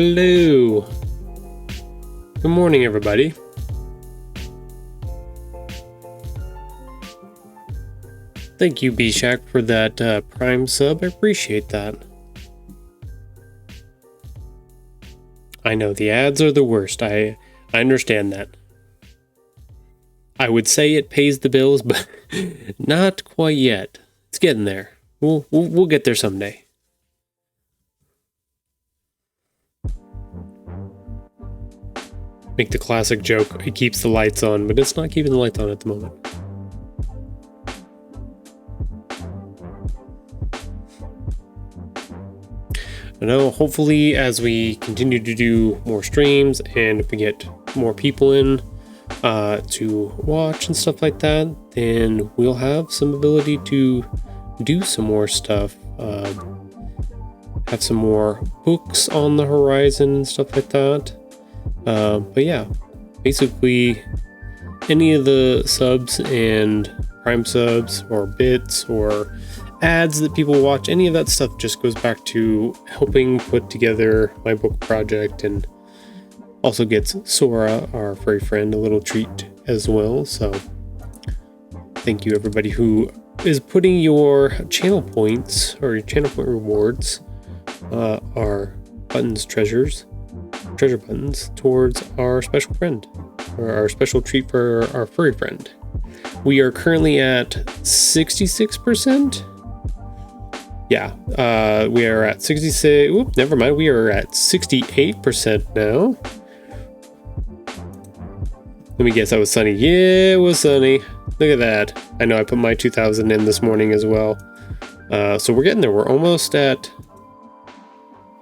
Hello. Good morning, everybody. Thank you, B-Shack, for that Prime sub. I appreciate that. I know, the ads are the worst. I understand that. I would say it pays the bills, but not quite yet. It's getting there. We'll get there someday. Make the classic joke, it keeps the lights on, but it's not keeping the lights on at the moment. I know, hopefully, as we continue to do more streams and if we get more people in to watch and stuff like that, then we'll have some ability to do some more stuff. Have some more books on the horizon and stuff like that. But yeah, basically any of the subs and Prime subs or bits or ads that people watch, any of that stuff just goes back to helping put together my book project, and also gets Sora, our furry friend, a little treat as well. So thank you everybody who is putting your channel points or your channel point rewards, our buttons, treasure buttons, towards our special friend, or our special treat for our furry friend. We are currently at 66%. Yeah, we are at 66. Oop, never mind. We are at 68% now. Let me guess, that was Sunny. Yeah, it was Sunny. Look at that. I know I put my 2,000 in this morning as well. So we're getting there. We're almost at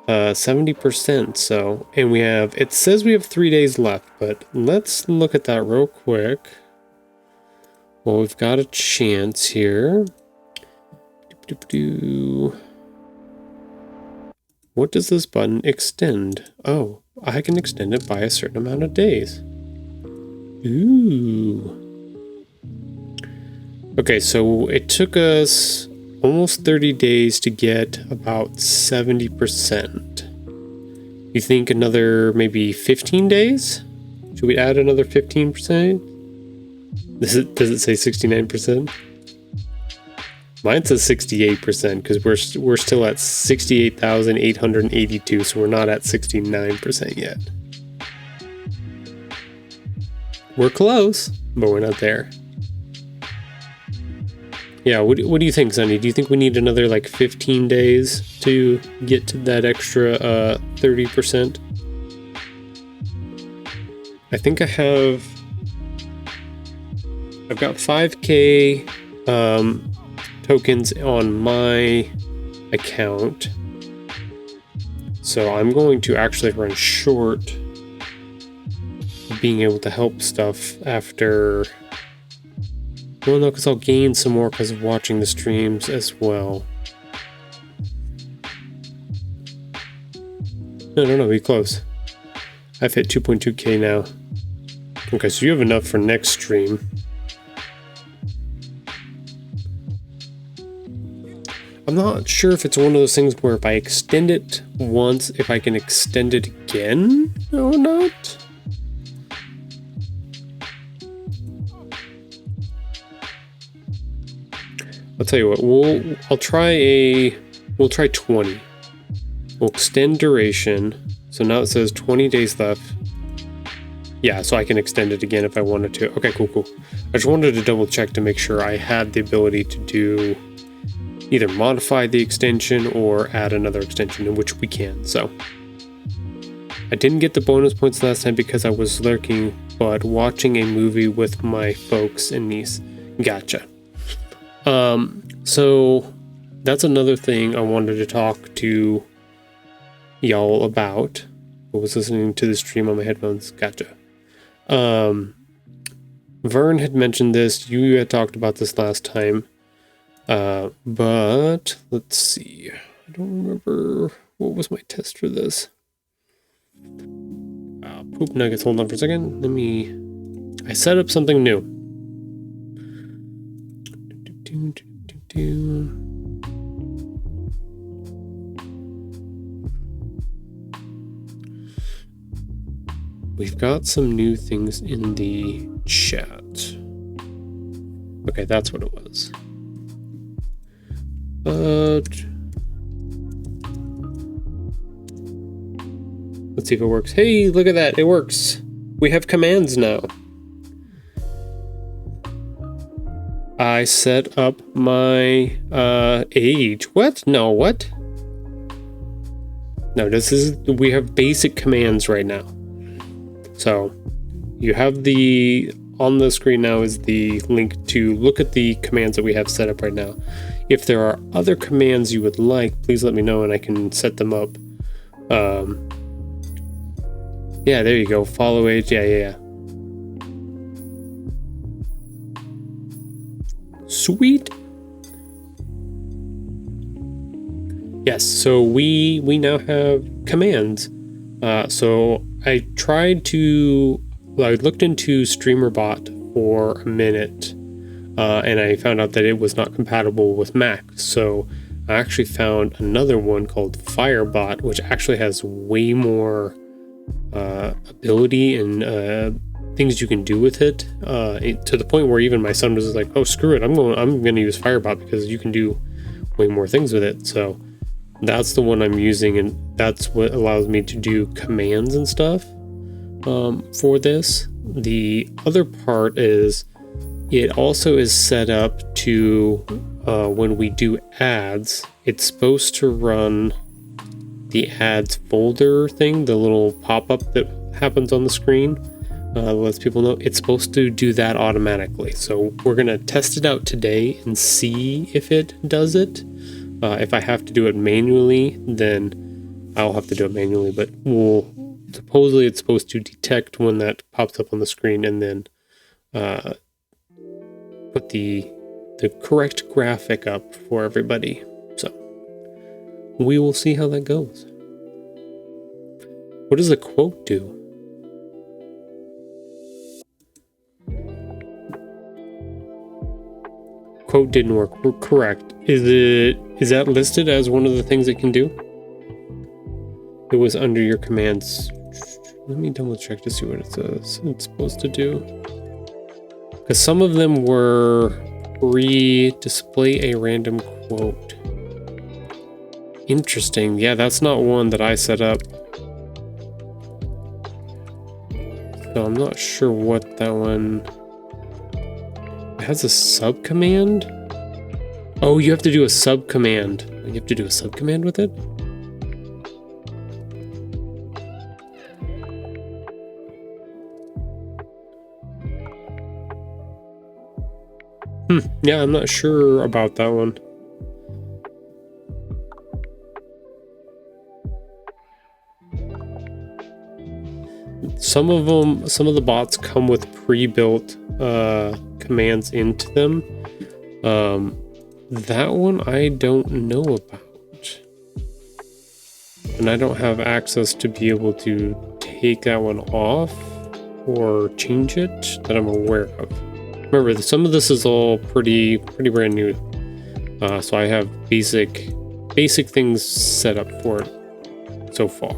70%. So, and we have, it says we have 3 days left, but let's look at that real quick. Well, we've got a chance here. What does this button extend? Oh, I can extend it by a certain amount of days. Ooh. Okay, so it took us almost 30 days to get about 70%. You think another maybe 15 days? Should we add another 15%? Does it say 69%? Mine says 68% because we're still at 68,882, so we're not at 69% yet. We're close, but we're not there. Yeah, what do you think, Sunny? Do you think we need another like 15 days to get to that extra 30%? I think I've got 5K tokens on my account, so I'm going to actually run short of being able to help stuff after. Well, no, because I'll gain some more because of watching the streams as well. No, be close. I've hit 2.2k now. Okay, so you have enough for next stream. I'm not sure if it's one of those things where if I extend it once, if I can extend it again or not. I'll tell you what, we'll try 20. We'll extend duration. So now it says 20 days left. Yeah, so I can extend it again if I wanted to. Okay, cool. I just wanted to double check to make sure I had the ability to do either modify the extension or add another extension, in which we can. So I didn't get the bonus points last time because I was lurking, but watching a movie with my folks and niece. Gotcha. So that's another thing I wanted to talk to y'all about. I was listening to the stream on my headphones. Gotcha. Vern had mentioned this. You had talked about this last time. But let's see. I don't remember what was my test for this. Poop nuggets. Hold on for a second. I set up something new. we've got some new things in the chat. Okay, that's what it was. Let's see if it works. Hey, look at that. It works. We have commands now. I set up my age. What? No, what? No, we have basic commands right now. So you have on the screen now is the link to look at the commands that we have set up right now. If there are other commands you would like, please let me know and I can set them up. Yeah, there you go. Follow age. Yeah. Sweet. Yes, so we now have commands. So I looked into StreamerBot for a minute, and I found out that it was not compatible with Mac. So I actually found another one called Firebot, which actually has way more ability and things you can do with it, to the point where even my son was like, "Oh, screw it! I'm going to use Firebot because you can do way more things with it." So that's the one I'm using, and that's what allows me to do commands and stuff for this. The other part is it also is set up to when we do ads, it's supposed to run the ads folder thing, the little pop-up that happens on the screen. Lets people know it's supposed to do that automatically. So we're going to test it out today and see if it does it. If I have to do it manually, then I'll have to do it manually, but supposedly it's supposed to detect when that pops up on the screen and then put the correct graphic up for everybody. So we will see how that goes. What does the quote do? Quote didn't work. We're correct. Is that listed as one of the things it can do? It was under your commands. Let me double check to see what it says it's supposed to do. Because some of them were display a random quote. Interesting. Yeah, that's not one that I set up. So I'm not sure what that one... It has a sub command? Oh, you have to do a sub command. You have to do a sub command with it? Yeah, I'm not sure about that one. Some of the bots come with pre-built commands into them. That one I don't know about. And I don't have access to be able to take that one off or change it that I'm aware of. Remember, some of this is all pretty brand new. So I have basic things set up for it so far.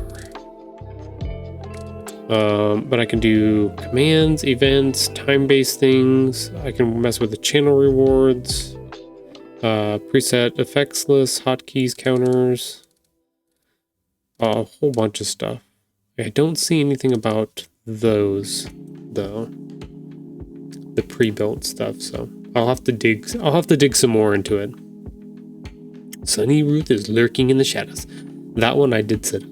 But I can do commands, events, time-based things. I can mess with the channel rewards, preset effects list, hotkeys, counters, a whole bunch of stuff. I don't see anything about those though, the pre-built stuff. So I'll have to dig some more into it. Sunny Ruth is lurking in the shadows. That one I did set up.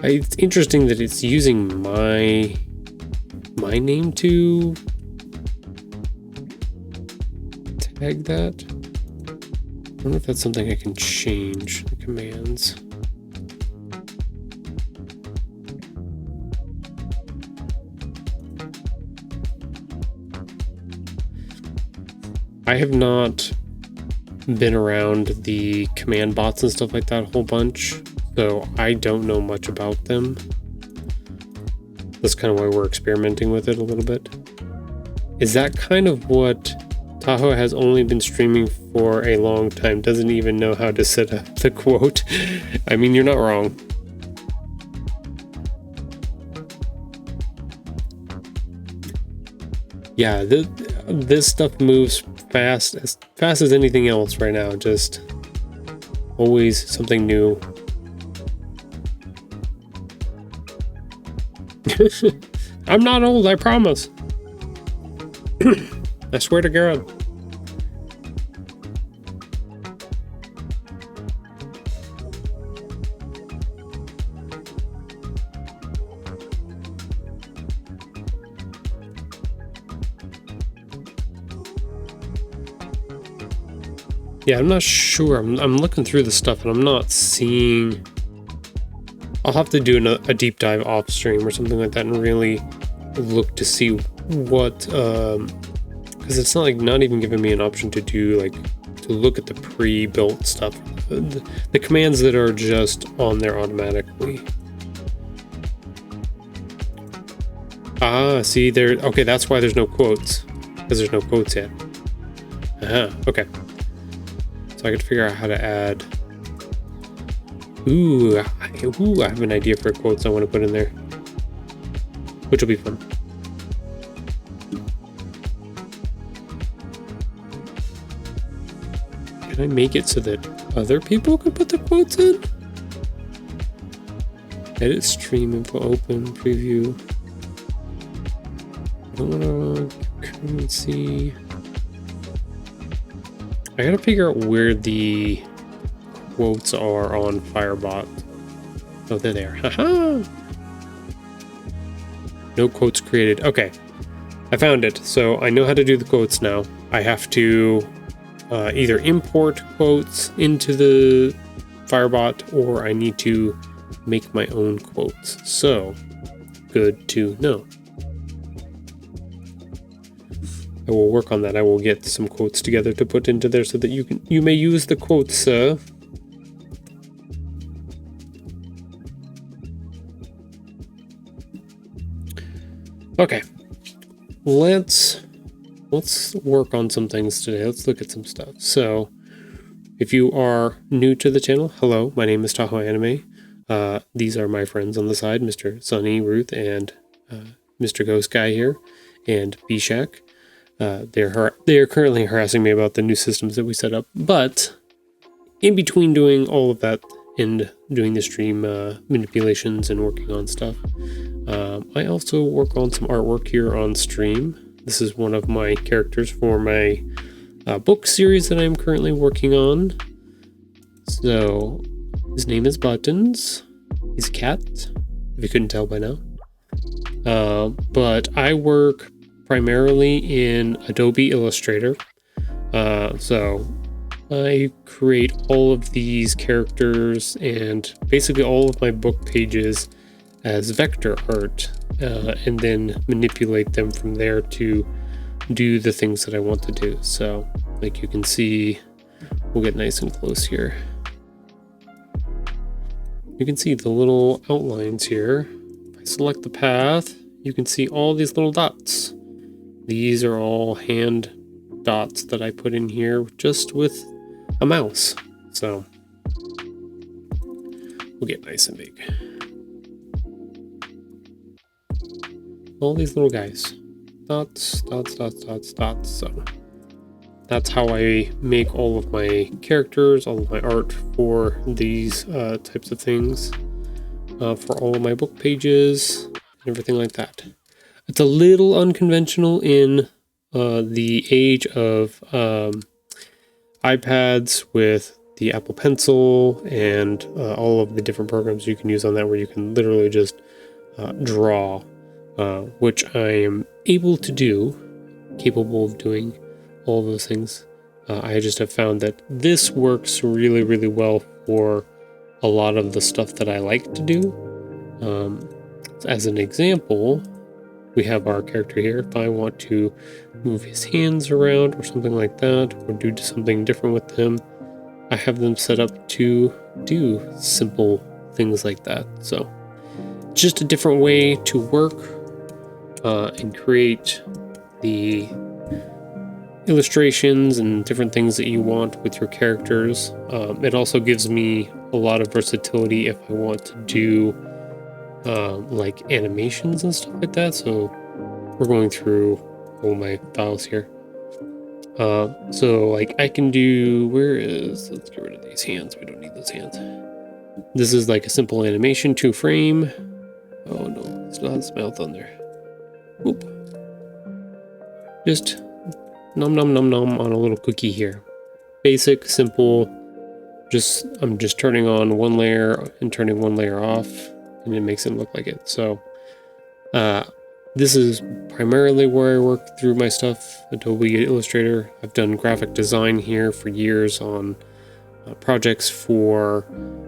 It's interesting that it's using my name to tag that. I wonder if that's something I can change, the commands. I have not been around the command bots and stuff like that a whole bunch. So I don't know much about them. That's kind of why we're experimenting with it a little bit. Is that kind of what Tahoe has only been streaming for a long time, doesn't even know how to set up the quote. I mean, you're not wrong. Yeah, this stuff moves fast as anything else right now. Just always something new. I'm not old, I promise. I swear to God. Yeah, I'm not sure. I'm looking through the stuff and I'm not seeing... I'll have to do a deep dive off stream or something like that and really look to see what... because it's not even giving me an option to do, like, to look at the pre-built stuff. The commands that are just on there automatically. Ah, see, there... Okay, that's why there's no quotes. Because there's no quotes yet. Okay. So I could figure out how to add... Ooh, I have an idea for quotes I want to put in there. Which will be fun. Can I make it so that other people can put the quotes in? Edit stream info, open, preview. I don't want to currency. I gotta figure out where the quotes are on Firebot. Oh, they're there. Haha! No quotes created. Okay. I found it. So I know how to do the quotes now. I have to either import quotes into the Firebot or I need to make my own quotes. So, good to know. I will work on that. I will get some quotes together to put into there so that you may use the quotes, sir. Okay, let's work on some things today. Let's look at some stuff. So, if you are new to the channel, hello, my name is Tahoe Anime. These are my friends on the side, Mr. Sunny, Ruth, and Mr. Ghost Guy here, and B-Shack. They are currently harassing me about the new systems that we set up, but in between doing all of that and doing the stream manipulations and working on stuff, I also work on some artwork here on stream. This is one of my characters for my book series that I'm currently working on. So his name is Buttons. He's a cat, if you couldn't tell by now. But I work primarily in Adobe Illustrator. So I create all of these characters and basically all of my book pages as vector art, and then manipulate them from there to do the things that I want to do. So, like you can see, we'll get nice and close here. You can see the little outlines here. If I select the path, you can see all these little dots. These are all hand dots that I put in here just with a mouse. So we'll get nice and big. All these little guys. Dots, dots, dots, dots, dots. So that's how I make all of my characters, all of my art for these types of things. For all of my book pages, and everything like that. It's a little unconventional in the age of iPads with the Apple Pencil and all of the different programs you can use on that where you can literally just draw, which I am able to do, capable of doing all of those things. I just have found that this works really, really well for a lot of the stuff that I like to do. As an example, we have our character here. If I want to move his hands around or something like that, or do something different with him, I have them set up to do simple things like that. So just a different way to work and create the illustrations and different things that you want with your characters. It also gives me a lot of versatility if I want to do like animations and stuff like that. So we're going through all my files here. So like I can do, let's get rid of these hands. We don't need those hands. This is like a simple animation, 2 frame. Oh no, it still has its mouth on there. Oop. Just nom nom nom nom on a little cookie here. Basic, simple. I'm just turning on one layer and turning one layer off, and it makes it look like it. So this is primarily where I work through my stuff, Adobe Illustrator. I've done graphic design here for years on projects for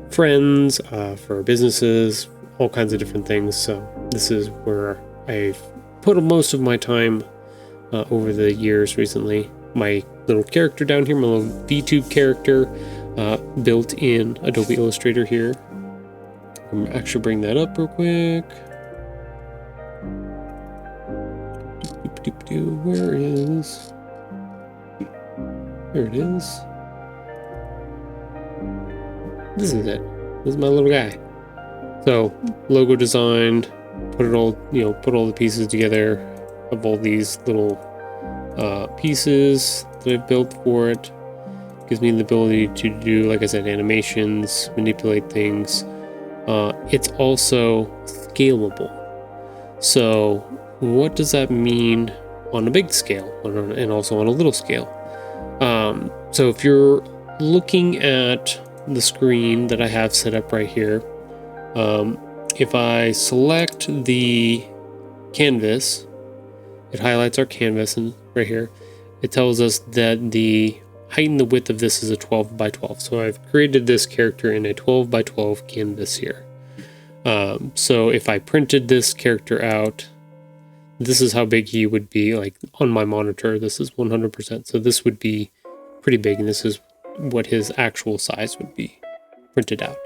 friends, for businesses, all kinds of different things. So this is where I've put most of my time over the years recently. My little character down here, my little VTube character, built in Adobe Illustrator here. I'm actually bring that up real quick. Where is? There it is. This is it. This is my little guy. So logo designed, put all the pieces together of all these little pieces that I've built for it. Gives me the ability to do, like I said, animations, manipulate things. It's also scalable. So what does that mean on a big scale and also on a little scale? So if you're looking at the screen that I have set up right here, if I select the canvas, it highlights our canvas, and right here it tells us that the height and the width of this is a 12 by 12. So I've created this character in a 12 by 12 canvas here. So if I printed this character out, this is how big he would be. Like on my monitor, this is 100%. So this would be pretty big, and this is what his actual size would be printed out.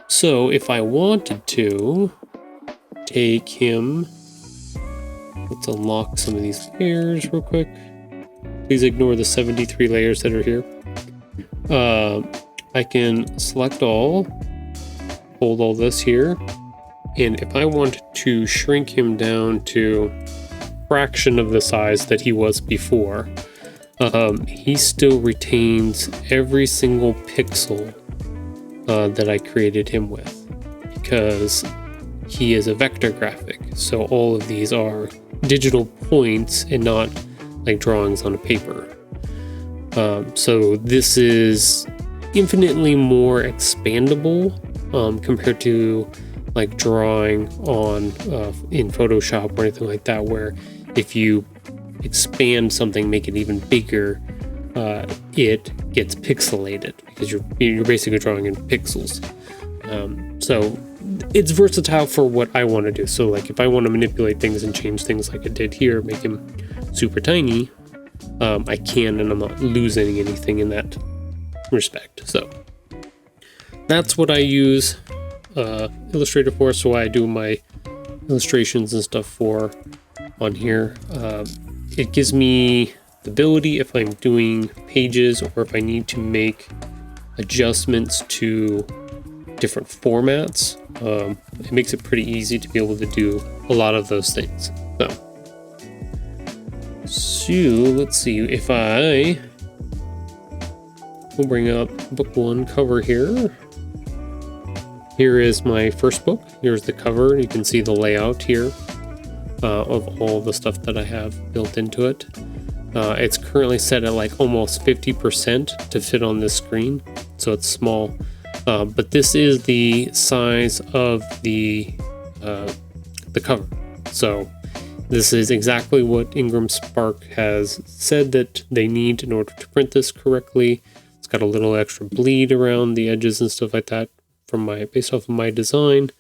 So if I wanted to take him, let's unlock some of these layers real quick. Please ignore the 73 layers that are here. I can select all, hold all this here, and if I want to shrink him down to a fraction of the size that he was before, he still retains every single pixel that I created him with, because he is a vector graphic. So all of these are digital points and not like drawings on a paper. So this is infinitely more expandable compared to like drawing on in Photoshop or anything like that, where if you expand something, make it even bigger, it gets pixelated because you're basically drawing in pixels. So it's versatile for what I want to do. So like if I want to manipulate things and change things like I did here, make him super tiny, I can, and I'm not losing anything in that respect. So that's what I use Illustrator for. So I do my illustrations and stuff for on here. It gives me the ability, if I'm doing pages or if I need to make adjustments to different formats, it makes it pretty easy to be able to do a lot of those things. So let's see, if we'll bring up book 1 cover here. Here is my first book. Here's the cover. You can see the layout here of all the stuff that I have built into it. It's currently set at like almost 50% to fit on this screen, so it's small. But this is the size of the cover. So this is exactly what Ingram Spark has said that they need in order to print this correctly. It's got a little extra bleed around the edges and stuff like that based off of my design.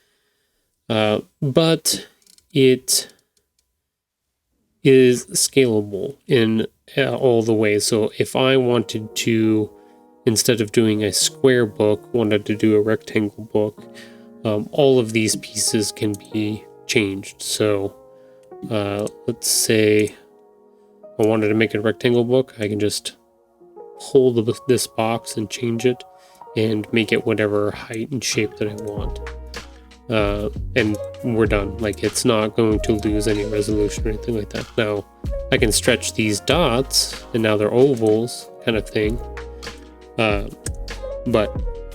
But it is scalable in all the ways. So if I wanted to, instead of doing a square book, wanted to do a rectangle book, all of these pieces can be changed. So let's say I wanted to make it a rectangle book, I can just hold this box and change it and make it whatever height and shape that I want. And we're done. Like, it's not going to lose any resolution or anything like that. Now, I can stretch these dots, and now they're ovals, kind of thing. But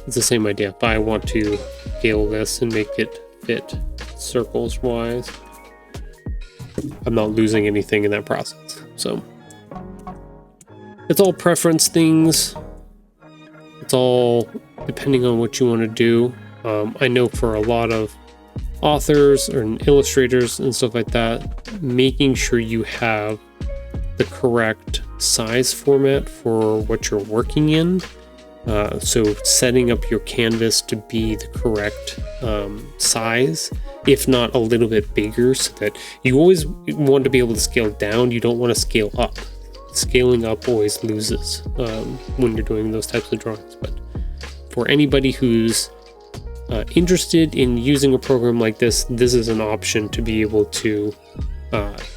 it's the same idea. If I want to scale this and make it fit circles wise, I'm not losing anything in that process. So it's all preference things. It's all depending on what you want to do. I know for a lot of authors or illustrators and stuff like that, making sure you have the correct size format for what you're working in. So setting up your canvas to be the correct size, if not a little bit bigger, so that you always want to be able to scale down. You don't want to scale up. Scaling up always loses when you're doing those types of drawings. But for anybody who's interested in using a program like this, this is an option to be able to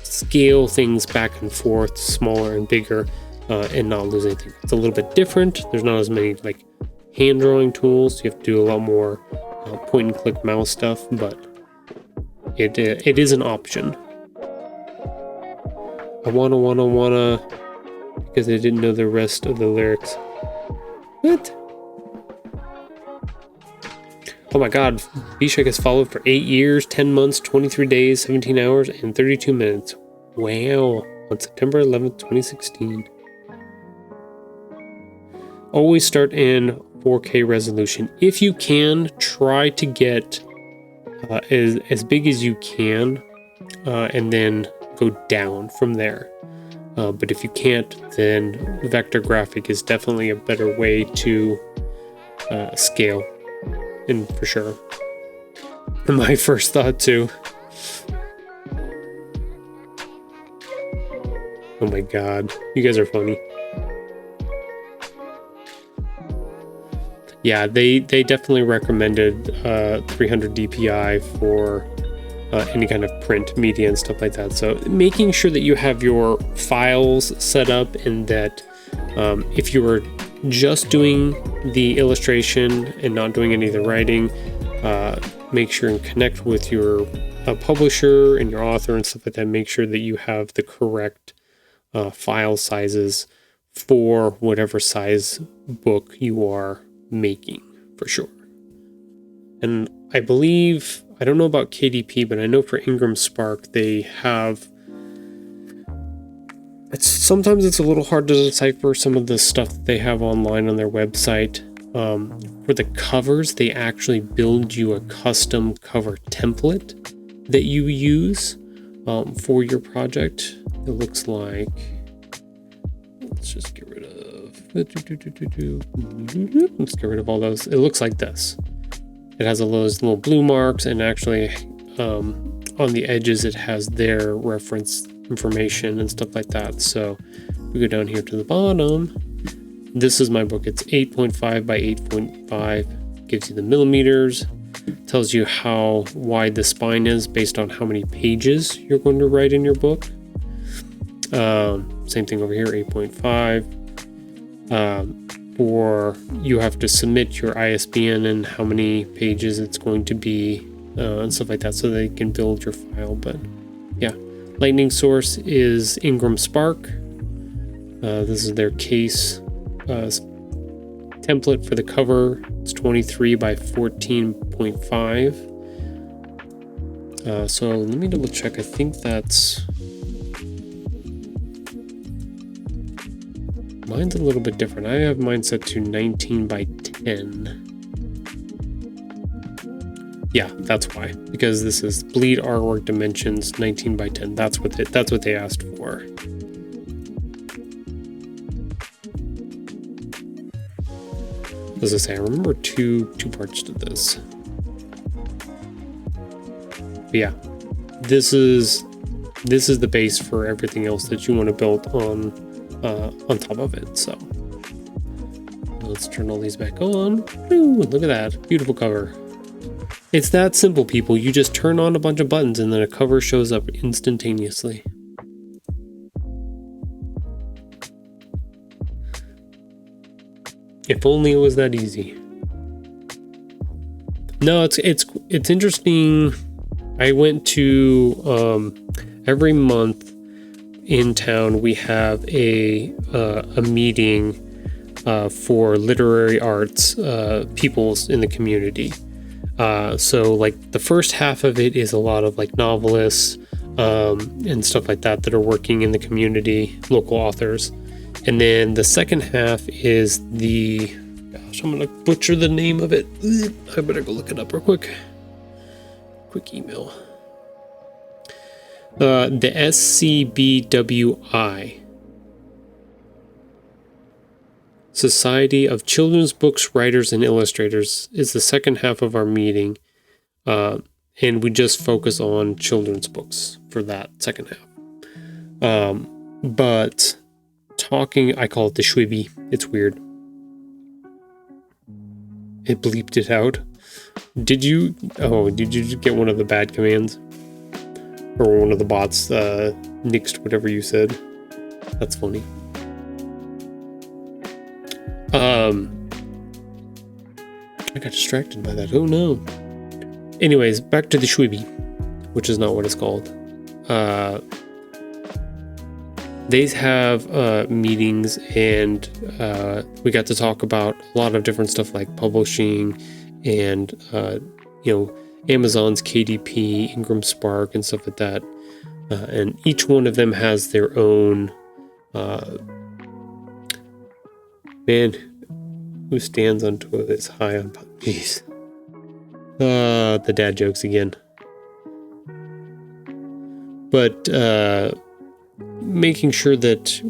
scale things back and forth, smaller and bigger, and not lose anything. It's a little bit different. There's not as many like hand drawing tools. You have to do a lot more point and click mouse stuff, but it is an option. I wanna, because I didn't know the rest of the lyrics. What? Oh my god, Bishek has followed for 8 years, 10 months, 23 days, 17 hours, and 32 minutes. Wow, on September 11th, 2016. Always start in 4K resolution. If you can, try to get as big as you can, and then go down from there. But if you can't, then vector graphic is definitely a better way to scale. And for sure, my first thought too. Oh my god, you guys are funny. Yeah, they definitely recommended 300 DPI for any kind of print media and stuff like that. So making sure that you have your files set up, and that if you were just doing the illustration and not doing any of the writing, make sure and connect with your publisher and your author and stuff like that. Make sure that you have the correct file sizes for whatever size book you are making, for sure. And I believe, I don't know about KDP, but I know for Ingram Spark they have, sometimes it's a little hard to decipher some of the stuff that they have online on their website. For the covers, they actually build you a custom cover template that you use for your project. It looks like, let's just get rid of, let's get rid of all those. It looks like this. It has all those little blue marks, and actually on the edges it has their reference information and stuff like that. So we go down here to the bottom. This is my book. It's 8.5 by 8.5. Gives you the millimeters. Tells you how wide the spine is based on how many pages you're going to write in your book. Same thing over here, 8.5. Or you have to submit your ISBN and how many pages it's going to be, and stuff like that, so they can build your file. But yeah, lightning source is Ingram Spark. This is their case template for the cover. It's 23 by 14.5. So let me double check. I think that's, mine's a little bit different. I have mine set to 19 by 10. Yeah, that's why. Because this is Bleed Artwork Dimensions 19 by 10. That's what they asked for. As I say, I remember two parts to this. But yeah, this is the base for everything else that you want to build on top of it. So let's turn all these back on. Ooh, look at that beautiful cover. It's that simple, people. You just turn on a bunch of buttons and then a cover shows up instantaneously. If only it was that easy. No, it's interesting. I went to every month in town we have a meeting for literary arts peoples in the community. So like the first half of it is a lot of like novelists and stuff like that are working in the community, local authors. And then the second half is I'm gonna butcher the name of it. I better go look it up real quick. Quick email. The SCBWI, Society of Children's Books Writers and Illustrators, is the second half of our meeting. And we just focus on children's books for that second half. But talking, I call it the Shwibi. It's weird. It bleeped it out. Did you get one of the bad commands? Or one of the bots nixed whatever you said? That's funny. I got distracted by that. Oh no. Anyways, back to the Shwibi, which is not what it's called. They have meetings, and we got to talk about a lot of different stuff like publishing and Amazon's KDP, Ingram Spark, and stuff like that. And each one of them has their own man who stands on toilets high on puppies. The dad jokes again. But making sure that,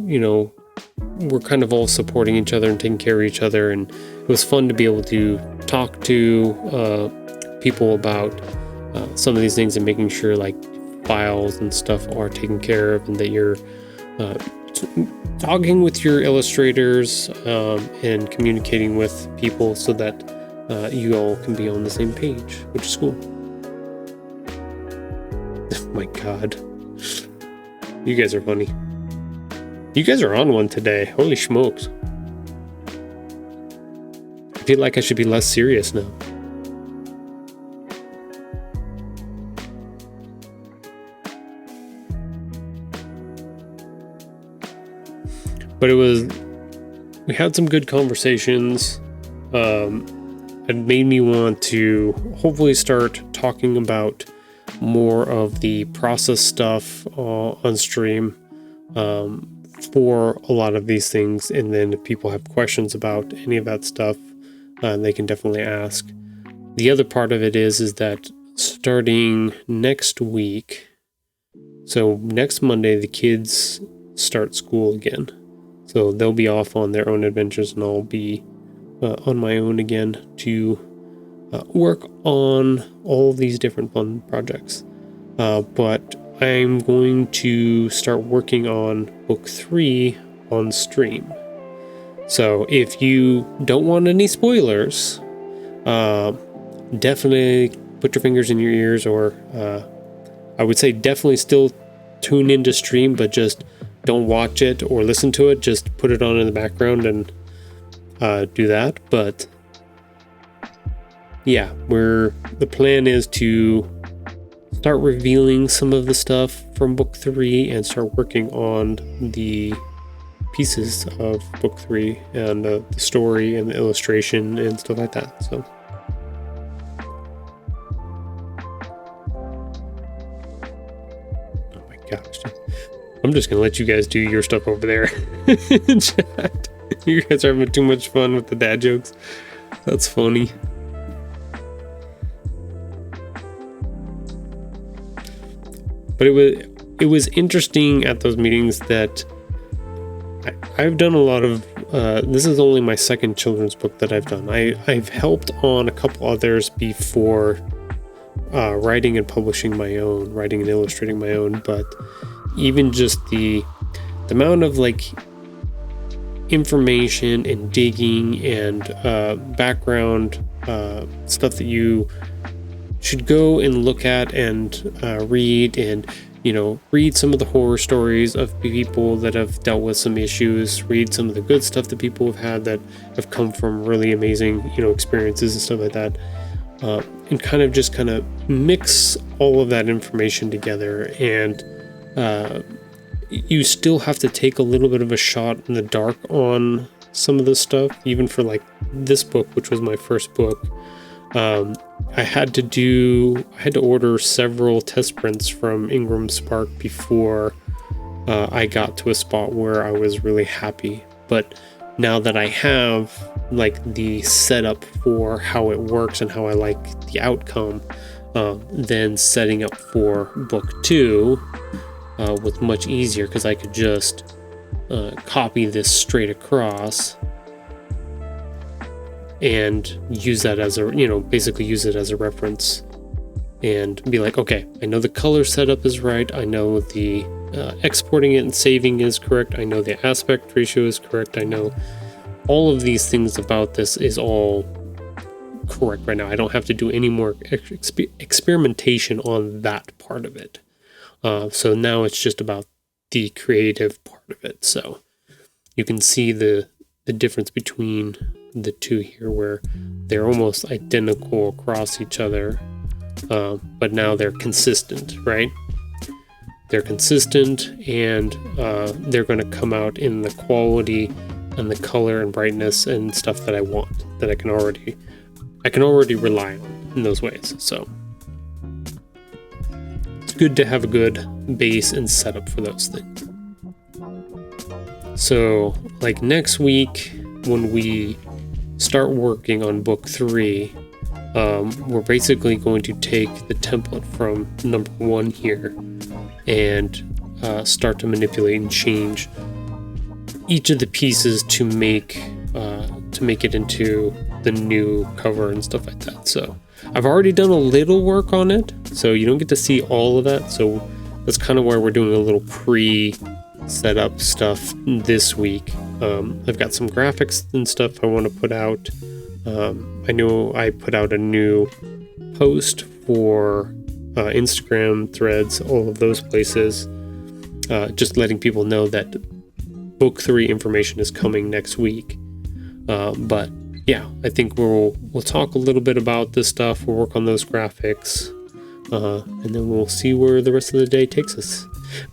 we're kind of all supporting each other and taking care of each other. And it was fun to be able to talk to people about some of these things and making sure like files and stuff are taken care of, and that you're talking with your illustrators and communicating with people so that you all can be on the same page, which is cool. Oh my god. You guys are funny. You guys are on one today. Holy smokes. I feel like I should be less serious now. But we had some good conversations. It made me want to hopefully start talking about more of the process stuff on stream for a lot of these things. And then if people have questions about any of that stuff, they can definitely ask. The other part of it is that starting next week, so next Monday, the kids start school again. So they'll be off on their own adventures, and I'll be on my own again to work on all these different fun projects. But I'm going to start working on book 3 on stream. So if you don't want any spoilers, definitely put your fingers in your ears, or I would say definitely still tune into stream, but just don't watch it or listen to it. Just put it on in the background and do that. But yeah, the plan is to start revealing some of the stuff from book 3 and start working on the pieces of book 3 and the story and the illustration and stuff like that. So oh my gosh, I'm just gonna let you guys do your stuff over there in chat. You guys are having too much fun with the dad jokes. That's funny. But it was interesting at those meetings that I've done a lot of. This is only my second children's book that I've done. I've helped on a couple others before, writing and publishing my own, writing and illustrating my own. But even just the amount of like information and digging and background stuff that you should go and look at and read and you know, read some of the horror stories of people that have dealt with some issues, read some of the good stuff that people have had that have come from really amazing, you know, experiences and stuff like that. And kind of mix all of that information together. And you still have to take a little bit of a shot in the dark on some of this stuff, even for like this book, which was my first book. I had to order several test prints from Ingram Spark before I got to a spot where I was really happy. But now that I have like the setup for how it works and how I like the outcome, then setting up for book 2 was much easier, because I could just copy this straight across and use that as a, you know, basically use it as a reference and be like, okay, I know the color setup is right. I know the exporting it and saving is correct. I know the aspect ratio is correct. I know all of these things about this is all correct right now. I don't have to do any more experimentation on that part of it. So now it's just about the creative part of it. So you can see the difference between the two here, where they're almost identical across each other, but now they're consistent, right? They're consistent, and they're going to come out in the quality and the color and brightness and stuff that I want, that I can already rely on in those ways. So it's good to have a good base and setup for those things. So like next week, when we start working on book 3, we're basically going to take the template from number 1 here and start to manipulate and change each of the pieces to make it into the new cover and stuff like that. So I've already done a little work on it, so you don't get to see all of that. So that's kind of why we're doing a little pre-setup stuff this week. I've got some graphics and stuff I want to put out. I know I put out a new post for Instagram, Threads, all of those places, just letting people know that book 3 information is coming next week. But yeah, I think we'll talk a little bit about this stuff. We'll work on those graphics, and then we'll see where the rest of the day takes us.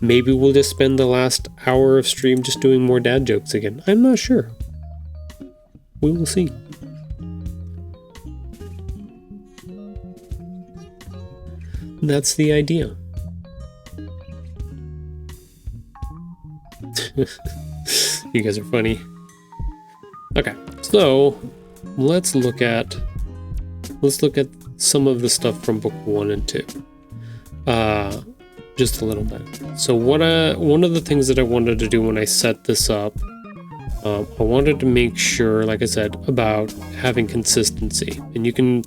Maybe we'll just spend the last hour of stream just doing more dad jokes again. I'm not sure. We will see. That's the idea. You guys are funny. Okay, so let's look at some of the stuff from book 1 and 2. Just a little bit. So one of the things that I wanted to do when I set this up, I wanted to make sure, like I said, about having consistency. And you can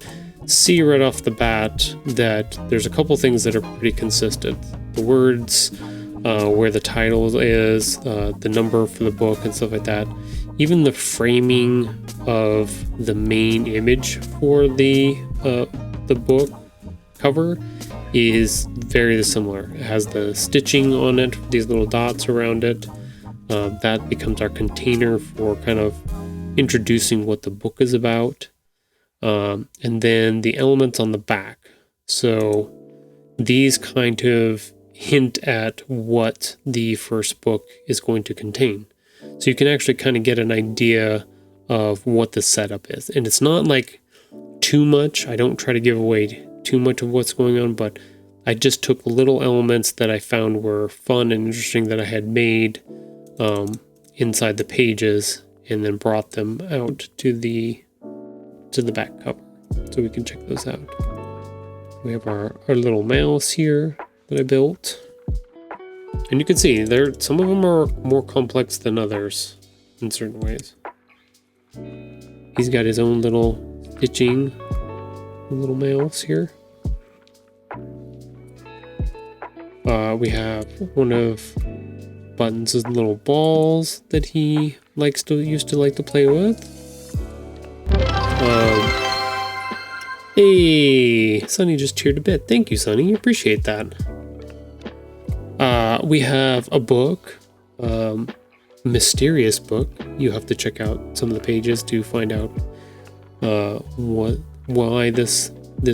see right off the bat that there's a couple things that are pretty consistent. The words, where the title is, the number for the book and stuff like that. Even the framing of the main image for the book cover is very similar. It has the stitching on it, these little dots around it. That becomes our container for kind of introducing what the book is about. And then the elements on the back. So these kind of hint at what the first book is going to contain. So you can actually kind of get an idea of what the setup is. And it's not like too much. I don't try to give away too much of what's going on, but I just took little elements that I found were fun and interesting that I had made inside the pages, and then brought them out to the back cover, so we can check those out. We have our little mouse here that I built, and you can see some of them are more complex than others in certain ways. He's got his own little stitching, little mouse here. We have one of Buttons' little balls that he used to like to play with. Hey, Sunny just cheered a bit. Thank you, Sunny. Appreciate that. We have a book, mysterious book. You have to check out some of the pages to find out why this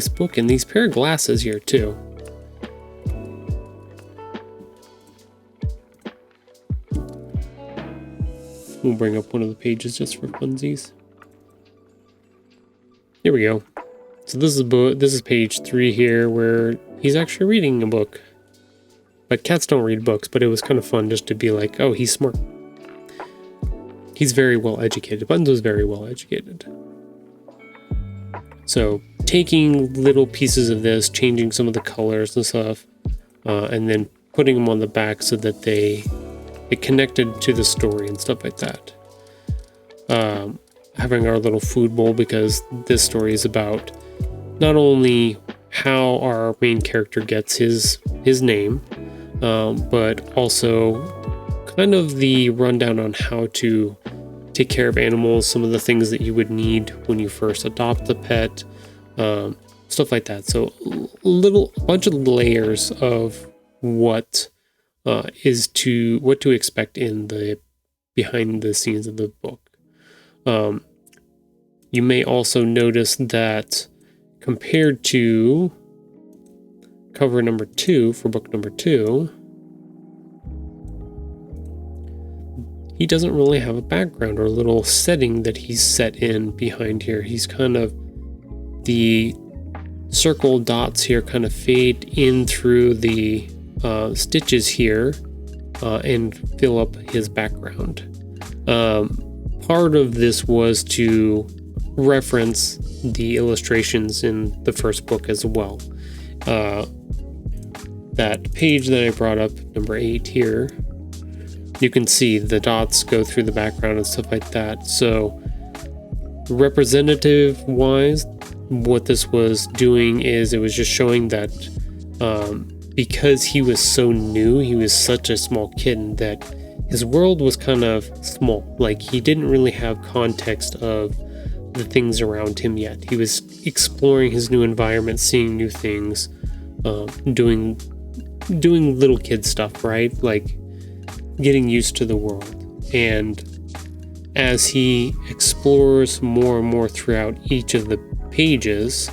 book, and these pair of glasses here too. We'll bring up one of the pages just for funsies. Here we go. So this is page 3 here, where he's actually reading a book. But cats don't read books, but it was kind of fun just to be like, oh, he's smart. He's very well educated. Buttons was very well educated. So taking little pieces of this, changing some of the colors and stuff, and then putting them on the back so that it connected to the story and stuff like that. Having our little food bowl, because this story is about not only how our main character gets his name, but also kind of the rundown on how to take care of animals, some of the things that you would need when you first adopt a pet, stuff like that. So a bunch of layers of what to expect in the behind the scenes of the book. You may also notice that compared to cover number 2 for book number 2, he doesn't really have a background or a little setting that he's set in behind here. He's kind of, the circle dots here kind of fade in through the stitches here and fill up his background. Part of this was to reference the illustrations in the first book as well. That page that I brought up, number 8 here, you can see the dots go through the background and stuff like that. So representative wise, what this was doing is it was just showing that because he was so new, he was such a small kid, that his world was kind of small. Like, he didn't really have context of the things around him yet. He was exploring his new environment, seeing new things, doing little kid stuff, right? Like getting used to the world. And as he explores more and more throughout each of the pages,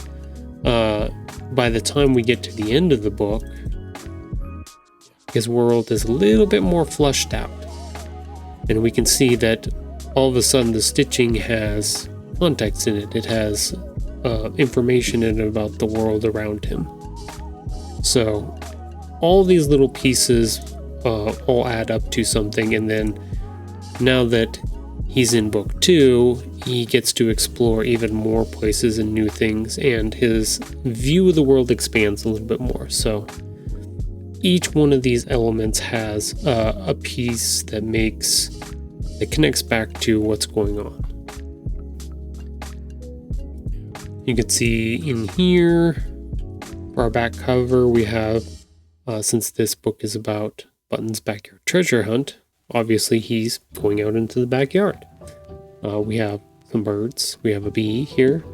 by the time we get to the end of the book, his world is a little bit more flushed out. And we can see that all of a sudden the stitching has context in it. It has information in it about the world around him. So all these little pieces all add up to something. And then now that he's in book 2, he gets to explore even more places and new things, and his view of the world expands a little bit more. So each one of these elements has a piece that connects back to what's going on. You can see in here, for our back cover, we have, since this book is about Button's backyard treasure hunt, obviously he's going out into the backyard. We have some birds, we have a bee here,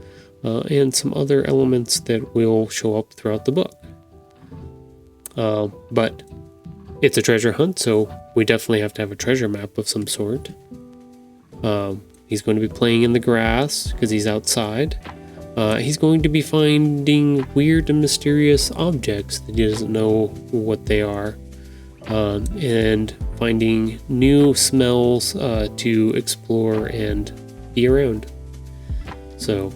and some other elements that will show up throughout the book. But it's a treasure hunt, so we definitely have to have a treasure map of some sort. He's going to be playing in the grass because he's outside. He's going to be finding weird and mysterious objects that he doesn't know what they are, and finding new smells to explore and be around. So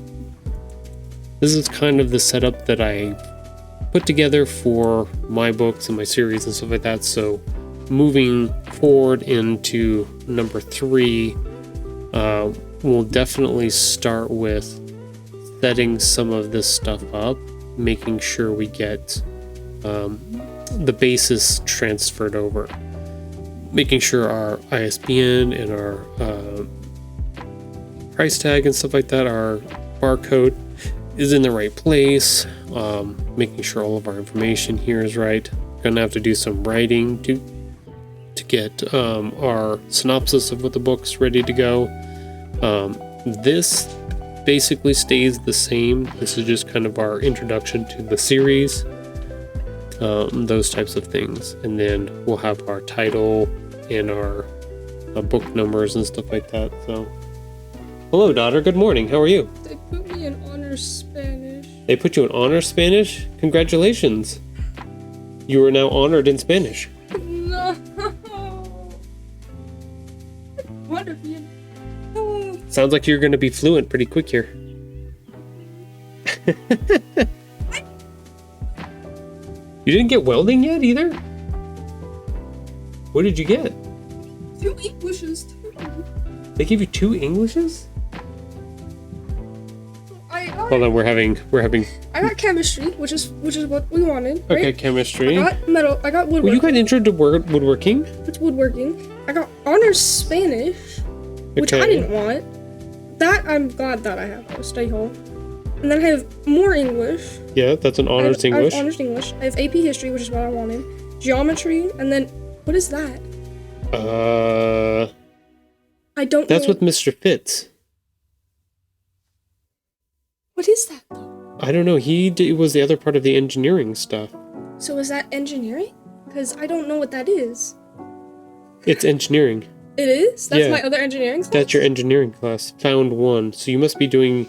this is kind of the setup that I put together for my books and my series and stuff like that. So moving forward into number 3, we'll definitely start with setting some of this stuff up, making sure we get the basis transferred over, making sure our ISBN and our price tag and stuff like that, our barcode is in the right place, making sure all of our information here is right. We're gonna have to do some writing to get our synopsis of what the book's ready to go. This basically stays the same. This is just kind of our introduction to the series. those types of things. And then we'll have our title and our book numbers and stuff like that. So, hello, daughter. Good morning. How are you? They put me in honors Spanish. They put you in honors Spanish? Congratulations. You are now honored in Spanish. No. What if you? No. Sounds like you're going to be fluent pretty quick here. You didn't get welding yet either? What did you get? 2 Englishes too. They gave you 2 Englishes? Hold on, we're having. I got chemistry, which is what we wanted. Right? Okay, chemistry. I got metal. I got woodworking. Well, you got intro to woodworking. It's woodworking. I got honors Spanish, which I didn't want. That I'm glad that I have. I'll stay home. And then I have more English. Yeah, that's an honors English. I have honors English. I have AP history, which is what I wanted. Geometry, and then what is that? I don't. That's know. with Mr. Fitz. What is that though? I don't know. He was the other part of the engineering stuff. So is that engineering? Because I don't know what that is. It's engineering. It is? That's Yeah. my other engineering class? That's your engineering class. Found 1. So you must be doing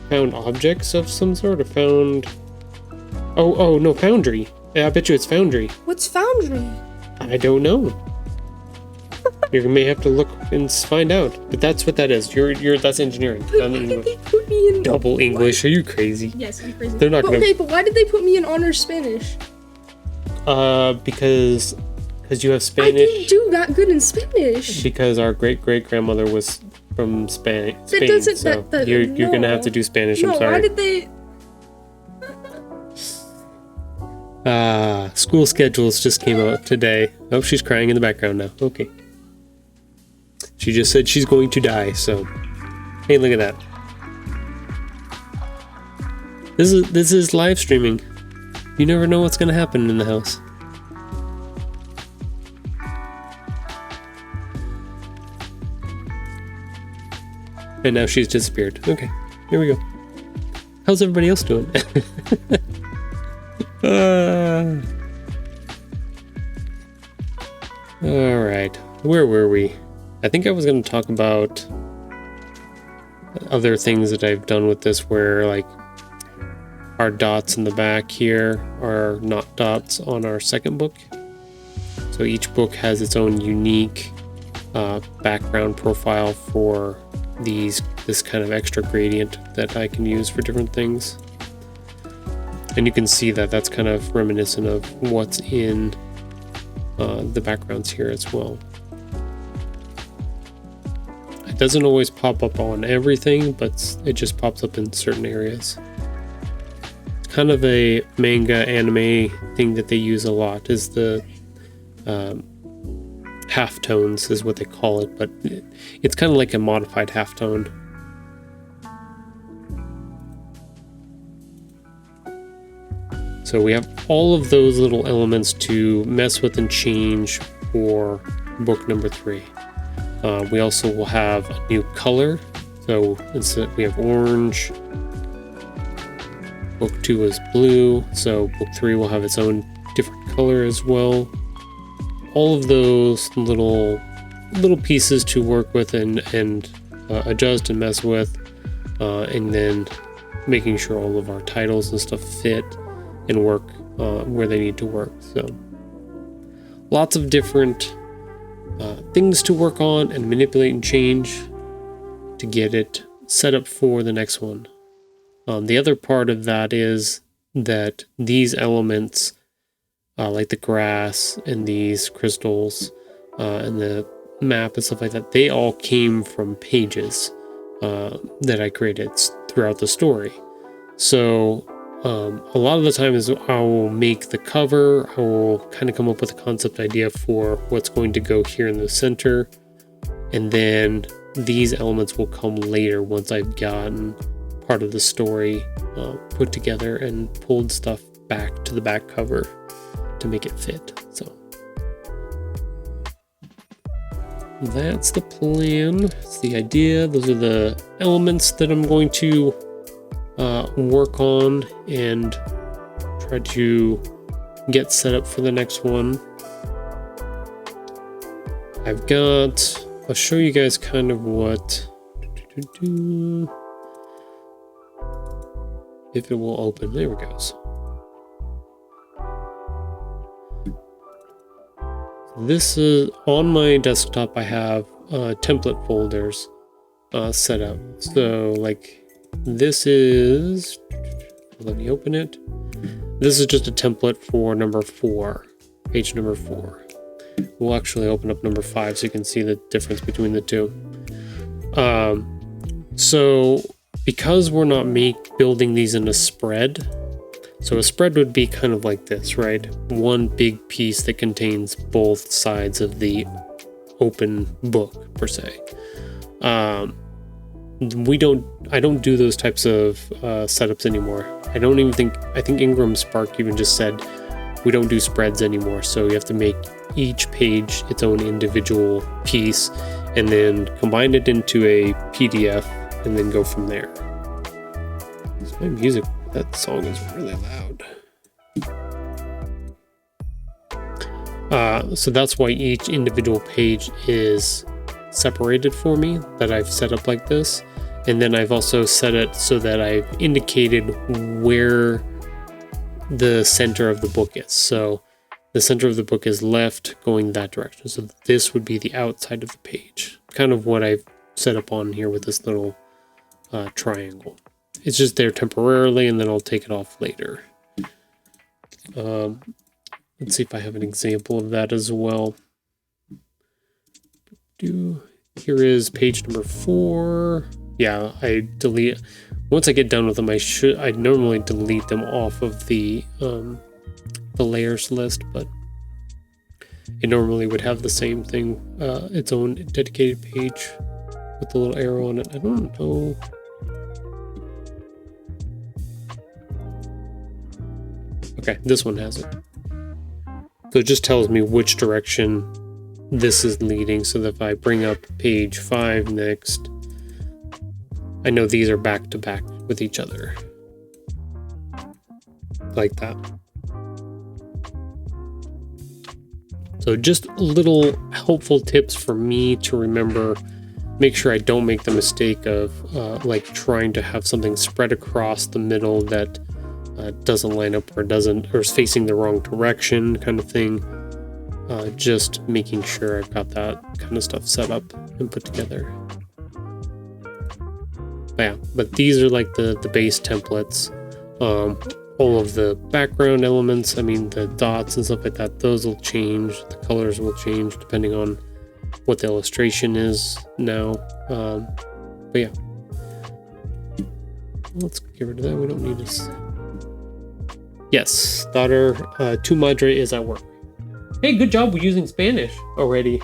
found objects of some sort, or found... Oh, no, foundry. Yeah, I bet you it's foundry. What's foundry? I don't know. You may have to look and find out. But that's what that is. That's engineering. Not Why did English. they put me in... Double English. Are you crazy? Yes, I'm crazy. They're not but, gonna- okay, but why did they put me in honors Spanish? Because you have I Spanish. didn't do that good in Spanish. Because our great-great-grandmother was from Spain. That doesn't... So that, you're gonna no. have to do Spanish. No, I'm sorry. why did they... School schedules just came out today. Oh, she's crying in the background now. Okay. She just said she's going to die, so... Hey, look at that. This is live streaming. You never know what's gonna happen in the house. And now she's disappeared. Okay, here we go. How's everybody else doing? Alright, where were we? I think I was going to talk about other things that I've done with this, where like our dots in the back here are not dots on our second book. So each book has its own unique background profile for this kind of extra gradient that I can use for different things. And you can see that that's kind of reminiscent of what's in the backgrounds here as well. It doesn't always pop up on everything, but it just pops up in certain areas. It's kind of a manga anime thing that they use a lot, is the halftones is what they call it, but it's kind of like a modified halftone. So we have all of those little elements to mess with and change for book number 3. We also will have a new color. So we have orange. Book 2 is blue. So book 3 will have its own different color as well. All of those little pieces to work with and adjust and mess with, and then making sure all of our titles and stuff fit and work where they need to work. So lots of different things to work on and manipulate and change to get it set up for the next one. The other part of that is that these elements, like the grass and these crystals and the map and stuff like that, they all came from pages that I created throughout the story. So a lot of the time is I will make the cover, I will kind of come up with a concept idea for what's going to go here in the center, and then these elements will come later once I've gotten part of the story put together and pulled stuff back to the back cover to make it fit. So that's the plan. It's the idea. Those are the elements that I'm going to work on and try to get set up for the next one. I'll show you guys kind of what, if it will open. There it goes. This is on my desktop. I have template folders set up. So like this is, let me open it. This is just a template for number 4, page number 4. We'll actually open up number 5 so you can see the difference between the two. So because we're not building these in a spread, so a spread would be kind of like this, right? One big piece that contains both sides of the open book per se. I don't do those types of setups anymore. I think Ingram Spark even just said we don't do spreads anymore. So you have to make each page its own individual piece and then combine it into a PDF and then go from there. So my music, that song is really loud. So that's why each individual page is separated for me, that I've set up like this. And then I've also set it so that I've indicated where the center of the book is. So the center of the book is left, going that direction. So this would be the outside of the page. Kind of what I've set up on here with this little triangle. It's just there temporarily, and then I'll take it off later. Let's see if I have an example of that as well. Here is page number 4. Yeah, I delete. Once I get done with them, I normally delete them off of the layers list, but it normally would have the same thing, its own dedicated page with the little arrow on it. I don't know. Okay, this one has it. So it just tells me which direction this is leading, so that if I bring up page 5 next, I know these are back to back with each other. Like that. So just little helpful tips for me to remember. Make sure I don't make the mistake of like trying to have something spread across the middle that doesn't line up or is facing the wrong direction kind of thing. Just making sure I've got that kind of stuff set up and put together. But these are like the base templates. All of the background elements, I mean the dots and stuff like that, those will change. The colors will change depending on what the illustration is now. But yeah, let's get rid of that. We don't need this. Yes, daughter, Tu Madre is at work. Hey, good job with using Spanish already.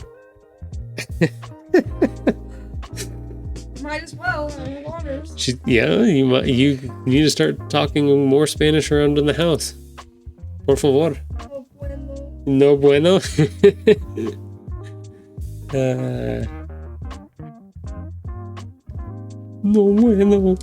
Might as well. You need to start talking more Spanish around in the house. Por favor. No bueno. No bueno.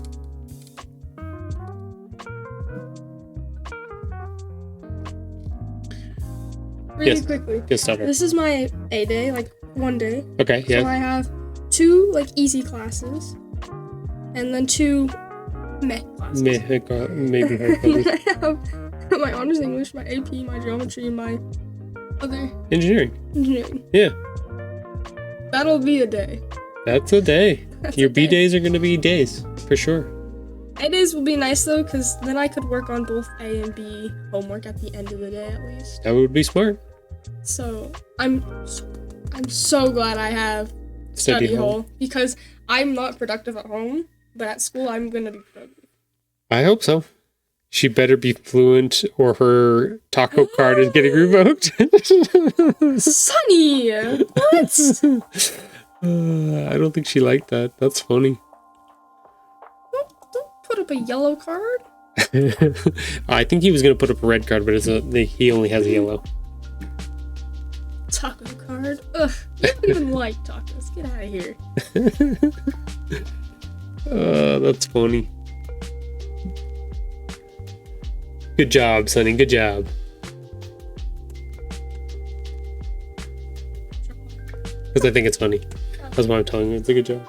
Really quickly. Good stuff. This is my A day, like one day. Okay, yeah. So I have 2 like easy classes, and then 2 meh classes. Maybe hard classes. I have my honors English, my AP, my geometry, and my other engineering. Yeah. That'll be a day. That's a day. Your B days are going to be days, for sure. A days will be nice though, because then I could work on both A and B homework at the end of the day at least. That would be smart. So I'm so glad I have study hall, because I'm not productive at home, but at school I'm gonna be productive. I hope so. She better be fluent, or her taco card is getting revoked. Sunny, what? I don't think she liked that. That's funny. Don't put up a yellow card. I think he was gonna put up a red card, but he only has a yellow. Taco card. Ugh, I don't even like tacos. Get out of here. That's funny. Good job, Sonny. Good job. because I think it's funny. That's why I'm telling you it's a good job.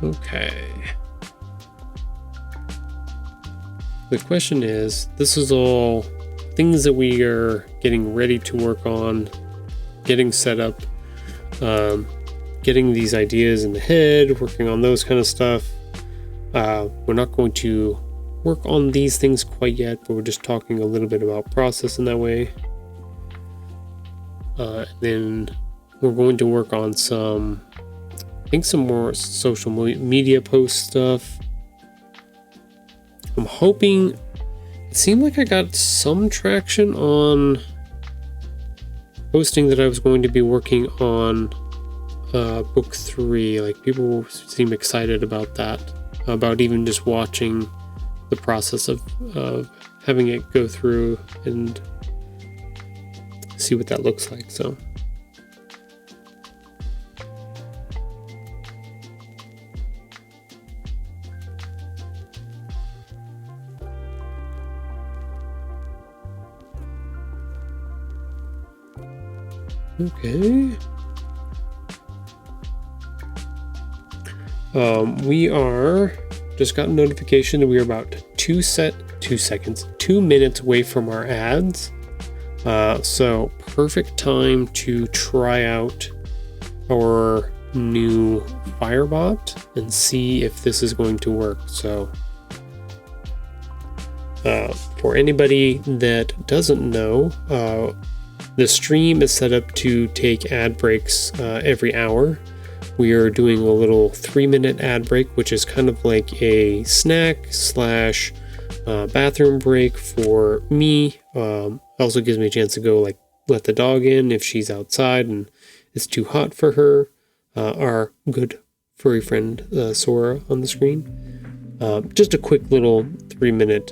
Okay. The question is, this is all things that we are getting ready to work on, getting set up, getting these ideas in the head, working on those kind of stuff. We're not going to work on these things quite yet, but we're just talking a little bit about process in that way. Then we're going to work on some more social media post stuff. I'm hoping, it seemed like I got some traction on posting that I was going to be working on book 3. Like, people seem excited about that, about even just watching the process of having it go through and see what that looks like. So okay. We are just got a notification that we are about 2 minutes away from our ads. So perfect time to try out our new Firebot and see if this is going to work. So for anybody that doesn't know, the stream is set up to take ad breaks every hour. We are doing a little 3-minute ad break, which is kind of like a snack / bathroom break for me. Also gives me a chance to go like let the dog in if she's outside and it's too hot for her. Our good furry friend Sora on the screen. Just a quick little 3-minute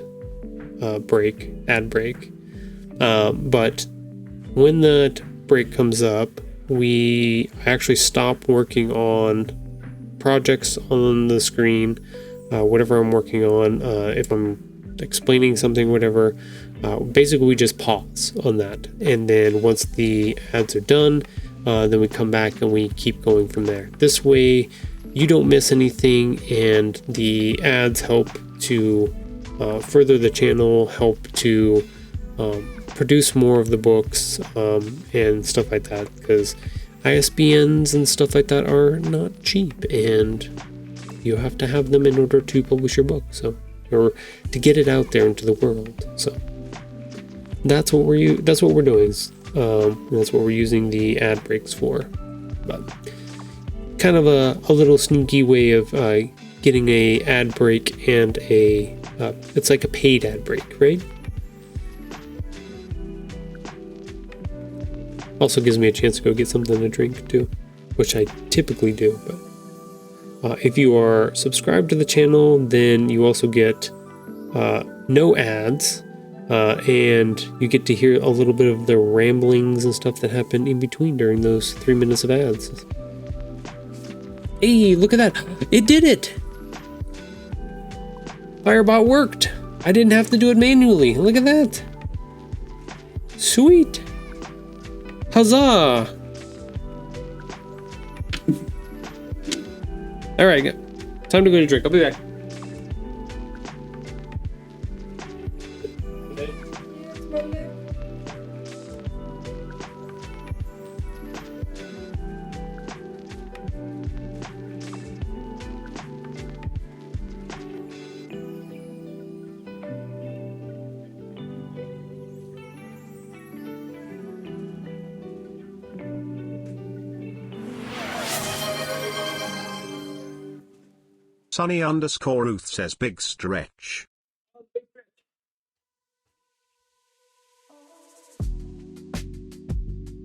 ad break. But when that break comes up, we actually stop working on projects on the screen, whatever I'm working on. If I'm explaining something, whatever, basically we just pause on that. And then once the ads are done, then we come back and we keep going from there. This way you don't miss anything, and the ads help to further the channel, help to produce more of the books and stuff like that, because ISBNs and stuff like that are not cheap, and you have to have them in order to publish your book, so, or to get it out there into the world. So that's what we're doing. That's what we're using the ad breaks for. But kind of a little sneaky way of getting a ad break and it's like a paid ad break, right? Also gives me a chance to go get something to drink too, which I typically do. But if you are subscribed to the channel, then you also get no ads, and you get to hear a little bit of the ramblings and stuff that happen in between during those 3 minutes of ads. Hey, look at that! It did it! Firebot worked! I didn't have to do it manually. Look at that! Sweet! Huzzah! Alright, time to go to drink. I'll be back. Sunny_Ruth says big stretch.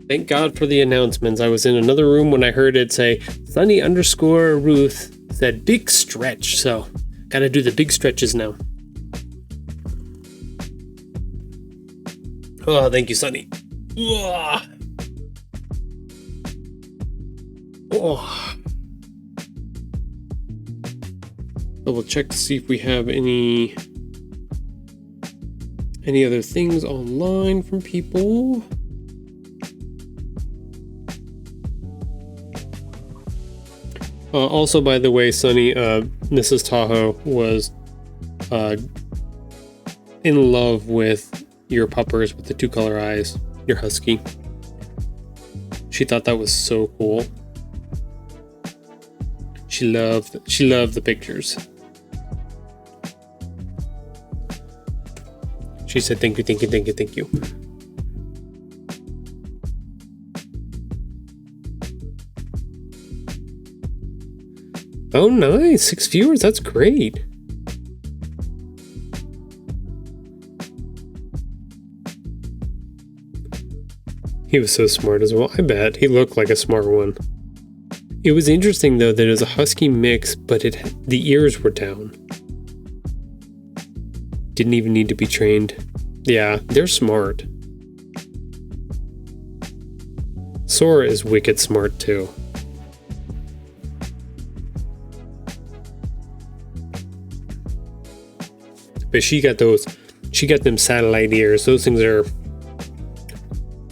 Thank God for the announcements. I was in another room when I heard it say Sunny_Ruth said big stretch. So gotta do the big stretches now. Oh, thank you, Sunny. Oh. Double check to see if we have any Any other things online from people? Also, by the way, Sunny, Mrs. Tahoe was in love with your puppers with the 2-color eyes, your husky. She thought that was so cool. She loved the pictures. She said, thank you, thank you, thank you, thank you. Oh, nice. 6 viewers. That's great. He was so smart as well. I bet. He looked like a smart one. It was interesting, though, that it was a husky mix, but the ears were down. Didn't even need to be trained. Yeah, they're smart. Sora is wicked smart, too. But she got them satellite ears. Those things are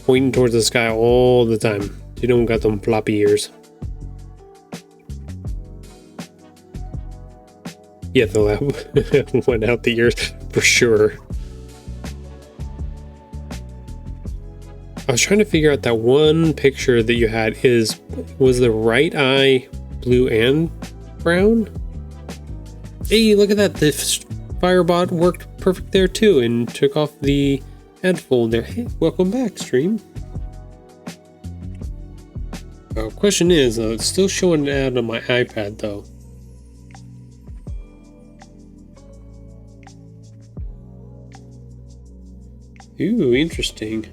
pointing towards the sky all the time. She don't got them floppy ears. Yeah, they'll have one out the ears for sure. I was trying to figure out that one picture that you had was the right eye blue and brown? Hey, look at that. The Firebot worked perfect there too and took off the ad fold there. Hey, welcome back, stream. Question is, it's still showing an ad on my iPad though. Ooh, interesting.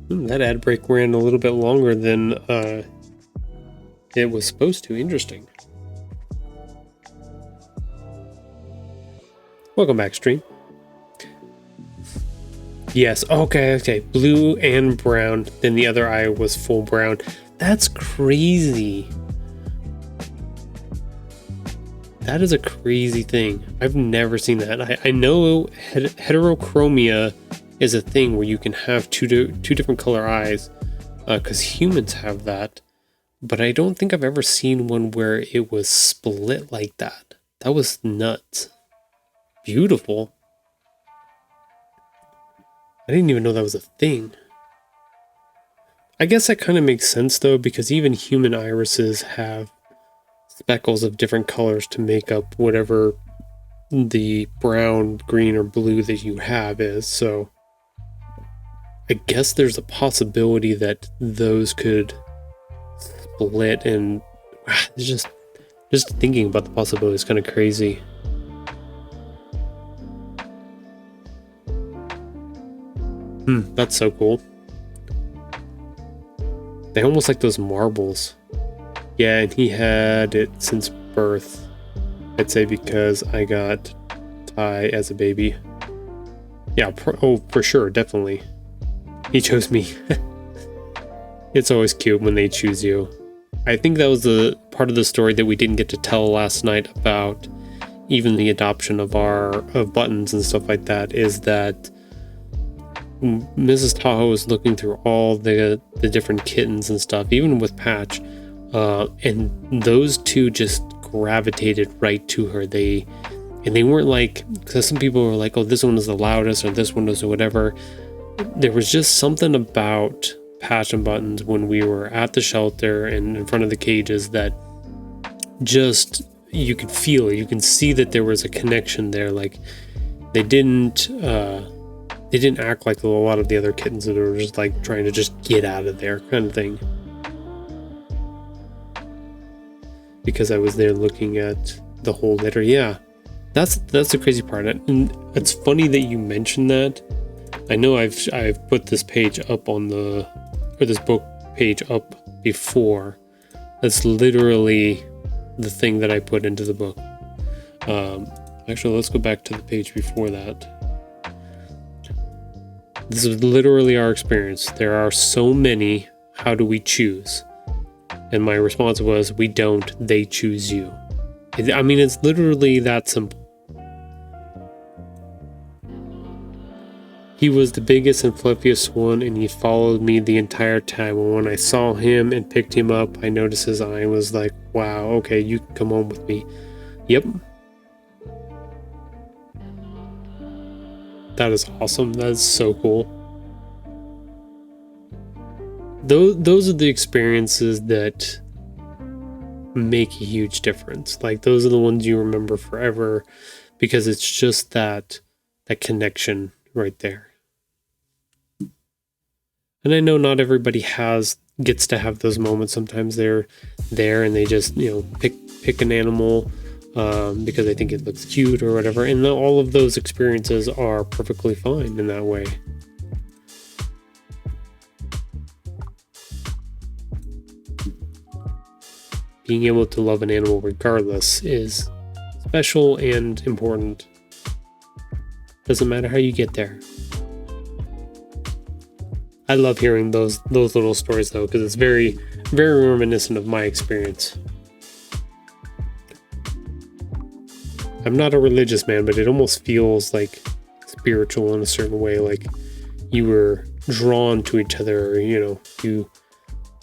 That ad break ran a little bit longer than it was supposed to. Interesting. Welcome back, stream. Yes, okay. Blue and brown. Then the other eye was full brown. That's crazy. That is a crazy thing. I've never seen that. I know heterochromia is a thing where you can have two different color eyes, because humans have that. But I don't think I've ever seen one where it was split like that. That was nuts. Beautiful. I didn't even know that was a thing. I guess that kind of makes sense though, because even human irises have speckles of different colors to make up whatever the brown, green, or blue that you have is. So I guess there's a possibility that those could split, and just thinking about the possibility is kind of crazy. That's so cool. They almost like those marbles. Yeah, and he had it since birth. I'd say because I got Ty as a baby. Yeah, for sure, definitely. He chose me. It's always cute when they choose you. I think that was the part of the story that we didn't get to tell last night about even the adoption of buttons and stuff like that, is that Mrs. Tahoe was looking through all the different kittens and stuff, even with Patch, and those two just gravitated right to her. They weren't like, because some people were like, oh, this one is the loudest, or this one is whatever. There was just something about Patch and Buttons when we were at the shelter and in front of the cages that just, you could feel it. You can see that there was a connection there. Like they didn't act like a lot of the other kittens that were just like trying to just get out of there kind of thing. Because I was there looking at the whole litter. Yeah, that's the crazy part. And it's funny that you mentioned that. I know I've put this page up this book page up before. That's literally the thing that I put into the book. Actually, let's go back to the page before that. This is literally our experience. There are so many. How do we choose? And my response was, we don't, they choose you. I mean, it's literally that simple. He was the biggest and fluffiest one, and he followed me the entire time. And when I saw him and picked him up, I noticed his eye and was like, wow, okay, you can come home with me. Yep. That is awesome. That is so cool. Those are the experiences that make a huge difference. Like, those are the ones you remember forever, because it's just that connection right there. And I know not everybody gets to have those moments. Sometimes they're there and they just, pick an animal because they think it looks cute or whatever. And all of those experiences are perfectly fine in that way. Being able to love an animal regardless is special and important. Doesn't matter how you get there. I love hearing those little stories though, because it's very, very reminiscent of my experience. I'm not a religious man, but it almost feels like spiritual in a certain way, like you were drawn to each other, you,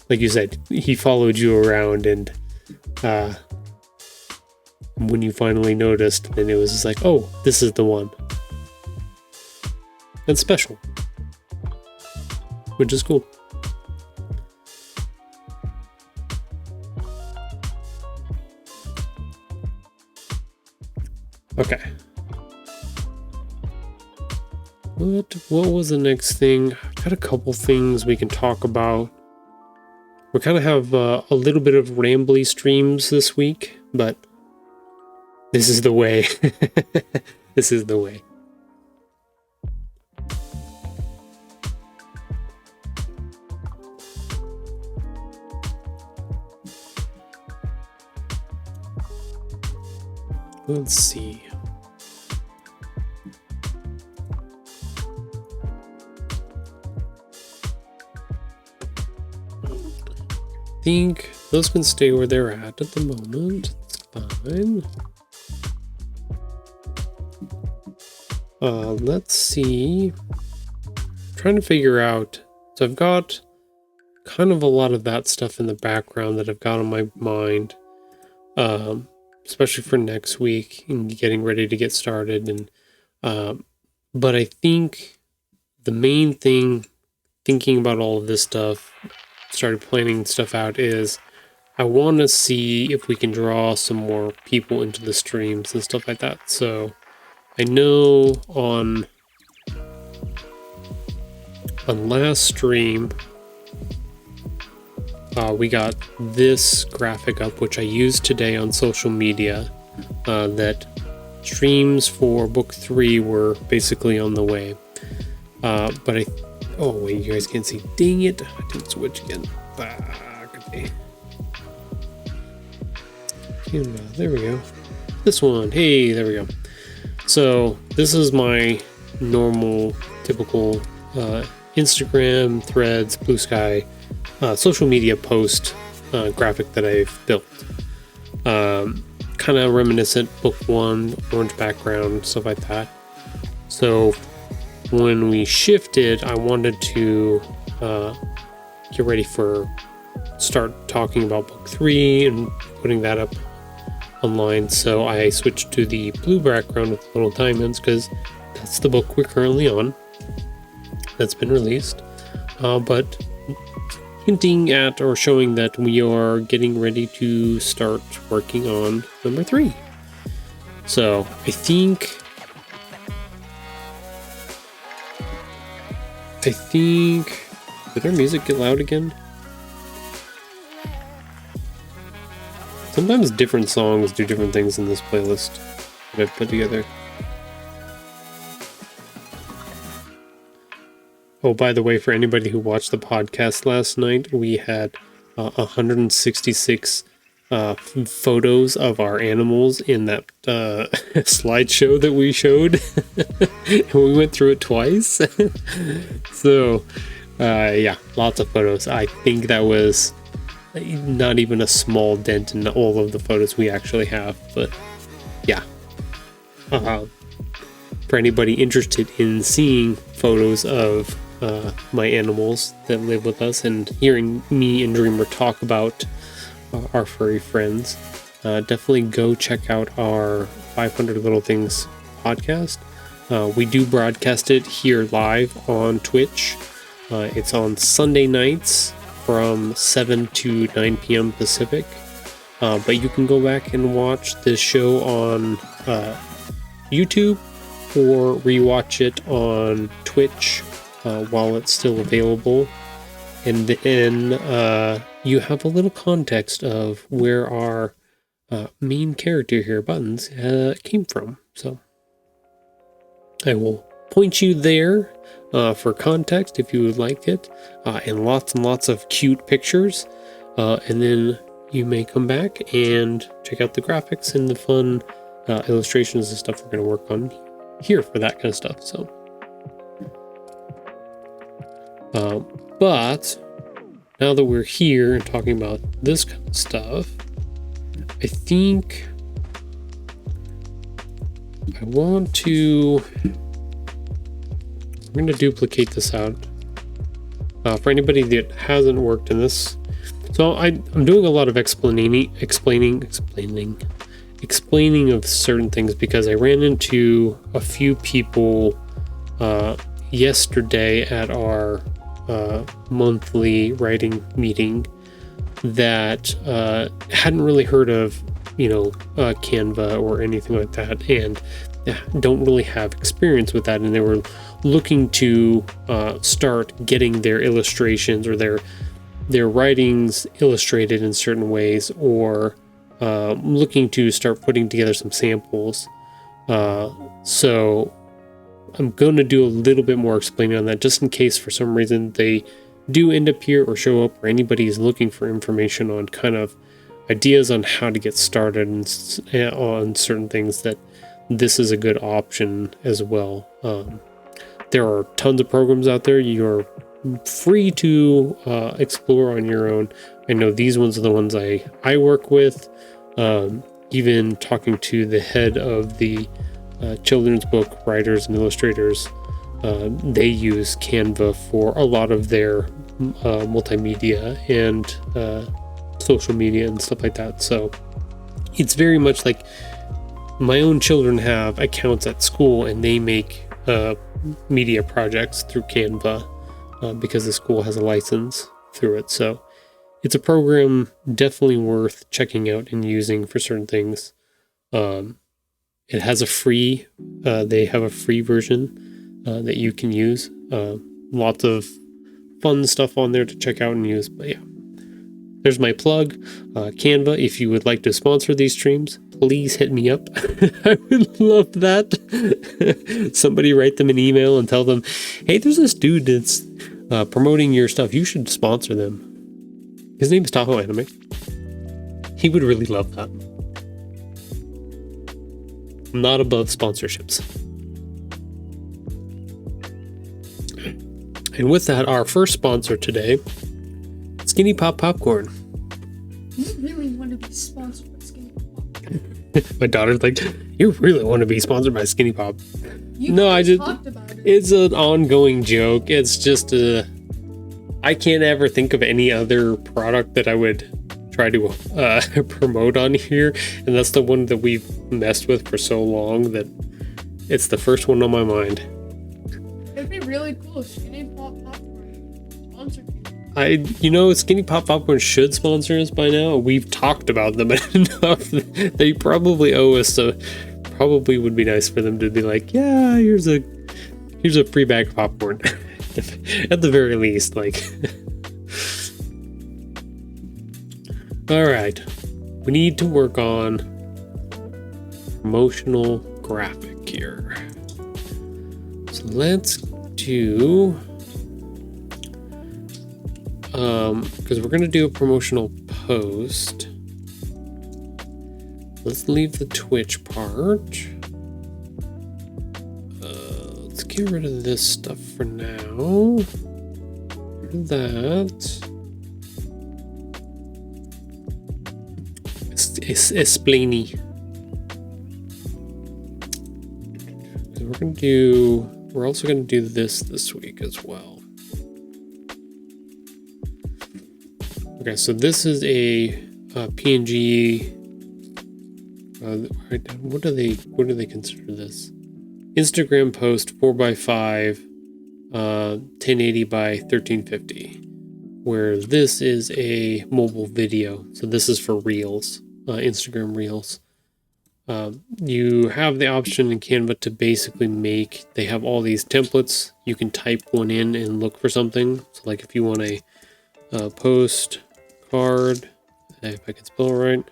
like you said, he followed you around, and when you finally noticed, then it was just like, oh, this is the one. That's special. Which is cool. Okay. What was the next thing? Got a couple things we can talk about. We kind of have a little bit of rambly streams this week, but this is the way. This is the way. Let's see. I think those can stay where they're at the moment. It's fine. Let's see. I'm trying to figure out. So I've got kind of a lot of that stuff in the background that I've got on my mind. Especially for next week and getting ready to get started. And but I think the main thing, thinking about all of this stuff, started planning stuff out, is I want to see if we can draw some more people into the streams and stuff like that. So I know on last stream, we got this graphic up, which I used today on social media, that streams for book 3 were basically on the way. But oh wait, you guys can't see. Dang it, I didn't switch again. Okay. And, there we go. This one, hey, there we go. So this is my normal, typical Instagram, Threads, Blue Sky, social media post graphic that I've built. Kind of reminiscent book 1, orange background, stuff like that. So when we shifted, I wanted to get ready for start talking about book 3 and putting that up online. So I switched to the blue background with little diamonds because that's the book we're currently on. That's been released. But hinting at or showing that we are getting ready to start working on number 3. So I think did our music get loud again? Sometimes different songs do different things in this playlist that I've put together. Oh, by the way, for anybody who watched the podcast last night, we had 166 photos of our animals in that slideshow that we showed. We went through it twice. So, yeah, lots of photos. I think that was not even a small dent in all of the photos we actually have. But yeah, for anybody interested in seeing photos of my animals that live with us and hearing me and Dreamer talk about our furry friends, definitely go check out our 500 Little Things podcast. We do broadcast it here live on Twitch. It's on Sunday nights from 7 to 9 p.m. Pacific. But you can go back and watch this show on YouTube or rewatch it on Twitch while it's still available. And then you have a little context of where our main character here, Buttons, came from. So I will point you there for context if you would like it, and lots of cute pictures. And then you may come back and check out the graphics and the fun illustrations and stuff we're going to work on here for that kind of stuff. So, but now that we're here and talking about this kind of stuff, I think I want to. I'm going to duplicate this out for anybody that hasn't worked in this. So I'm doing a lot of explaining of certain things because I ran into a few people yesterday at our monthly writing meeting that hadn't really heard of, Canva or anything like that, and don't really have experience with that, and they were looking to start getting their illustrations or their writings illustrated in certain ways, or looking to start putting together some samples. So I'm going to do a little bit more explaining on that, just in case for some reason they do end up here or show up, or anybody is looking for information on kind of ideas on how to get started and on certain things, that this is a good option as well. There are tons of programs out there. You're free to explore on your own. I know these ones are the ones I work with. Even talking to the head of the children's book writers and illustrators, they use Canva for a lot of their multimedia and social media and stuff like that. So it's very much like my own children have accounts at school, and they make media projects through Canva because the school has a license through it. So it's a program definitely worth checking out and using for certain things. It has a free, they have a free version that you can use. Lots of fun stuff on there to check out and use. But yeah, there's my plug. Canva, if you would like to sponsor these streams, please hit me up. I would love that. Somebody write them an email and tell them, hey, there's this dude that's promoting your stuff. You should sponsor them. His name is Tahoe Anime. He would really love that. I'm not above sponsorships. And with that, our first sponsor today, Skinny Pop Popcorn. You really want to be sponsored by Skinny Pop? My daughter's like, you really want to be sponsored by Skinny Pop? I just talked about it. It's an ongoing joke. It's just I can't ever think of any other product that I would try to promote on here, and that's the one that we've messed with for so long that it's the first one on my mind. It'd be really cool. Skinny Pop Popcorn sponsor you. Skinny Pop Popcorn should sponsor us by now. We've talked about them enough. They probably owe us, so probably would be nice for them to be like, yeah, here's a free bag of popcorn. At the very least, like. All right, we need to work on promotional graphic here. So let's do, because we're gonna do a promotional post. Let's leave the Twitch part. Let's get rid of this stuff for now. Rid of that. Esplany. We're also gonna do this week as well. Okay, so this is a PNG. What do they consider this? Instagram post 4x5, 1080 by 1350. Where this is a mobile video, so this is for Reels, Instagram Reels. You have the option in Canva to basically they have all these templates. You can type one in and look for something. So like if you want a post card, if I can spell it right,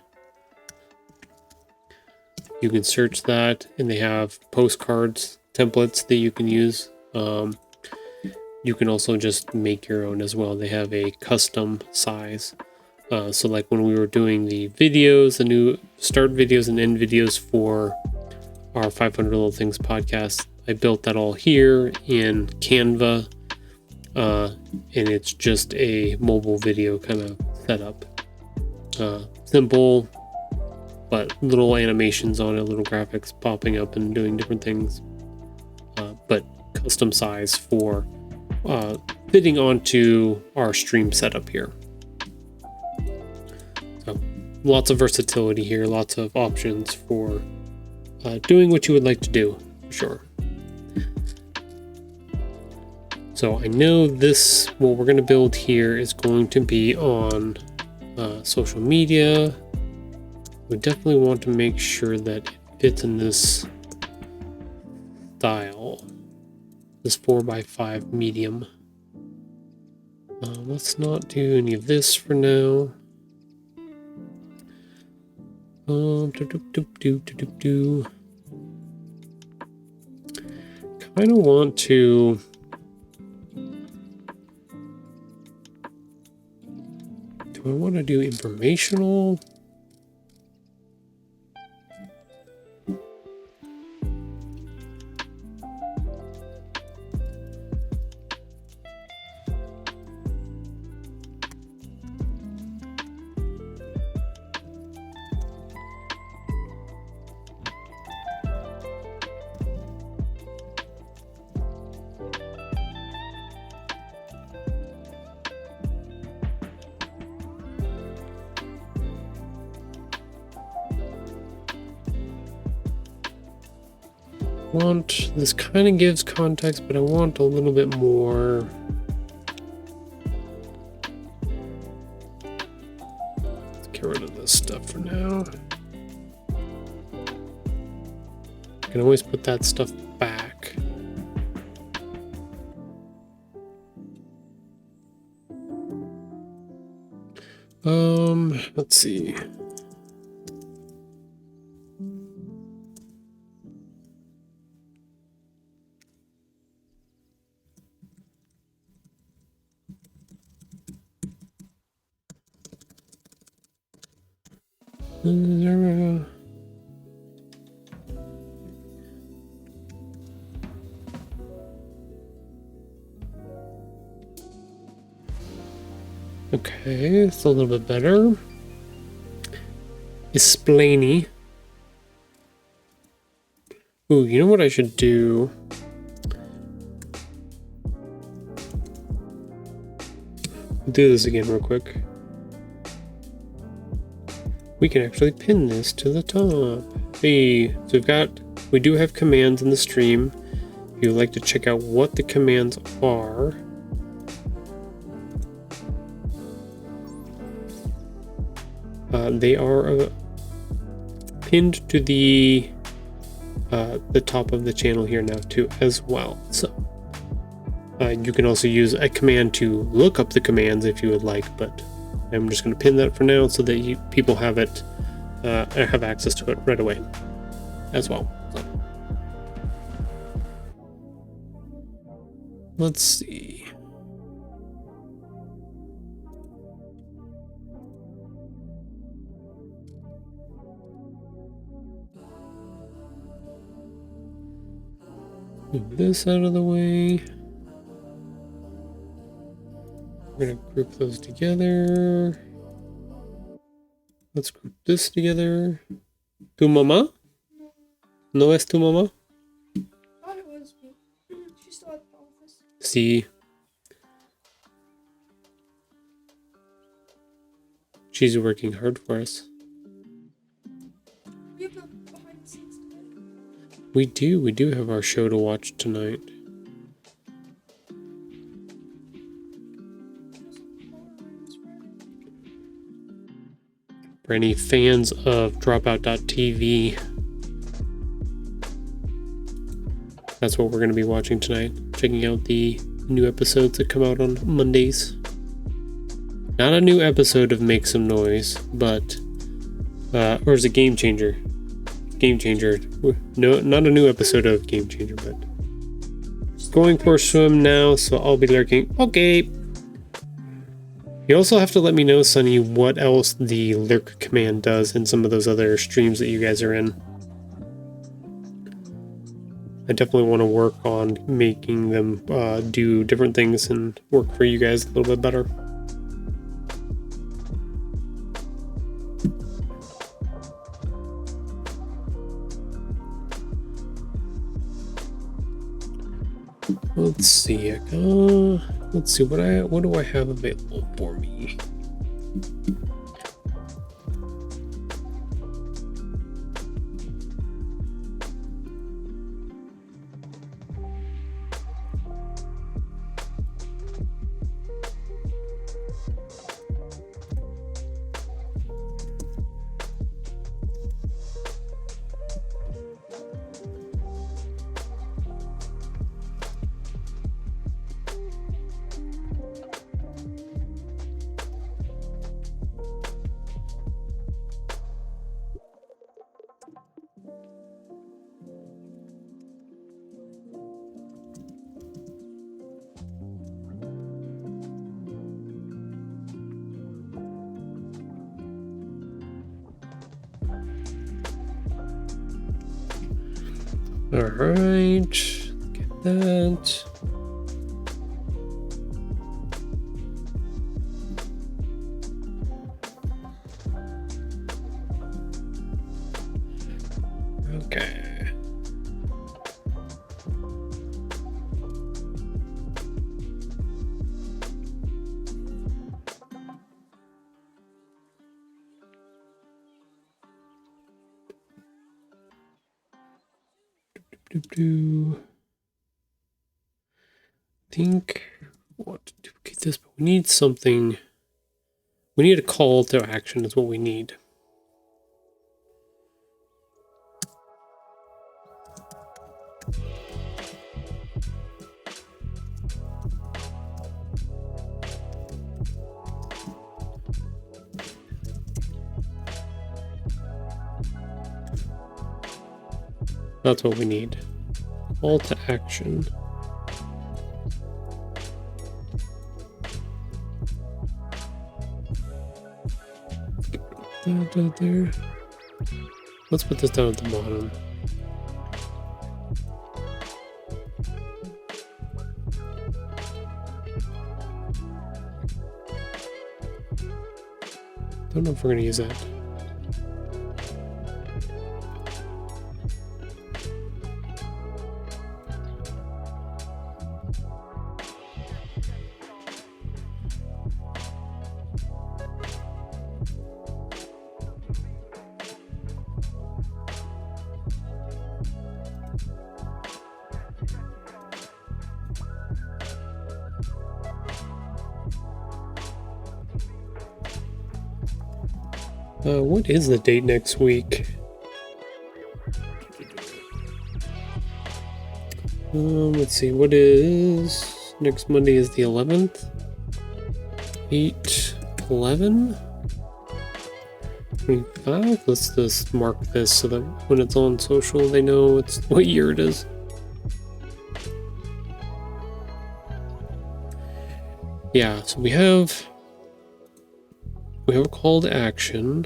you can search that, and they have postcards templates that you can use. You can also just make your own as well. They have a custom size. So like when we were doing the videos, the new start videos and end videos for our 500 Little Things podcast, I built that all here in Canva. And it's just a mobile video kind of setup. Simple, but little animations on it, little graphics popping up and doing different things. But custom size for fitting onto our stream setup here. So lots of versatility here, lots of options for doing what you would like to do, for sure. So I know what we're going to build here is going to be on social media. We definitely want to make sure that it fits in this style, this 4x5 medium. Let's not do any of this for now. Kind of want to do I want to do informational? This kind of gives context, but I want a little bit more. Let's get rid of this stuff for now. I can always put that stuff back. Let's see. Okay, it's a little bit better. Esplany. Ooh, you know what I should do? I'll do this again real quick. We can actually pin this to the top. Hey, so we do have commands in the stream. If you'd like to check out what the commands are, they are pinned to the top of the channel here now too as well. So you can also use a command to look up the commands if you would like, but I'm just going to pin that for now so that people have it, have access to it right away as well. So, let's see. Move this out of the way. We're going to group those together. Let's group this together. Tu mamá? No es tu mamá? I thought it was me. She's still at the office. See. She's working hard for us. We have the behind the scenes today. We do have our show to watch tonight. For any fans of Dropout.tv, that's what we're going to be watching tonight. Checking out the new episodes that come out on Mondays. Not a new episode of Make Some Noise, but or is it Game Changer? Game Changer. No, not a new episode of Game Changer, but going for a swim now, so I'll be lurking. Okay. You also have to let me know, Sunny, what else the lurk command does in some of those other streams that you guys are in. I definitely want to work on making them do different things and work for you guys a little bit better. Let's see. Let's see what do I have available for me. All right, get that. Okay. Think what to duplicate this, but we need something. We need a call to action is what we need. That's what we need. Call to action. That there. Let's put this down at the bottom. Don't know if we're gonna use that. What is the date next week? Let's see, what is next Monday is the 11th. 8/11 25. Let's just mark this so that when it's on social they know it's what year it is. Yeah, so we have a call to action.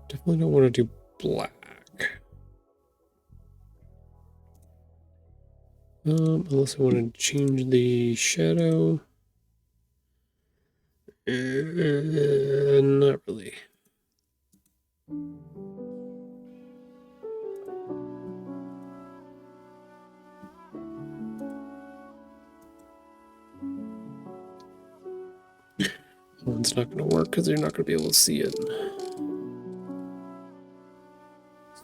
Definitely don't want to do black. Unless I want to change the shadow. Not really. One's not going to work because you're not going to be able to see it.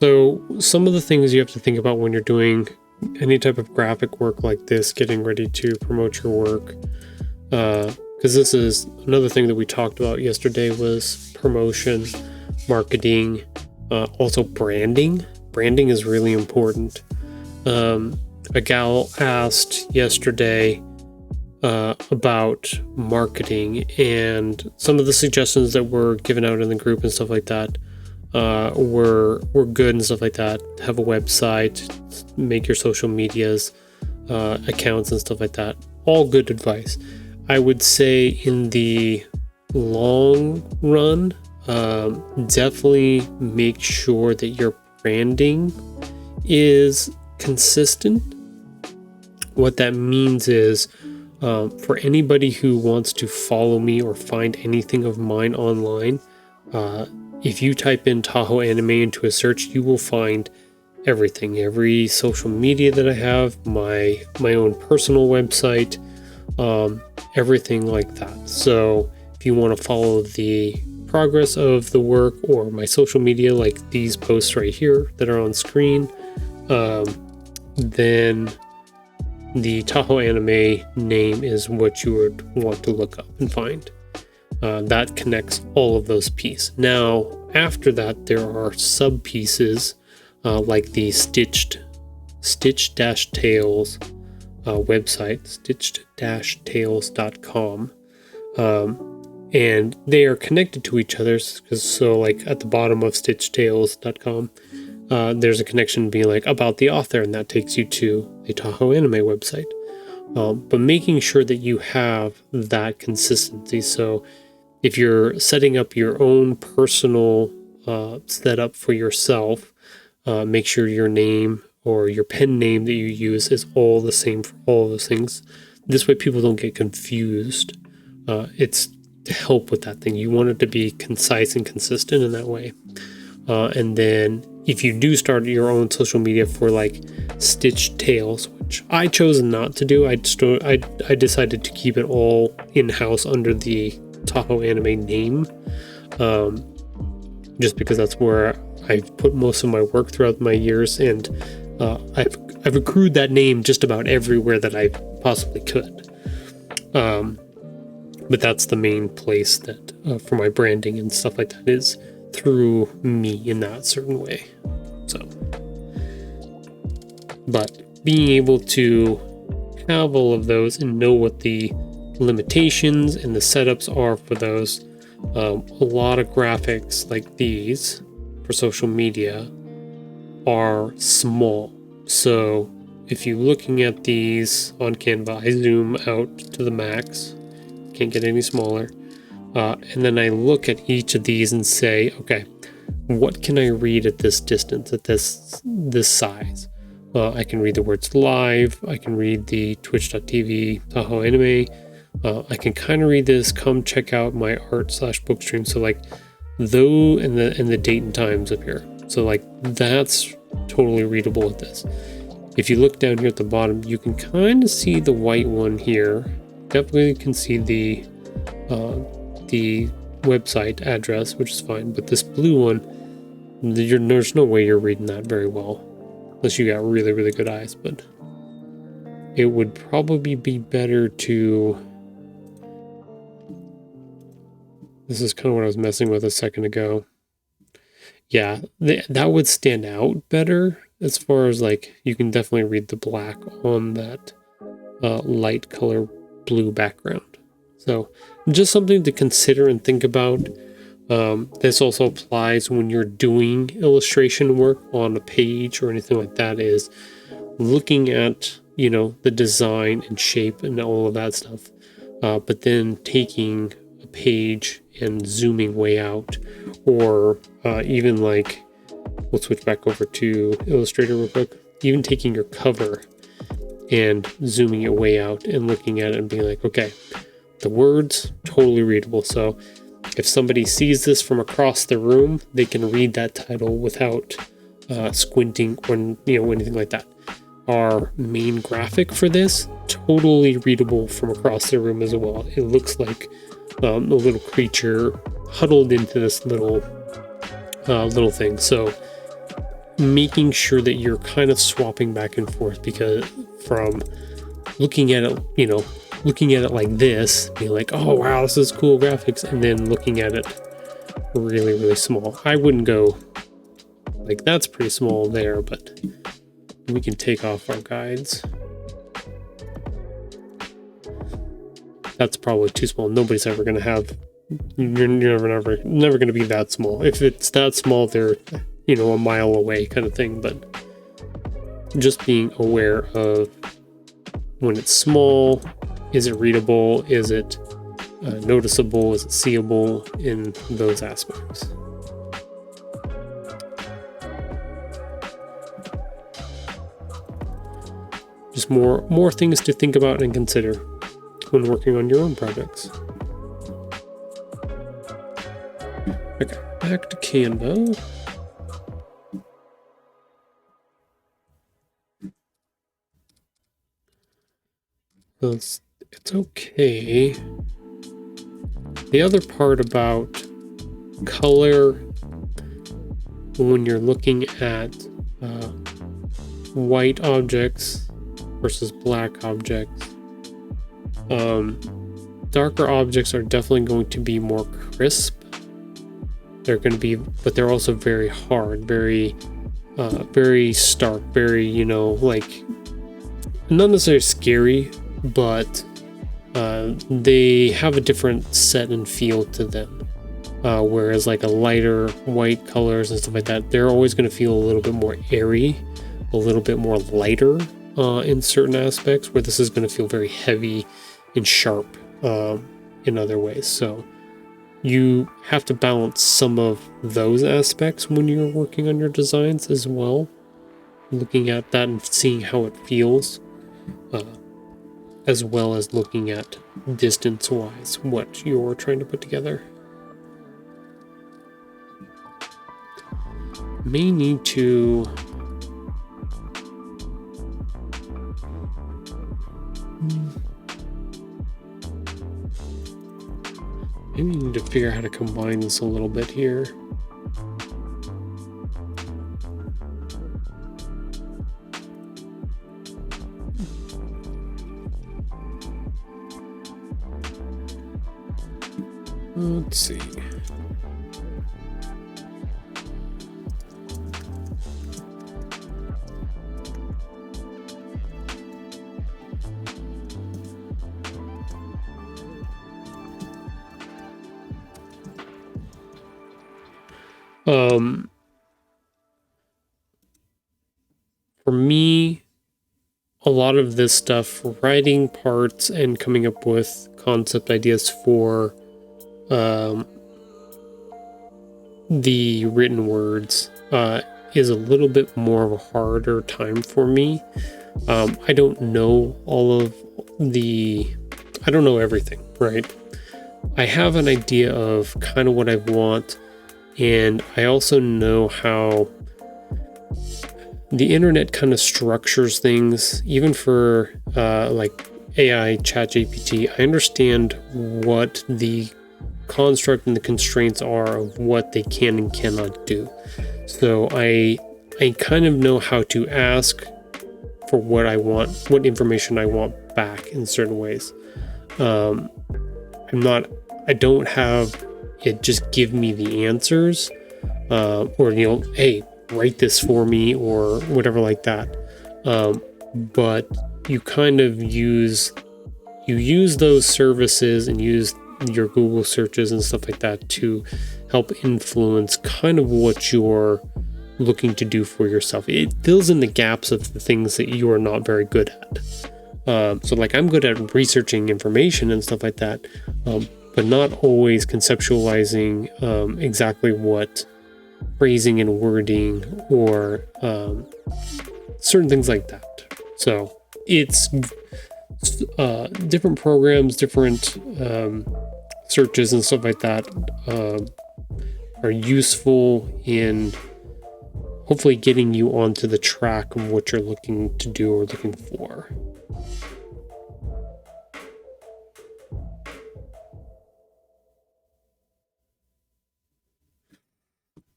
So some of the things you have to think about when you're doing any type of graphic work like this, getting ready to promote your work, because this is another thing that we talked about yesterday, was promotion, marketing, also branding. Branding is really important. A gal asked yesterday about marketing, and some of the suggestions that were given out in the group and stuff like that were good and stuff like that. Have a website, make your social medias, accounts and stuff like that. All good advice. I would say in the long run, definitely make sure that your branding is consistent. What that means is, for anybody who wants to follow me or find anything of mine online, if you type in Tahoe Anime into a search, you will find everything, every social media that I have, my own personal website, everything like that. So if you want to follow the progress of the work or my social media, like these posts right here that are on screen, then the Tahoe Anime name is what you would want to look up and find. That connects all of those pieces. Now, after that, there are sub pieces like the Stitch-Tales website, stitched-tales.com, and they are connected to each other. So, like at the bottom of stitchtales.com, there's a connection being like about the author, and that takes you to the Tahoe Anime website. But making sure that you have that consistency. So if you're setting up your own personal setup for yourself, make sure your name or your pen name that you use is all the same for all of those things. This way people don't get confused. It's to help with that thing. You want it to be concise and consistent in that way. And then if you do start your own social media for like Stitch Tales, which I chose not to do, I decided to keep it all in-house under the Tahoe Anime name, just because that's where I've put most of my work throughout my years, and I've accrued that name just about everywhere that I possibly could. But that's the main place that for my branding and stuff like that is through me in that certain way. So, but being able to have all of those and know what the limitations and the setups are for those, a lot of graphics like these for social media are small. So if you're looking at these on Canva, I zoom out to the max, can't get any smaller. And then I look at each of these and say, okay, what can I read at this distance, at this size? I can read the words live. I can read the twitch.tv Tahoe Anime. I can kind of read this. Come check out my art/book stream. So like though and the date and times up here. So like that's totally readable with this. If you look down here at the bottom, you can kind of see the white one here. Definitely can see the website address, which is fine. But this blue one, there's no way you're reading that very well, unless you got really, really good eyes. But it would probably be better to... This is kind of what I was messing with a second ago. Yeah, that would stand out better as far as like, you can definitely read the black on that light color blue background. So just something to consider and think about. This also applies when you're doing illustration work on a page or anything like that, is looking at, you know, the design and shape and all of that stuff. But then taking a page and zooming way out, or even like, we'll switch back over to Illustrator real quick, even taking your cover and zooming it way out and looking at it and being like, okay, the words totally readable. So if somebody sees this from across the room, they can read that title without squinting or anything like that. Our main graphic for this, totally readable from across the room as well. It looks like a little creature huddled into this little thing. So making sure that you're kind of swapping back and forth, because from looking at it like this, being like, oh wow, this is cool graphics, and then looking at it really, really small. I wouldn't go like, that's pretty small there, but we can take off our guides. That's probably too small. Nobody's ever going to have, you're never going to be that small. If it's that small, they're, a mile away kind of thing. But just being aware of when it's small, is it readable? Is it noticeable? Is it seeable in those aspects? Just more things to think about and consider when working on your own projects. Okay, back to Canva. It's okay. The other part about color, when you're looking at white objects versus black objects, darker objects are definitely going to be more crisp. They're going to be, but they're also very hard, very stark, very, like, not necessarily scary, but they have a different set and feel to them. Whereas like a lighter white colors and stuff like that, they're always going to feel a little bit more airy, a little bit more lighter in certain aspects, where this is going to feel very heavy and sharp in other ways. So you have to balance some of those aspects when you're working on your designs as well, looking at that and seeing how it feels, as well as looking at distance-wise what you're trying to put together. May need to figure out how to combine this a little bit here. Let's see. For me, a lot of this stuff, writing parts and coming up with concept ideas for the written words is a little bit more of a harder time for me. I don't know I don't know everything, right? I have an idea of kind of what I want, and I also know how the internet kind of structures things, even for like AI, ChatGPT. I understand what the construct and the constraints are of what they can and cannot do. So I kind of know how to ask for what I want, what information I want back in certain ways. I don't have it just give me the answers, or hey, write this for me or whatever like that. But you kind of use those services and use your Google searches and stuff like that to help influence kind of what you're looking to do for yourself. It fills in the gaps of the things that you are not very good at. So like, I'm good at researching information and stuff like that, but not always conceptualizing exactly what phrasing and wording or certain things like that. So it's different programs, different searches and stuff like that are useful in hopefully getting you onto the track of what you're looking to do or looking for.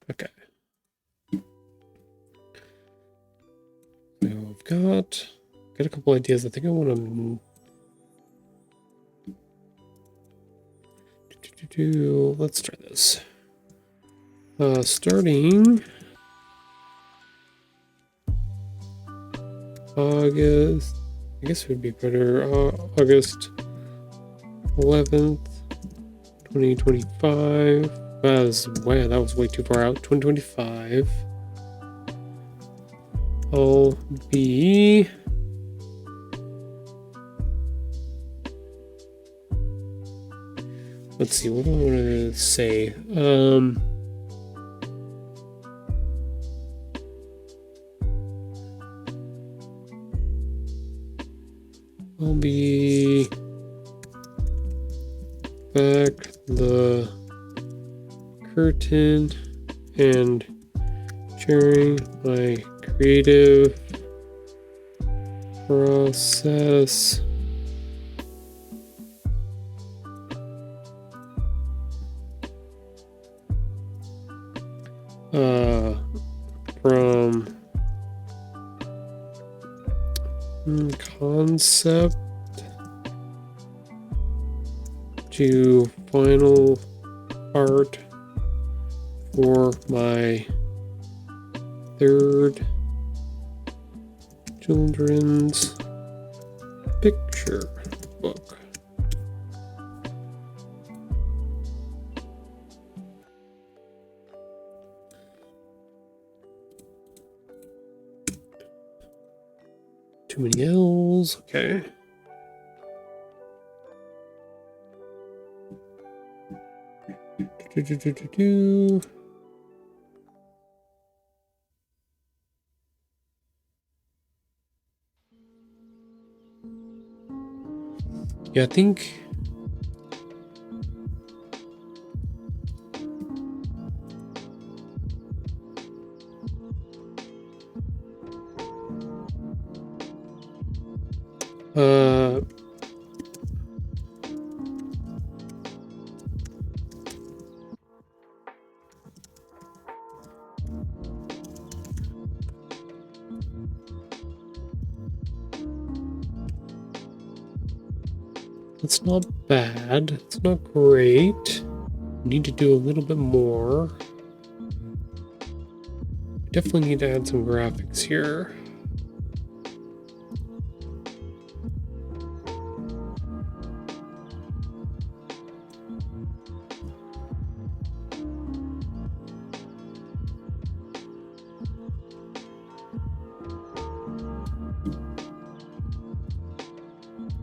Okay. So I've got a couple ideas. I think I want to let's try this. Starting August, I guess it would be better. August 11th, 2025. Wow, that was way too far out. 2025. I'll be let's see, what do I want to say? I'll be back the curtain and sharing my creative process from concept to final art for my third children's picture book. Too many L's, okay. Yeah, I think it's not bad. It's not great. Need to do a little bit more. Definitely need to add some graphics here.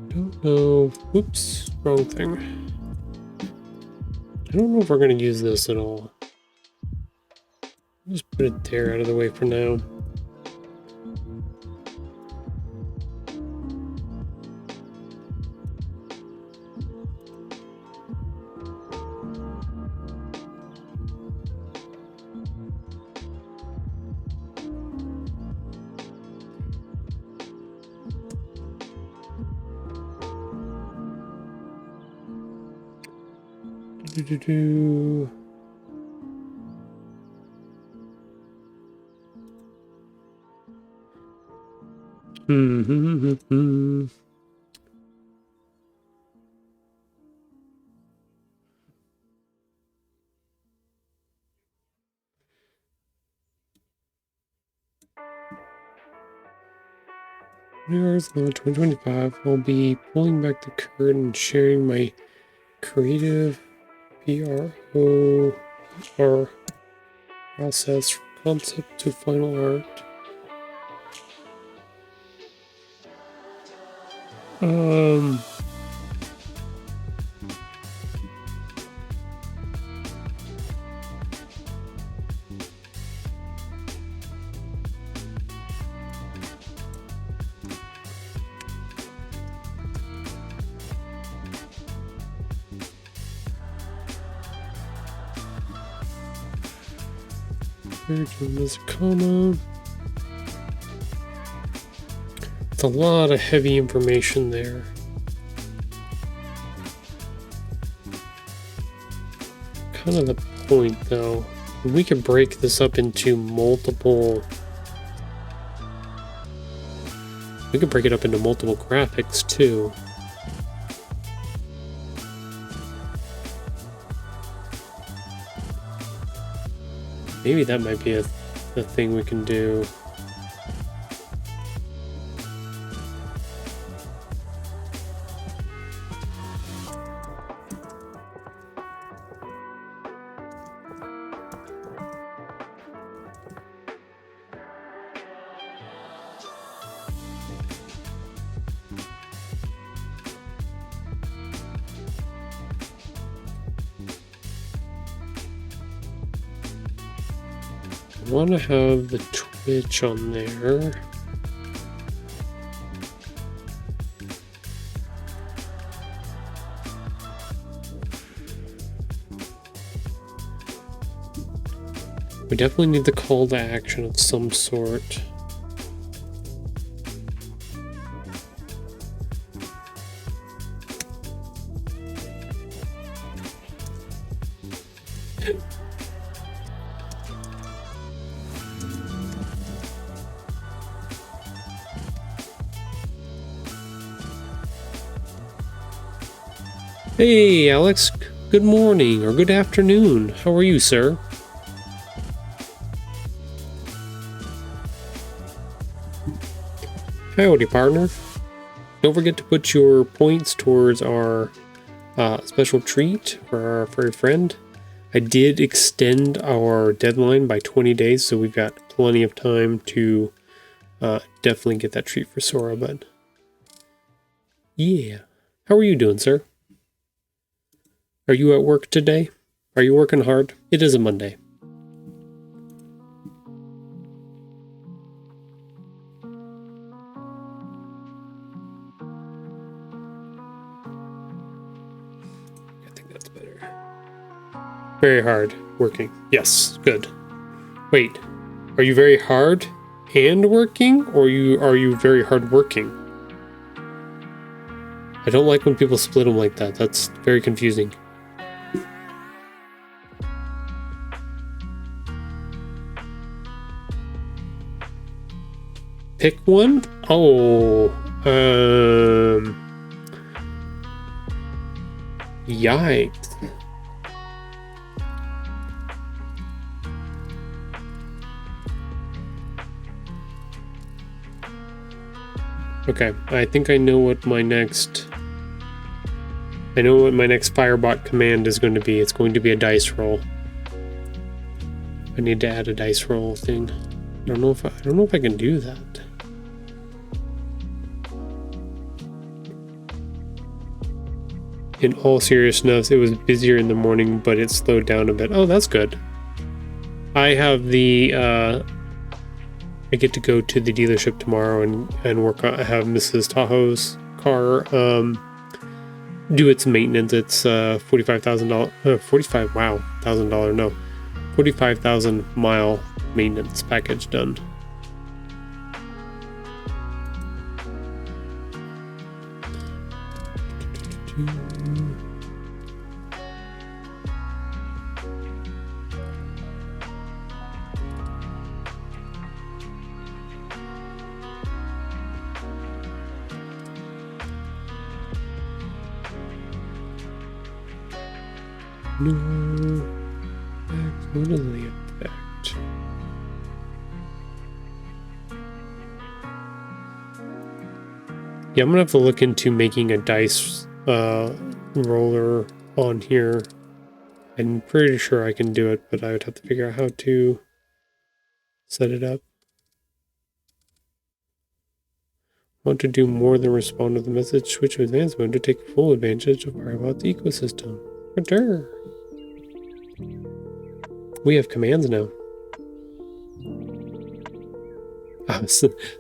Don't know. Whoops, wrong thing. I don't know if we're going to use this at all. I'll just put it there out of the way for now. Do. Yours on 2025. I'll be pulling back the curtain and sharing my creative PROR process from concept to final art. There's a comma. It's a lot of heavy information there. Kind of the point, though. We could break this up into multiple. We could break it up into multiple graphics too. Maybe that might be a thing we can do. I want to have the Twitch on there. We definitely need the call to action of some sort. Hey, Alex. Good morning or good afternoon. How are you, sir? Howdy, partner. Don't forget to put your points towards our special treat for our furry friend. I did extend our deadline by 20 days, so we've got plenty of time to definitely get that treat for Sora, but yeah. How are you doing, sir? Are you at work today? Are you working hard? It is a Monday. I think that's better. Very hard working. Yes, good. Wait, are you very hard and working, or are you very hard working? I don't like when people split them like that. That's very confusing. Pick one? Oh, yikes. Okay, I think I know what my next... I know what my next Firebot command is going to be. It's going to be a dice roll. I need to add a dice roll thing. I don't know if I can do that. In all seriousness, it was busier in the morning, but it slowed down a bit. Oh, that's good. I have the I get to go to the dealership tomorrow and work on, have Mrs. Tahoe's car do its maintenance. It's $45,000 45,000 mile maintenance package done. No. What is the effect? Yeah, I'm gonna have to look into making a dice roller on here. I'm pretty sure I can do it, but I would have to figure out how to set it up. Want to do more than respond to the message, switch to advanced mode to take full advantage of Firebot's ecosystem. Return. We have commands now.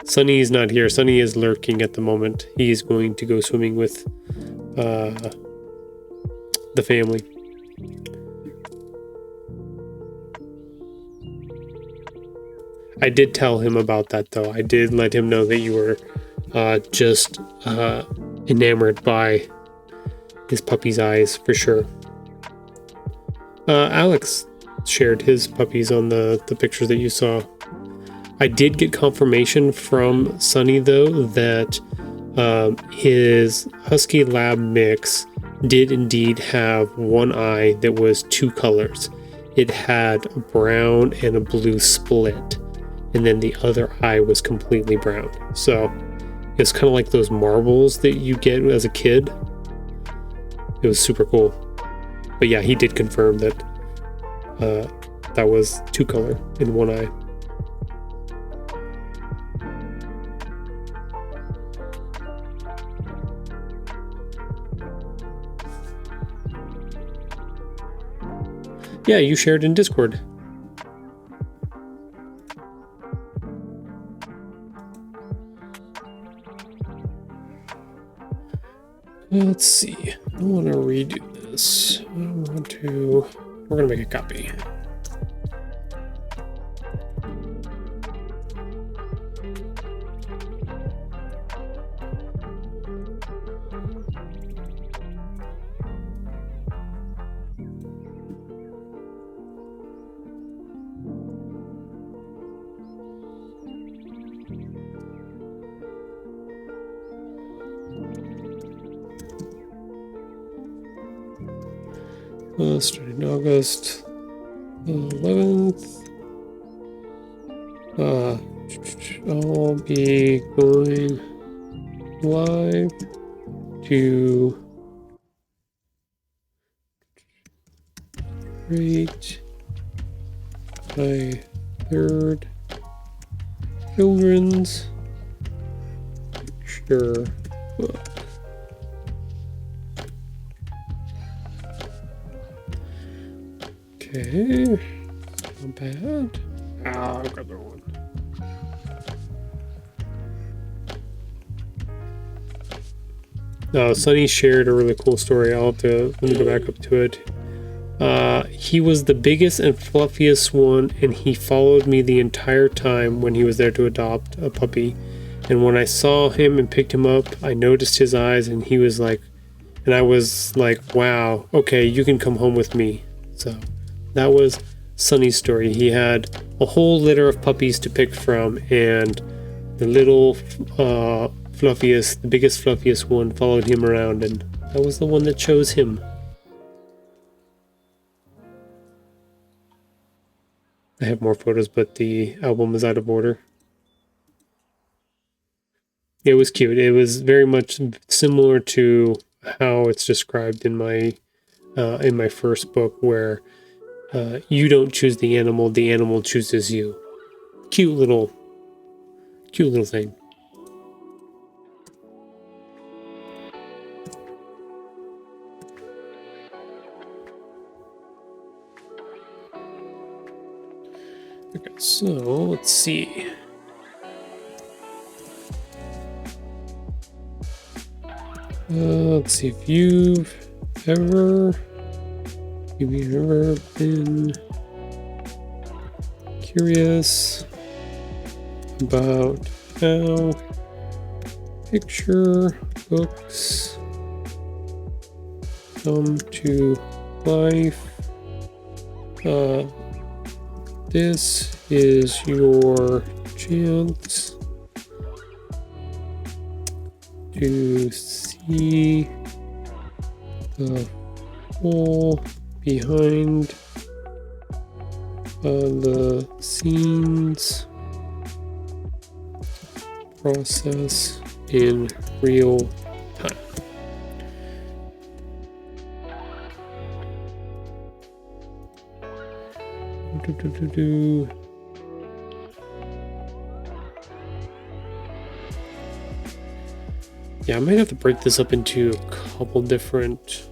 Sunny is not here. Sunny is lurking at the moment. He is going to go swimming with the family. I did tell him about that though. I did let him know that you were just enamored by his puppy's eyes for sure. Alex shared his puppies on the pictures that you saw. I did get confirmation from Sunny though that his Husky Lab mix did indeed have one eye that was two colors. It had a brown and a blue split, and then the other eye was completely brown. So it's kind of like those marbles that you get as a kid. It was super cool. But yeah, he did confirm that that was two color in one eye. Yeah, you shared in Discord. Let's see. I want to redo this. We're going to make a copy. Starting August 11th. I'll be going live to create my third children's picture book. Okay, not bad. I'll grab the one. Sunny shared a really cool story. Let me go back up to it. He was the biggest and fluffiest one, and he followed me the entire time when he was there to adopt a puppy. And when I saw him and picked him up, I noticed his eyes, and he was like, and I was like, wow, okay, you can come home with me. So that was Sunny's story. He had a whole litter of puppies to pick from, and the little fluffiest, the biggest fluffiest one followed him around, and that was the one that chose him. I have more photos, but the album is out of order. It was cute. It was very much similar to how it's described in my first book, where you don't choose the animal chooses you. Cute little thing. Okay, so let's see. Let's see if you've ever been curious about how picture books come to life. This is your chance to see the whole behind the scenes process in real time. Yeah, I might have to break this up into a couple different.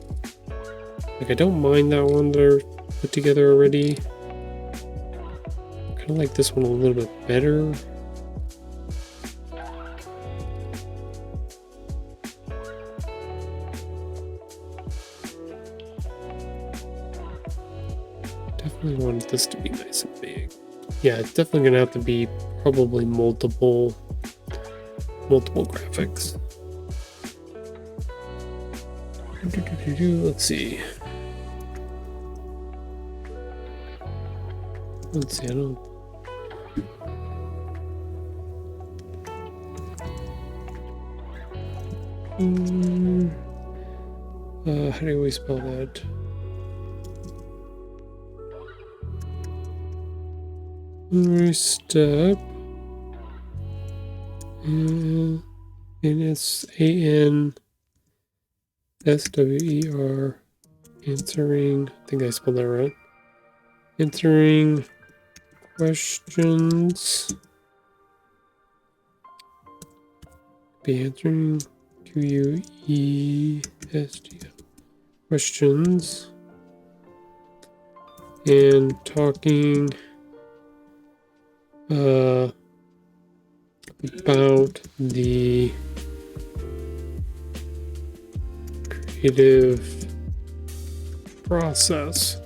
Like, I don't mind that one that are put together already. I kind of like this one a little bit better. Definitely wanted this to be nice and big. yeah, it's definitely gonna have to be probably multiple graphics. Let's see. I don't. How do we spell that? Step. And it's ANSWER. Answering. I think I spelled that right. Answering questions. Be answering QUEST questions and talking about the creative process.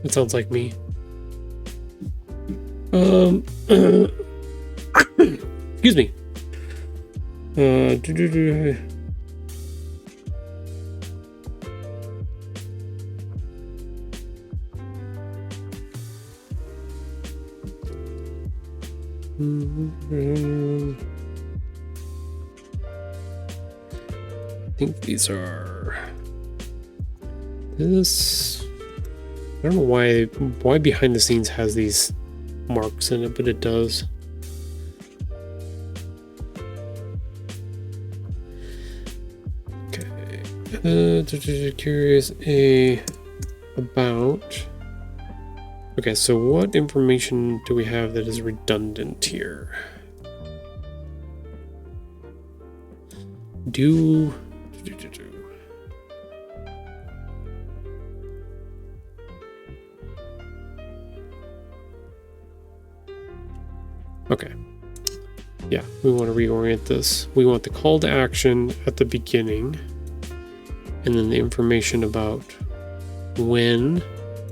That sounds like me. Excuse me. I think these are this. I don't know why behind the scenes has these marks in it, but it does. Okay. Curious about. Okay, so what information do we have that is redundant here? Okay. Yeah, we want to reorient this. We want the call to action at the beginning, and then the information about when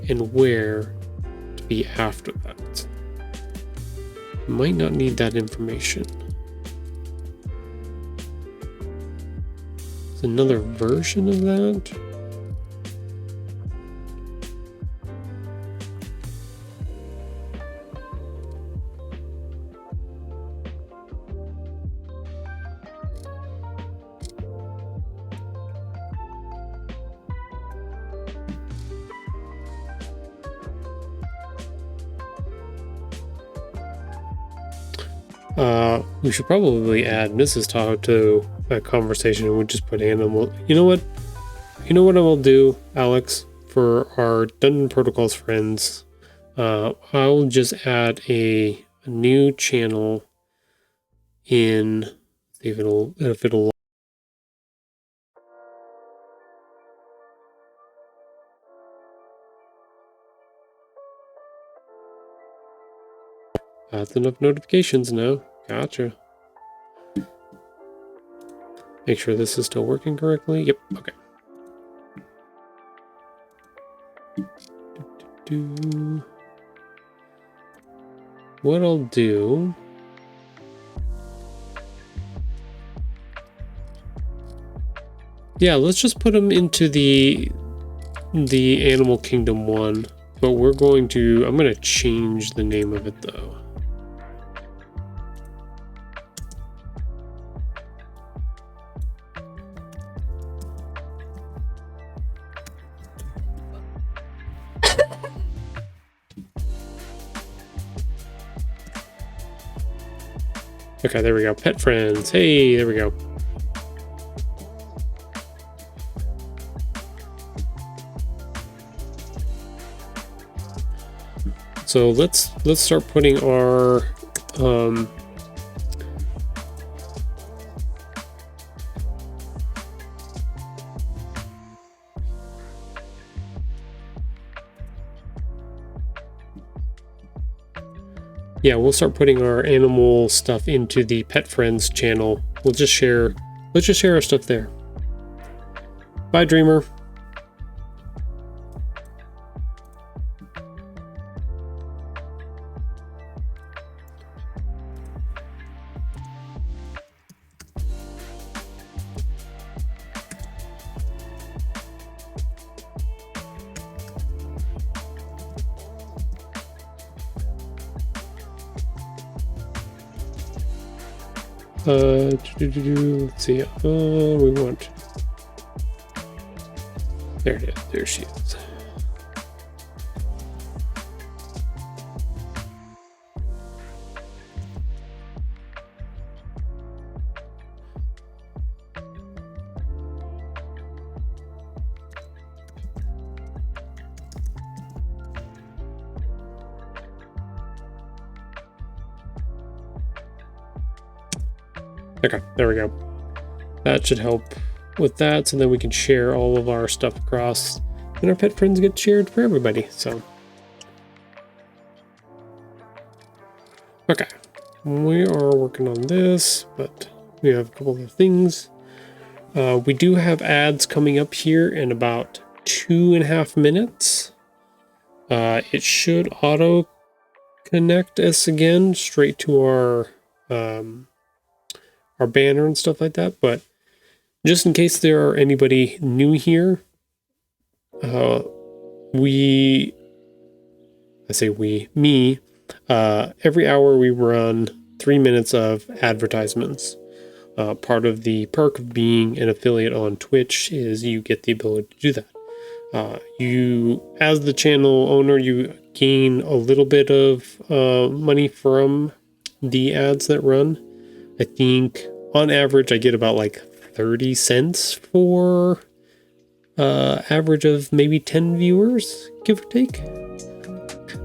and where to be after that. Might not need that information. There's another version of that. We should probably add Mrs. Tahoe to that conversation and we'll just put animal. You know what I will do, Alex, for our Dungeon Protocols friends? I'll just add a new channel in, see if it'll that's enough notifications now. Gotcha. Make sure this is still working correctly. Yep, okay. What I'll do... Yeah, let's just put them into the Animal Kingdom one. But I'm going to change the name of it though. Okay, there we go. Pet friends. Hey, there we go. So let's start putting our yeah, we'll start putting our animal stuff into the Pet Friends channel. Let's just share our stuff there. Bye, Dreamer. Let's see. We want. There it is. There she is. Okay, there we go. That should help with that, so then we can share all of our stuff across, and our pet friends get shared for everybody. So, okay, we are working on this, but we have a couple of things. We do have ads coming up here in about 2.5 minutes. It should auto connect us again straight to our banner and stuff like that, but just in case there are anybody new here, me, every hour we run 3 minutes of advertisements. Part of the perk of being an affiliate on Twitch is you get the ability to do that. You, as the channel owner, you gain a little bit of money from the ads that run. I think on average I get about like 30 cents for average of maybe 10 viewers, give or take.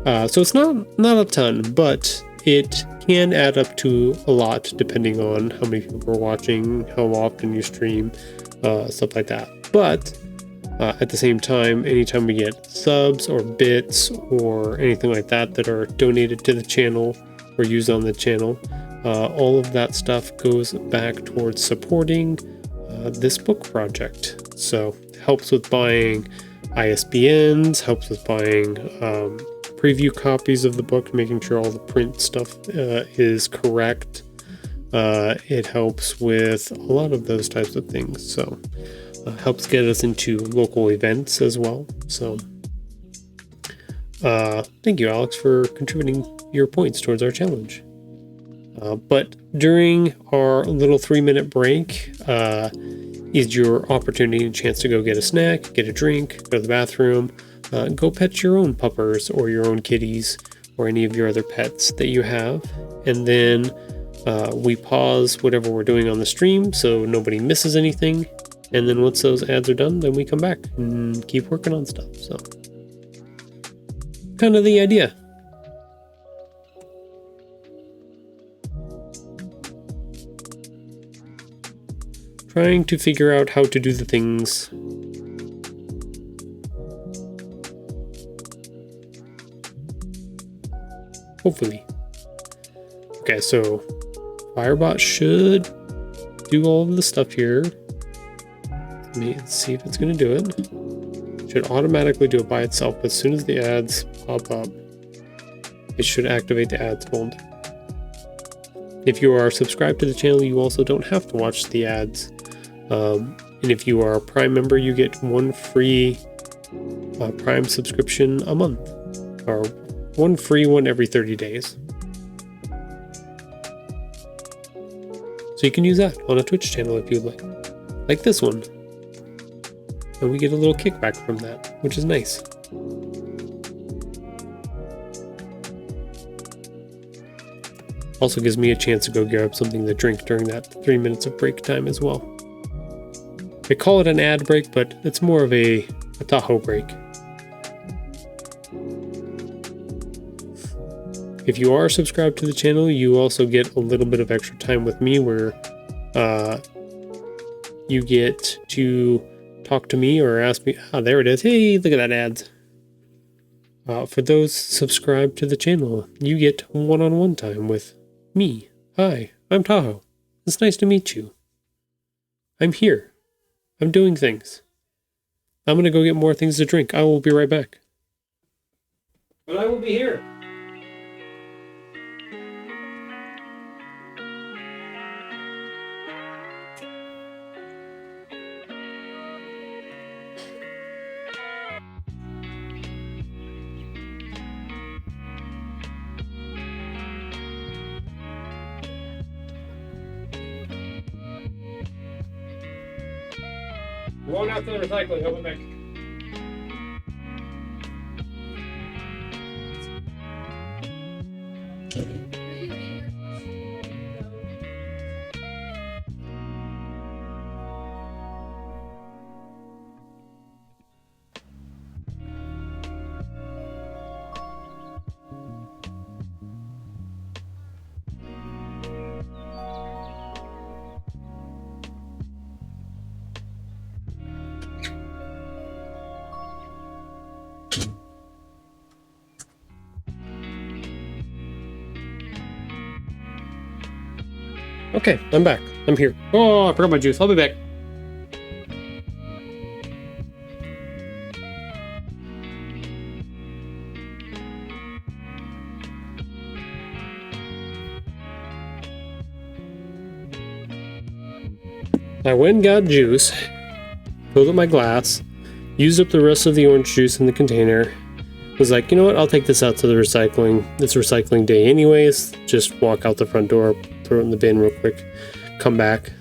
So it's not a ton, but it can add up to a lot depending on how many people are watching, how often you stream, stuff like that. But at the same time, anytime we get subs or bits or anything like that that are donated to the channel or used on the channel, all of that stuff goes back towards supporting this book project. So it helps with buying ISBNs, helps with buying preview copies of the book, making sure all the print stuff is correct. It helps with a lot of those types of things. So helps get us into local events as well. So thank you, Alex, for contributing your points towards our challenge. But during our little 3-minute break is your opportunity and chance to go get a snack, get a drink, go to the bathroom, go pet your own puppers or your own kitties or any of your other pets that you have. And then we pause whatever we're doing on the stream so nobody misses anything. And then once those ads are done, then we come back and keep working on stuff. So kind of the idea. Trying to figure out how to do the things. Hopefully. Okay, so Firebot should do all of the stuff here. Let's see if it's going to do it. Should automatically do it by itself, but as soon as the ads pop up, it should activate the ads fold. If you are subscribed to the channel, you also don't have to watch the ads. And if you are a Prime member, you get one free Prime subscription a month, or one free one every 30 days. So you can use that on a Twitch channel if you'd like this one. And we get a little kickback from that, which is nice. Also gives me a chance to go grab something to drink during that 3 minutes of break time as well. I call it an ad break, but it's more of a Tahoe break. If you are subscribed to the channel, you also get a little bit of extra time with me where you get to talk to me or ask me. Oh, there it is. Hey, look at that ads. For those subscribed to the channel, you get one-on-one time with me. Hi, I'm Tahoe. It's nice to meet you. I'm here. I'm doing things. I'm going to go get more things to drink. I will be right back. But I will be here. going out to the recycling. I'll be back. Okay, I'm back. I'm here. Oh, I forgot my juice. I'll be back. I went and got juice, filled up my glass, used up the rest of the orange juice in the container. Was like, you know what? I'll take this out to the recycling. It's recycling day anyways. Just walk out the front door, throw it in the bin real quick, come back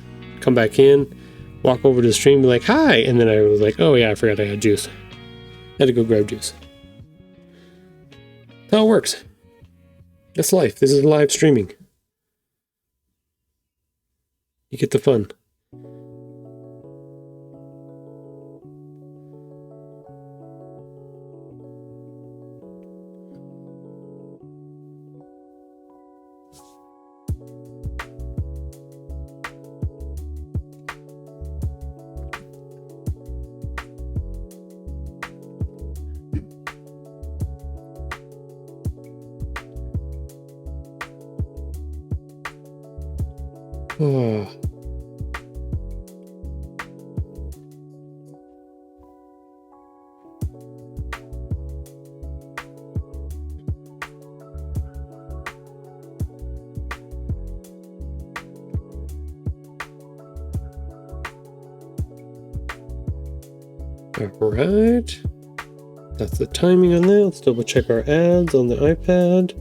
in, walk over to the stream, be like, hi, and then I was like, oh yeah, I forgot I had juice. Had to go grab juice. That's how it works. That's life. This is live streaming. You get the fun. Oh. All right. That's the timing on that. Let's double check our ads on the iPad.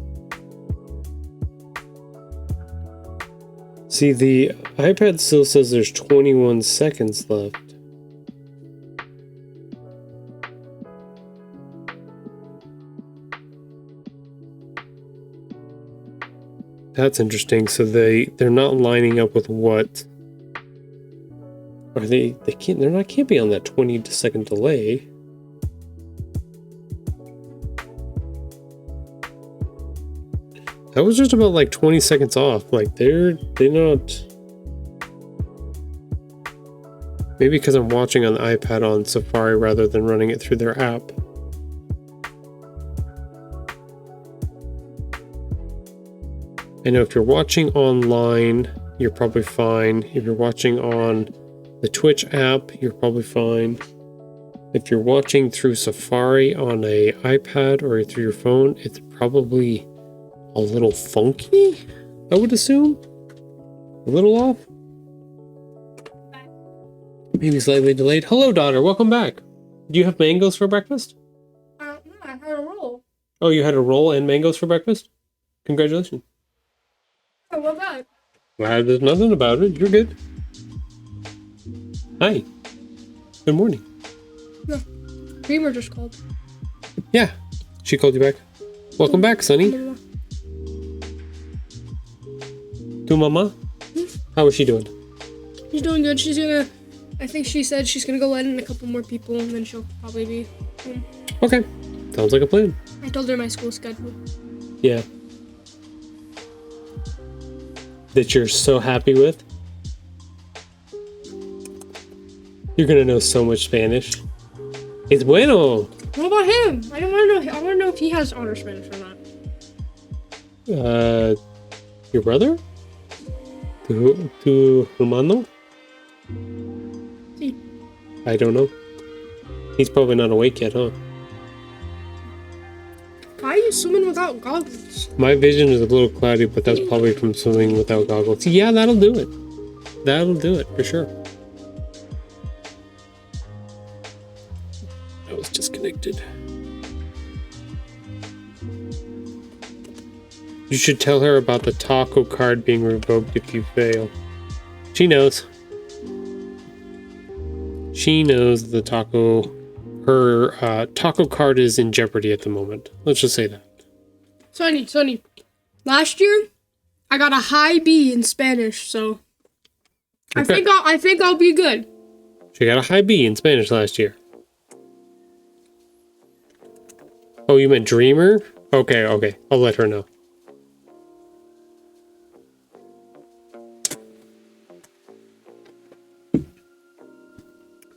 See, the iPad still says there's 21 seconds left. That's interesting. So they're not lining up with what? Are they can't be on that 20-second delay. That was just about like 20 seconds off. Like they're not. Maybe because I'm watching on the iPad on Safari rather than running it through their app. I know if you're watching online, you're probably fine. If you're watching on the Twitch app, you're probably fine. If you're watching through Safari on a iPad or through your phone, it's probably a little funky, I would assume. A little off. Maybe slightly delayed. Hello, daughter. Welcome back. Do you have mangoes for breakfast? No, I had a roll. Oh, you had a roll and mangoes for breakfast? Congratulations. Oh, what about? Well, there's nothing about it. You're good. Hi. Good morning. No, Creamer just called. Yeah, she called you back. Welcome back, Sonny. To Mama? How is she doing? She's doing good. I think she said she's gonna go let in a couple more people and then she'll probably be home. Okay. Sounds like a plan. I told her my school schedule. Yeah. That you're so happy with? You're gonna know so much Spanish. It's bueno. What about him? I want to know if he has honor Spanish or not. Your brother? Tu hermano? Sí. I don't know. He's probably not awake yet, huh? Why are you swimming without goggles? My vision is a little cloudy, but that's probably from swimming without goggles. Yeah, that'll do it. That'll do it, for sure. I was disconnected. You should tell her about the taco card being revoked if you fail. She knows. She knows the her taco card is in jeopardy at the moment. Let's just say that. Sonny, last year I got a high B in Spanish, so Okay. I think I'll be good. She got a high B in Spanish last year. Oh, you meant Dreamer? Okay. I'll let her know.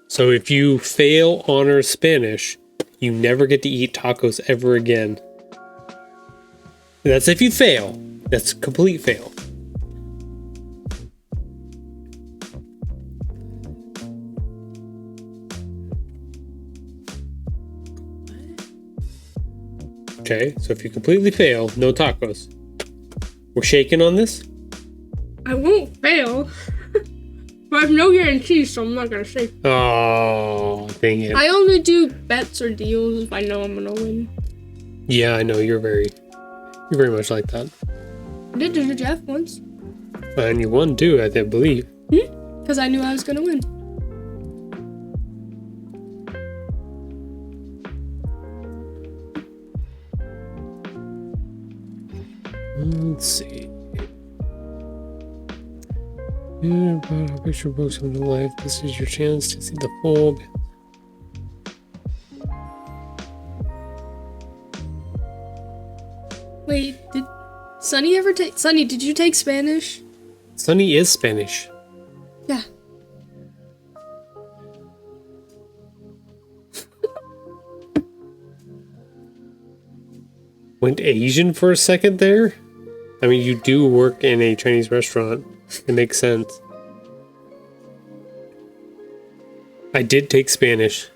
So if you fail honors Spanish, you never get to eat tacos ever again. That's if you fail. That's complete fail. Okay, so if you completely fail, no tacos. We're shaking on this? I won't fail. But I have no guarantee, so I'm not gonna say. Oh, dang it. I only do bets or deals if I know I'm gonna win. Yeah, I know, you're very much like that. I did to Jeff once. And you won too, I believe. Because I knew I was gonna win. Let's see. Yeah, but a picture books come to life. This is your chance to see the full. Wait, did Sonny ever take... Sonny, did you take Spanish? Sunny is Spanish. Yeah. Went Asian for a second there? I mean, you do work in a Chinese restaurant. It makes sense. I did take Spanish.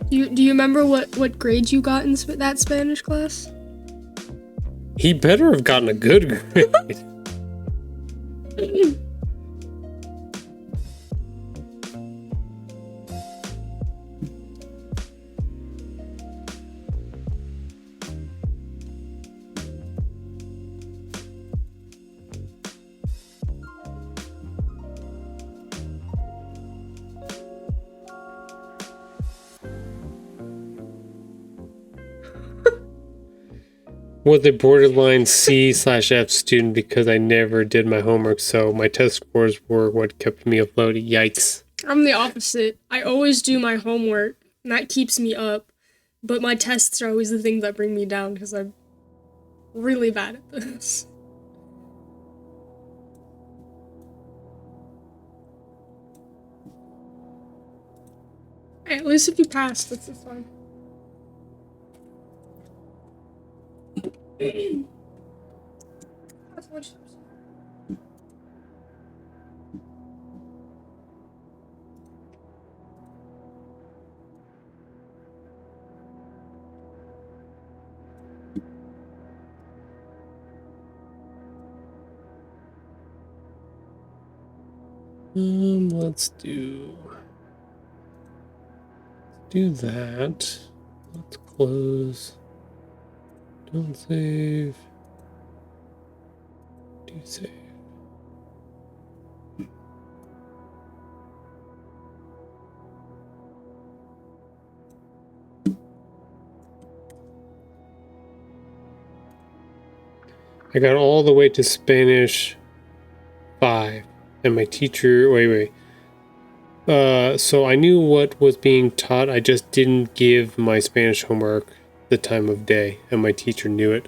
Do you remember what grades you got in that Spanish class? He better have gotten a good grade. Was a borderline C/F student because I never did my homework, so my test scores were what kept me afloat. Yikes. I'm the opposite. I always do my homework, and that keeps me up. But my tests are always the things that bring me down because I'm really bad at this. Hey, at least if you pass, that's fine. That's what she was. Let's do that. Let's close. Don't save. Do save. I got all the way to Spanish 5, and my teacher. Wait. So I knew what was being taught. I just didn't give my Spanish homework the time of day, and my teacher knew it.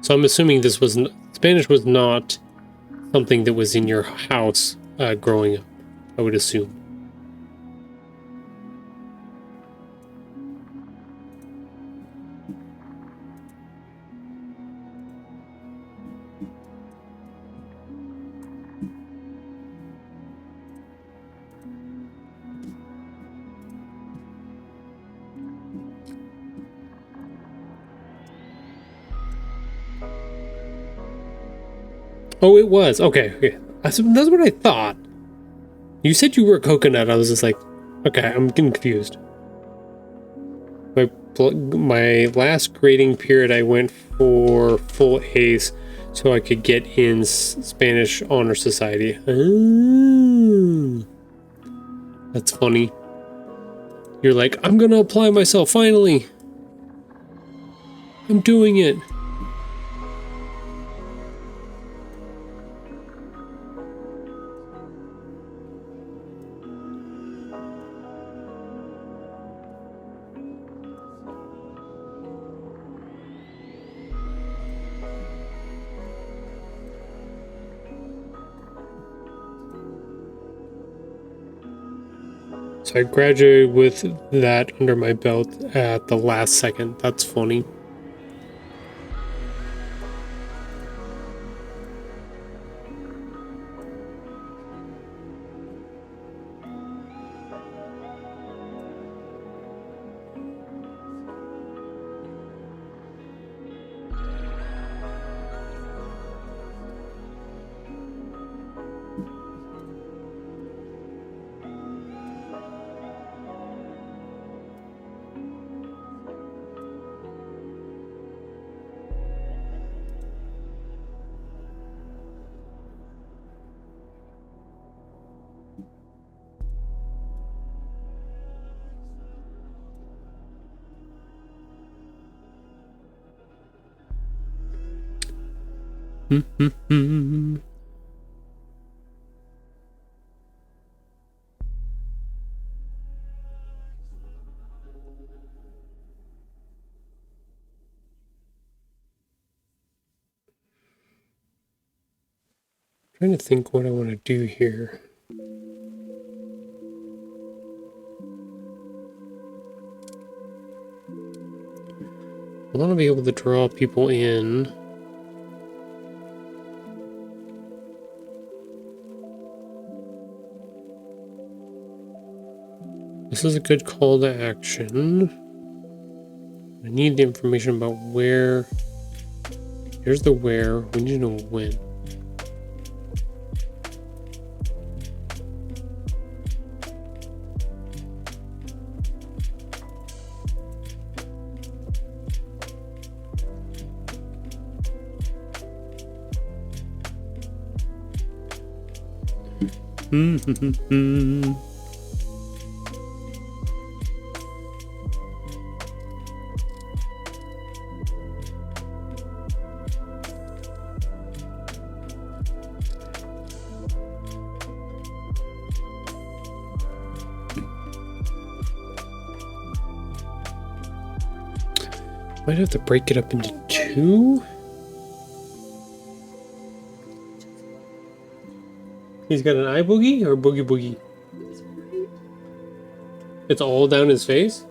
So I'm assuming this was Spanish was not something that was in your house growing up, I would assume. Oh, it was. Okay. That's what I thought. You said you were a coconut. I was just like, Okay, I'm getting confused. My last grading period, I went for full A's so I could get in Spanish Honor Society. That's funny. You're like, I'm gonna apply myself finally. I'm doing it. So I graduated with that under my belt at the last second. That's funny. Trying to think what I want to do here. I want to be able to draw people in. This is a good call to action. I need the information about where. Here's the where. We need to know when. Might have to break it up into two. He's got an eye boogie or boogie boogie? It's all down his face?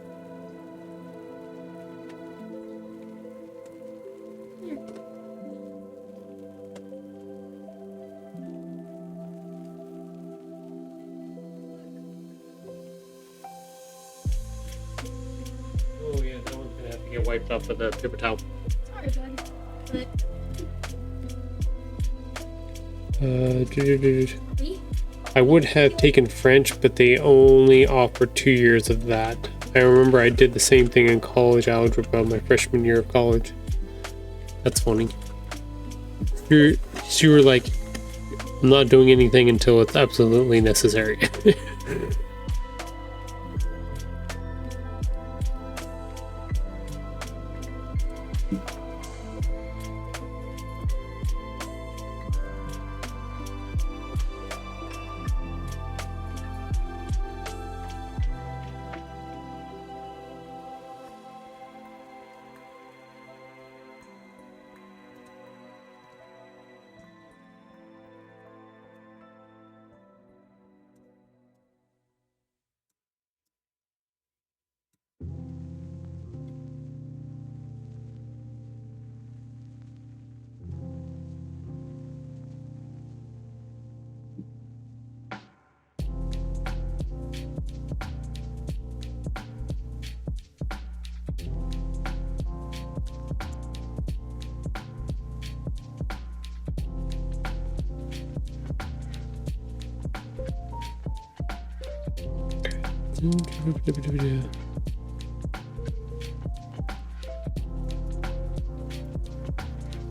Oh yeah, that one's gonna have to get wiped off with a paper towel. Sorry, bud. I would have taken French, but they only offer 2 years of that. I remember I did the same thing in college algebra my freshman year of college. That's funny. You were like, I'm not doing anything until it's absolutely necessary.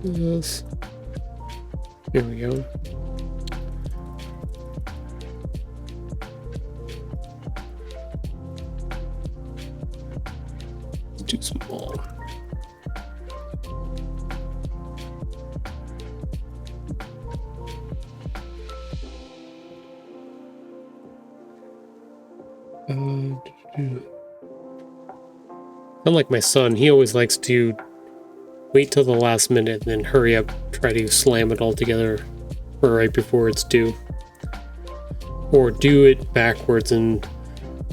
Yes. Here we go. Too small. Unlike my son, he always likes to wait till the last minute and then hurry up, try to slam it all together right before it's due. Or do it backwards, and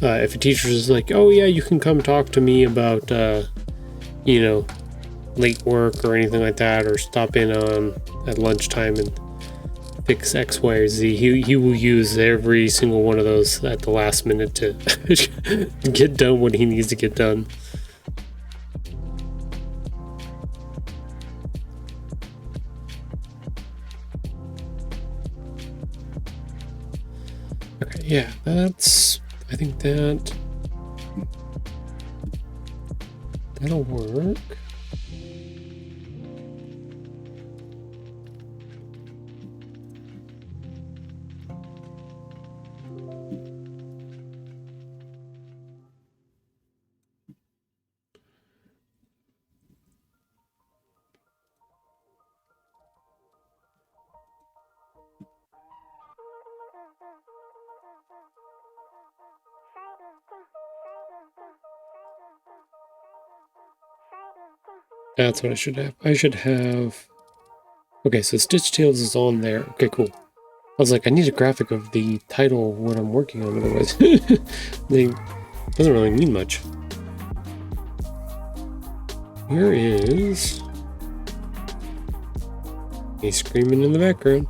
if a teacher is like, oh yeah, you can come talk to me about, you know, late work or anything like that, or stop in on at lunchtime and fix X, Y, or Z, he will use every single one of those at the last minute to get done what he needs to get done. Okay, yeah, I think that'll work. That's what I should have. I should have... Okay, so Stitch Tales is on there. Okay, cool. I was like, I need a graphic of the title of what I'm working on, otherwise it doesn't really mean much. Here is... He's screaming in the background.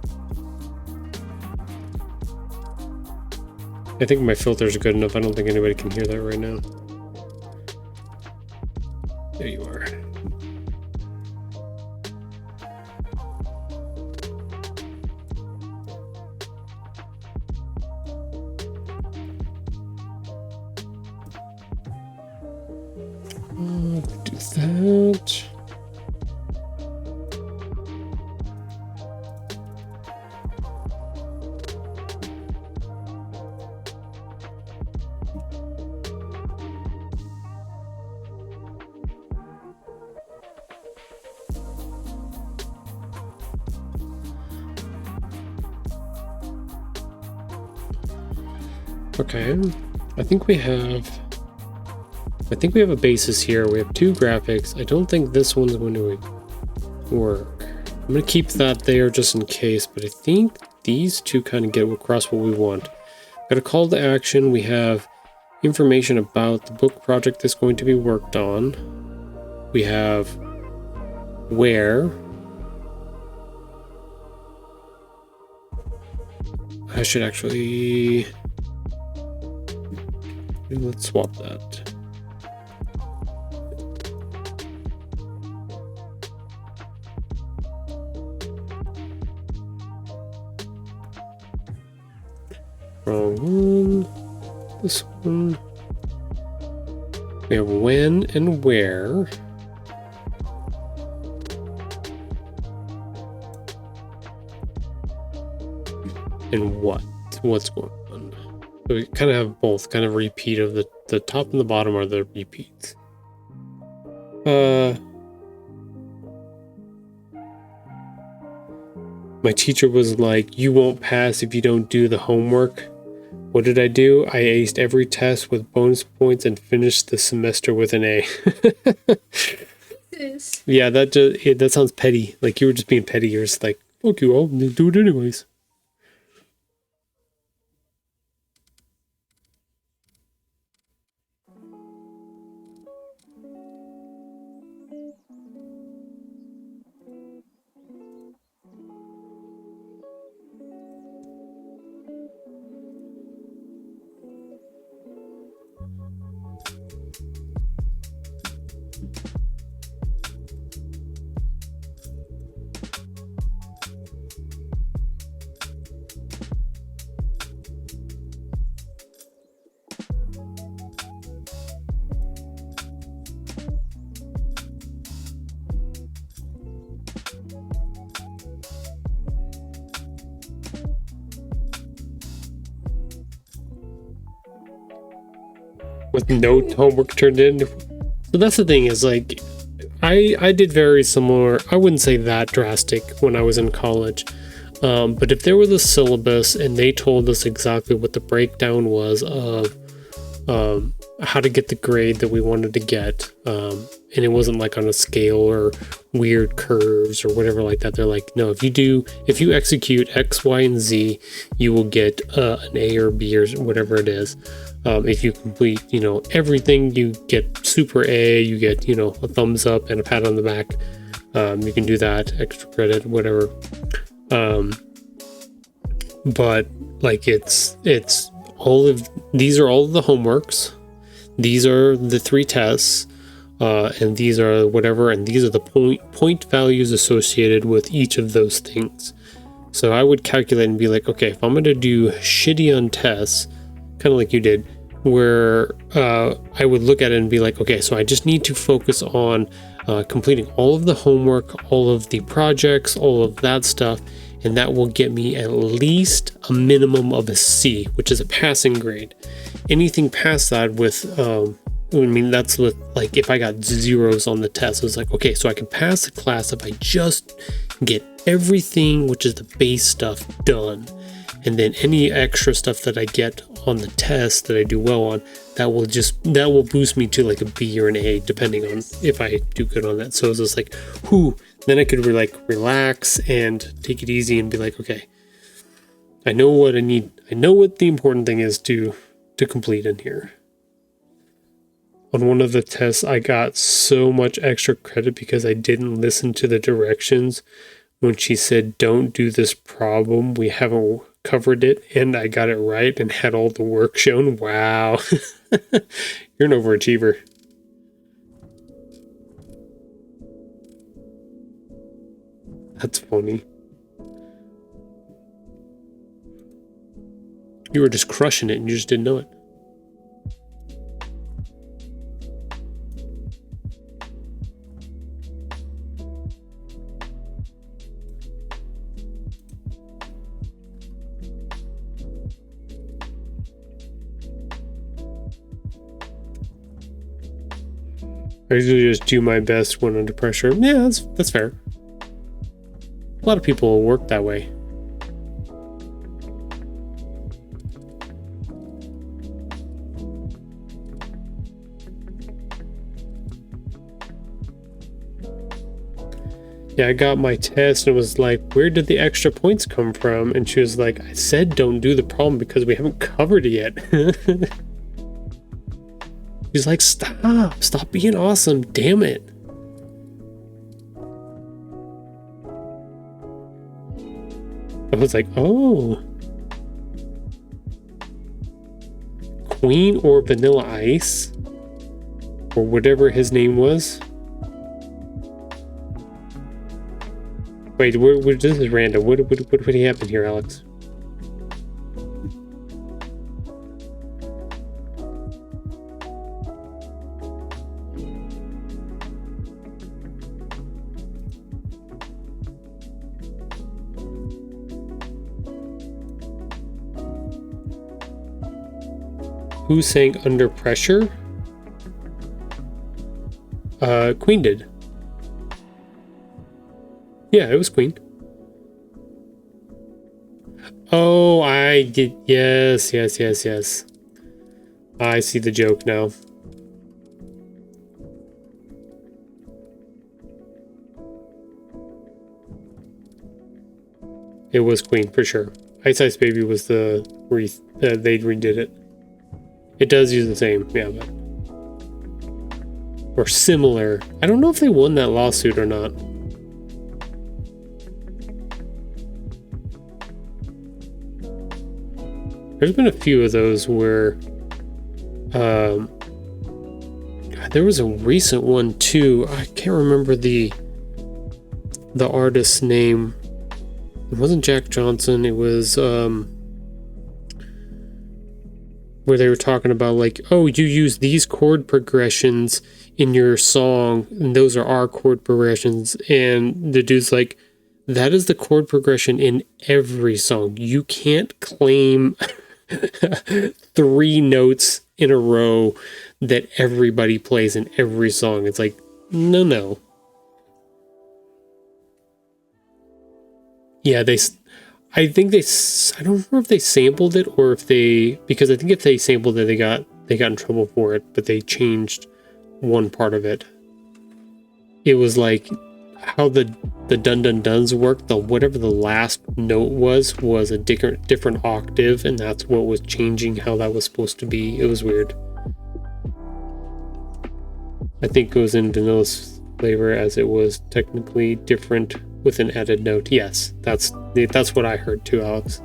I think my filters are good enough. I don't think anybody can hear that right now. There you are. Do that. Okay, I think we have a basis here. We have two graphics. I don't think this one's going to work. I'm going to keep that there just in case, but I think these two kind of get across what we want. Got a call to action. We have information about the book project that's going to be worked on. We have where. I should actually... Let's swap that. Wrong one. This one. We have when and where. And what. What's going on. So we kind of have both, kind of repeat of the top and the bottom are the repeats. My teacher was like, you won't pass if you don't do the homework. What did I do? I aced every test with bonus points and finished the semester with an A. Yeah, that sounds petty. Like you were just being petty. You're just like, okay, I'll do it anyways. with no homework turned in. So that's the thing, is like, I did very similar. I wouldn't say that drastic when I was in college. But if there was a syllabus and they told us exactly what the breakdown was of how to get the grade that we wanted to get, and it wasn't like on a scale or weird curves or whatever like that, they're like, no, if you execute X, Y, and Z, you will get an A or B or whatever it is. If you complete, everything, you get super A, you get, a thumbs up and a pat on the back. You can do that, extra credit, whatever. But like it's all of these are all of the homeworks. These are the 3 tests, and these are whatever, and these are the point values associated with each of those things. So I would calculate and be like, okay, if I'm going to do shitty on tests, kind of like you did, where I would look at it and be like, okay, so I just need to focus on completing all of the homework, all of the projects, all of that stuff, and that will get me at least a minimum of a C, which is a passing grade. Anything past that that's with, like, if I got zeros on the test, it's like, okay, so I can pass the class if I just get everything, which is the base stuff, done. And then any extra stuff that I get on the test that I do well on, that will boost me to like a B or an A, depending on if I do good on that. So it's just like, whew, then I could relax and take it easy and be like, okay, I know what I need. I know what the important thing is to complete in here. On one of the tests, I got so much extra credit because I didn't listen to the directions when she said, don't do this problem, we haven't covered it, and I got it right and had all the work shown. Wow. You're an overachiever. That's funny. You were just crushing it and you just didn't know it. I usually just do my best when under pressure. Yeah, that's fair. A lot of people work that way. Yeah, I got my test and it was like, where did the extra points come from? And she was like, I said don't do the problem because we haven't covered it yet. She's like, stop being awesome, damn it. I was like, oh. Queen or Vanilla Ice? Or whatever his name was. Wait, this is random. What happened here, Alex? Who sang Under Pressure? Queen did. Yeah, it was Queen. Oh, I did. Yes. I see the joke now. It was Queen for sure. Ice Ice Baby was the they redid it. It does use the same, yeah, but or similar. I don't know if they won that lawsuit or not. There's been a few of those where God, there was a recent one too. I can't remember the artist's name. It wasn't Jack Johnson. It was where they were talking about like, oh, you use these chord progressions in your song, and those are our chord progressions. And the dude's like, that is the chord progression in every song. You can't claim 3 notes in a row that everybody plays in every song. It's like, no. Yeah, I think I don't remember if they sampled it or because I think if they sampled it, they got in trouble for it, but they changed one part of it. It was like how the dun dun duns work. Whatever the last note was a different octave, and that's what was changing how that was supposed to be. It was weird. I think it was in Vanilla's flavor, as it was technically different with an added note. Yes, that's what I heard too, Alex.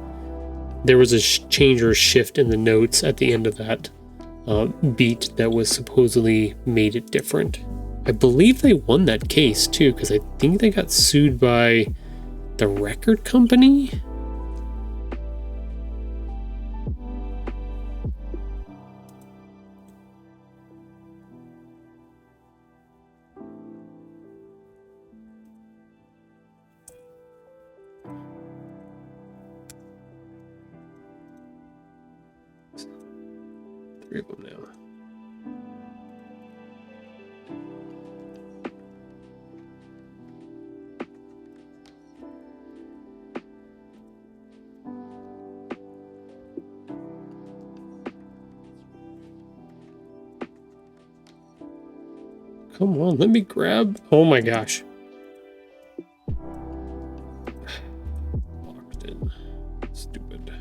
There was a change or shift in the notes at the end of that beat that was supposedly made it different. I believe they won that case too, because I think they got sued by the record company. Three of them now. Come on, let me grab. Oh my gosh. Locked in. Stupid.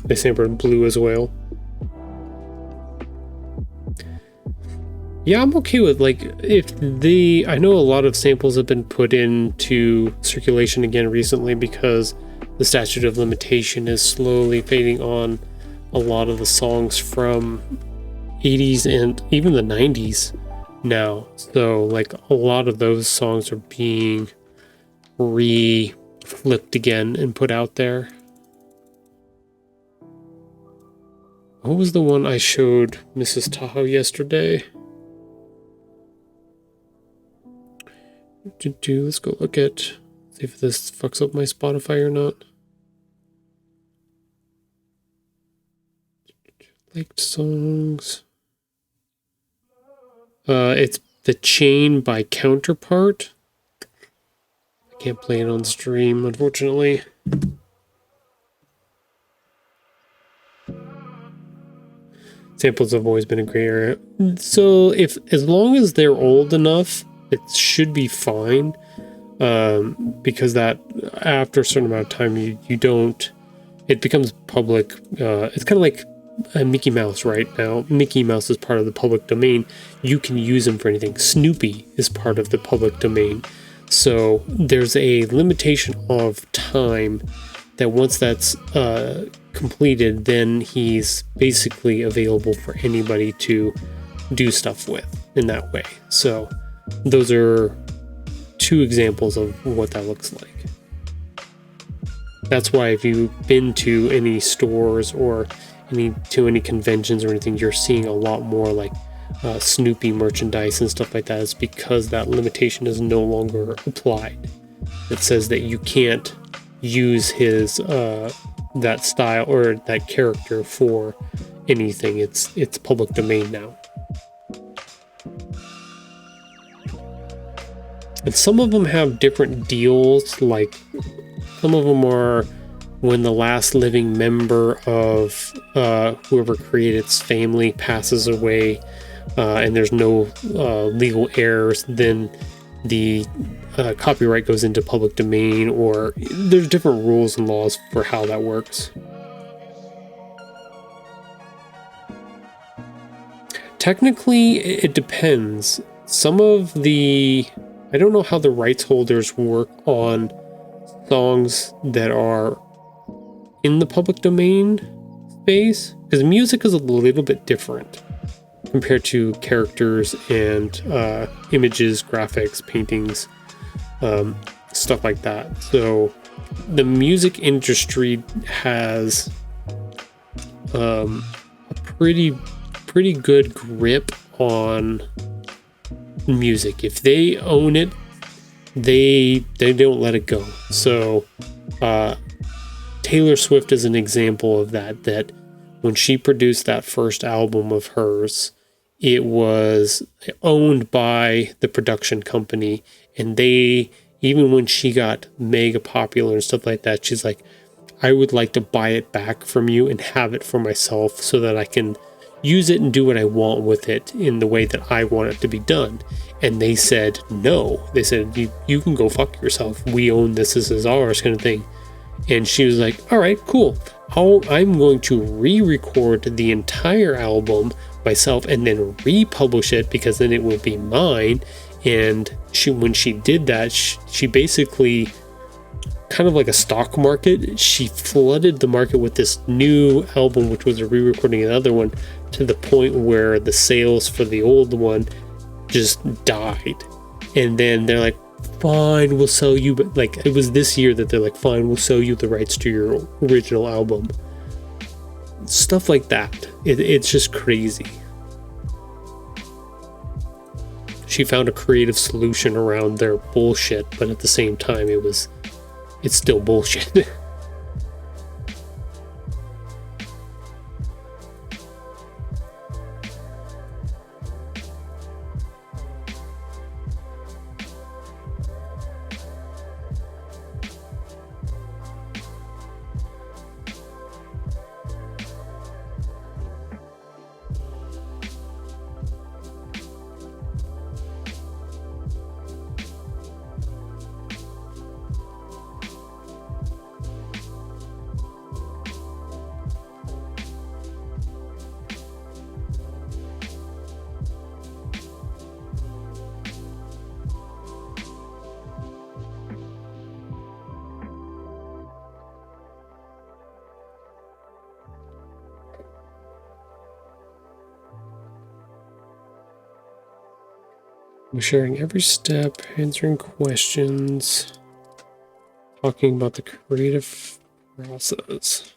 They sampled Blue as well. Yeah, I'm okay with, like, I know a lot of samples have been put into circulation again recently because the statute of limitation is slowly fading on a lot of the songs from 80s and even the 90s now. So, like, a lot of those songs are being flipped again and put out there. What was the one I showed Mrs. Tahoe yesterday? Let's go look at, see if this fucks up my Spotify or not. Liked songs. It's The Chain by Counterpart. I can't play it on stream, unfortunately. Samples have always been a gray area. So as long as they're old enough, it should be fine, because that after a certain amount of time you don't, it becomes public. It's kind of like Mickey Mouse right now. Mickey Mouse is part of the public domain. You can use him for anything. Snoopy is part of the public domain. So there's a limitation of time that once that's completed, then he's basically available for anybody to do stuff with in that way. So those are two examples of what that looks like. That's why if you've been to any stores or any conventions or anything, you're seeing a lot more like Snoopy merchandise and stuff like that. It's because that limitation is no longer applied. It says that you can't use his that style or that character for anything. It's public domain now. And some of them have different deals, like some of them are when the last living member of whoever created its family passes away, and there's no legal heirs, then the copyright goes into public domain, or there's different rules and laws for how that works. Technically, it depends. I don't know how the rights holders work on songs that are in the public domain space, because music is a little bit different compared to characters and images, graphics, paintings, stuff like that. So the music industry has a pretty good grip on music. If they own it, they don't let it go. So Taylor Swift is an example of that when she produced that first album of hers, it was owned by the production company, and they, even when she got mega popular and stuff like that, she's like, I would like to buy it back from you and have it for myself so that I can use it and do what I want with it in the way that I want it to be done. And they said no. They said, you can go fuck yourself. We own this. This is ours, kind of thing. And she was like, all right, cool. I'm going to re-record the entire album myself and then republish it, because then it will be mine. And when she did that, she basically, kind of like a stock market, she flooded the market with this new album, which was a re-recording of the other one, to the point where the sales for the old one just died. And then they're like, fine, we'll sell you, but like, it was this year that they're like, fine, we'll sell you the rights to your original album. Stuff like that. It's just crazy. She found a creative solution around their bullshit, but at the same time, it's still bullshit. We're sharing every step, answering questions, talking about the creative process.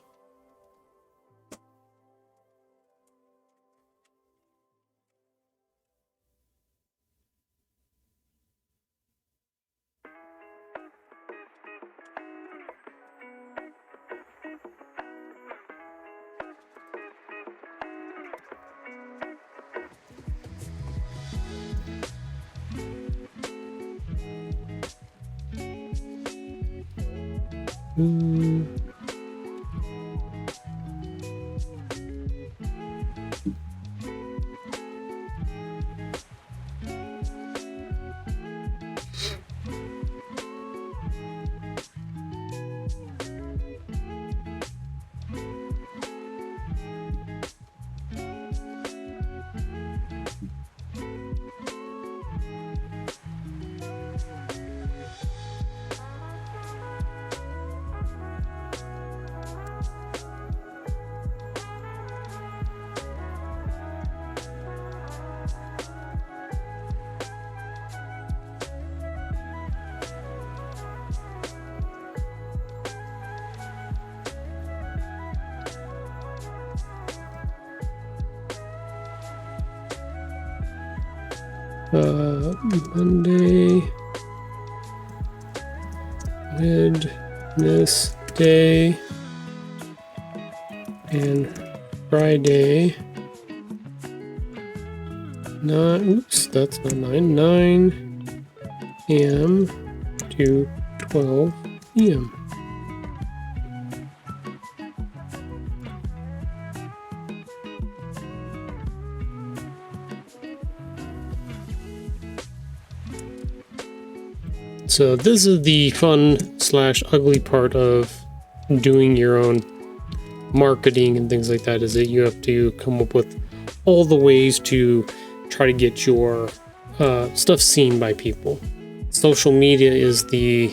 Monday, Wednesday, and Friday. That's not 9 a.m. to 12 p.m. So this is the fun / ugly part of doing your own marketing and things like that, is that you have to come up with all the ways to try to get your stuff seen by people. Social media is the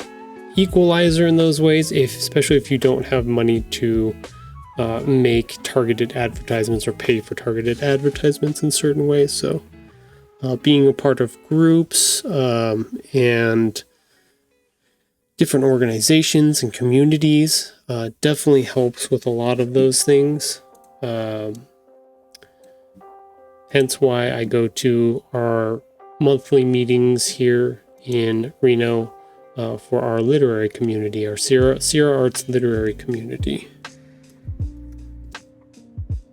equalizer in those ways, especially if you don't have money to make targeted advertisements or pay for targeted advertisements in certain ways. So being a part of groups and different organizations and communities definitely helps with a lot of those things. Hence why I go to our monthly meetings here in Reno for our literary community, our Sierra Arts literary community.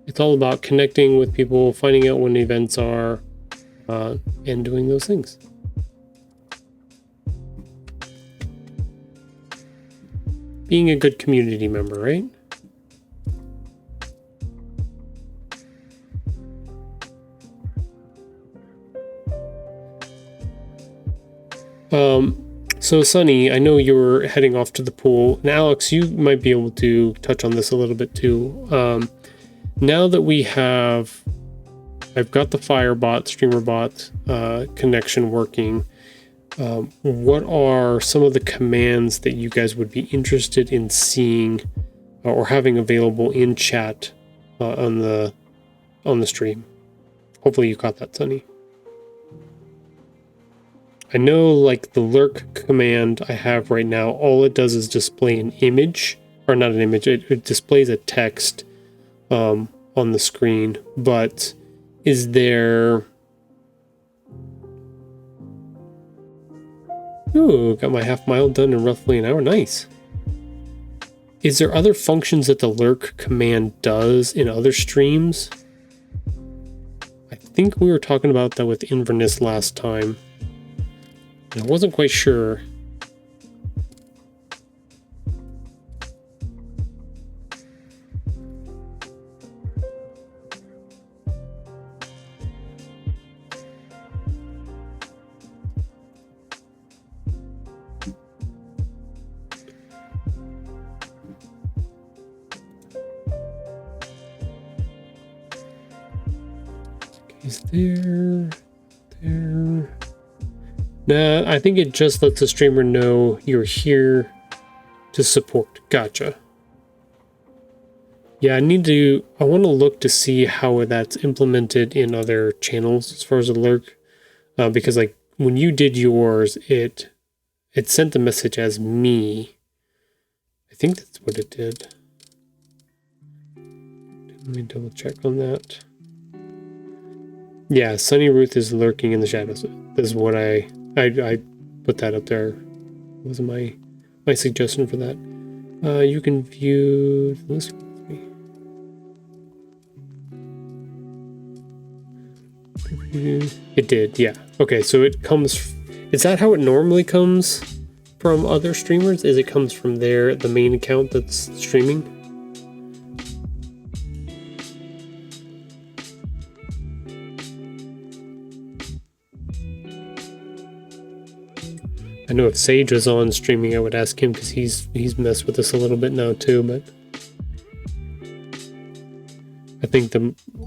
It's all about connecting with people, finding out when events are, and doing those things. Being a good community member, right? So Sunny, I know you were heading off to the pool, and Alex, you might be able to touch on this a little bit too. Now that I've got the Firebot, StreamerBot connection working, what are some of the commands that you guys would be interested in seeing or having available in chat on the stream? Hopefully you caught that, Sunny. I know, like, the lurk command I have right now, all it does is display an image, or not an image, it displays a text on the screen, but is there... Ooh, got my half mile done in roughly an hour, nice. Is there other functions that the lurk command does in other streams? I think we were talking about that with Inverness last time. I wasn't quite sure. Is there? Nah, I think it just lets the streamer know you're here to support. Gotcha. Yeah, I want to look to see how that's implemented in other channels as far as the lurk. Because like when you did yours, it sent the message as me. I think that's what it did. Let me double check on that. Yeah, Sunny Ruth is lurking in the shadows. This is what I put that up there. It was my suggestion for that. You can view the list with me. It did, yeah. Okay, so it comes... Is that how it normally comes from other streamers? Is it comes from the main account that's streaming? I know if Sage was on streaming, I would ask him because he's messed with us a little bit now too, but I think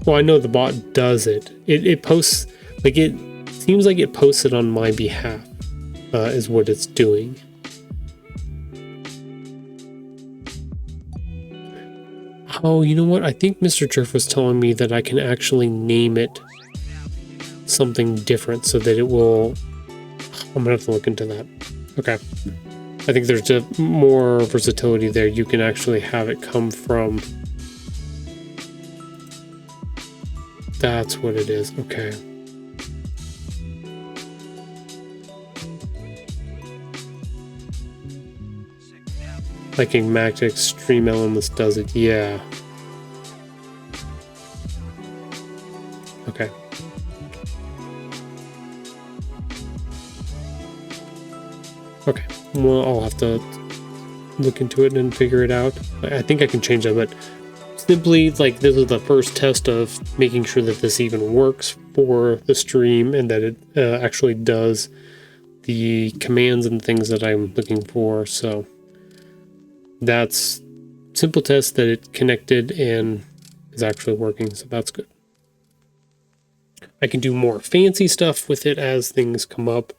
I know the bot does it. It posts, like, it seems like it posts it on my behalf, is what it's doing. Oh, you know what? I think Mr. Jerf was telling me that I can actually name it something different so that it will... I'm gonna have to look into that. Okay. I think there's more versatility there. You can actually have it come from... That's what it is. Okay. Like Magnetic Stream Elements does it. Yeah. Okay. Okay, well, I'll have to look into it and figure it out. I think I can change that, but simply, like, this is the first test of making sure that this even works for the stream and that it actually does the commands and things that I'm looking for. So that's simple test that it connected and is actually working, so that's good. I can do more fancy stuff with it as things come up.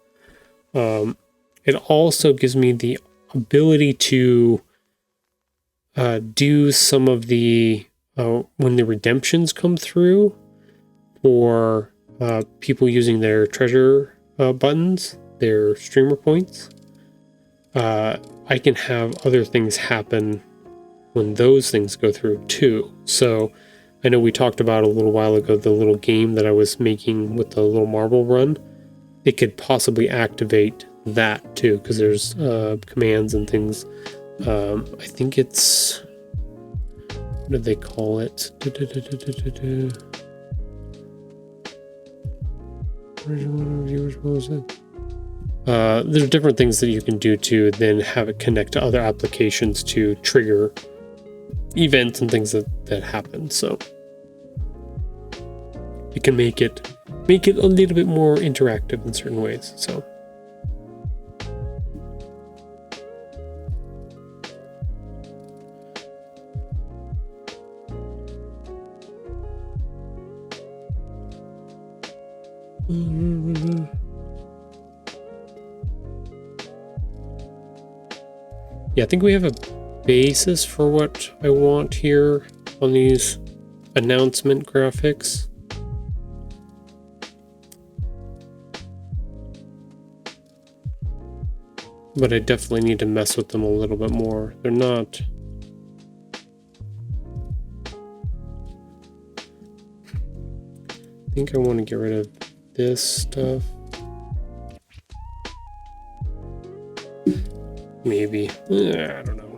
It also gives me the ability to do some of the, when the redemptions come through for people using their treasure buttons, their streamer points, I can have other things happen when those things go through too. So I know we talked about a little while ago the little game that I was making with the little marble run. it could possibly activate that too, because there's commands and things. I think it's, what do they call it? There's different things that you can do to then have it connect to other applications to trigger events and things that happen. So it can make it a little bit more interactive in certain ways. So yeah, I think we have a basis for what I want here on these announcement graphics. But I definitely need to mess with them a little bit more. They're not... I think I want to get rid of this stuff. Maybe. I don't know.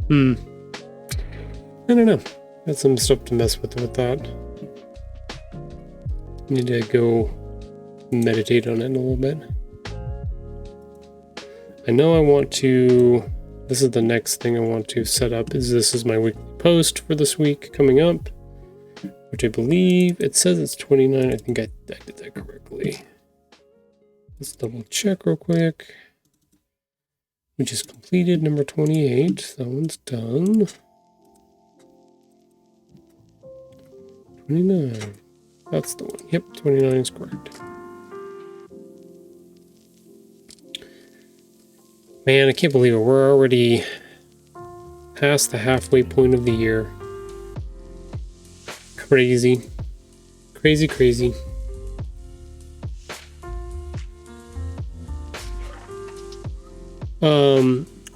I don't know. Got some stuff to mess with that. Need to go meditate on it a little bit. I know I want to... This is the next thing I want to set up. This is my weekly post for this week coming up, which I believe it says it's 29. I think I did that correctly. Let's double check real quick. We just completed number 28. That one's done. 29. That's the one. Yep, 29 is correct. Man, I can't believe it. We're already past the halfway point of the year. Crazy. Crazy, crazy.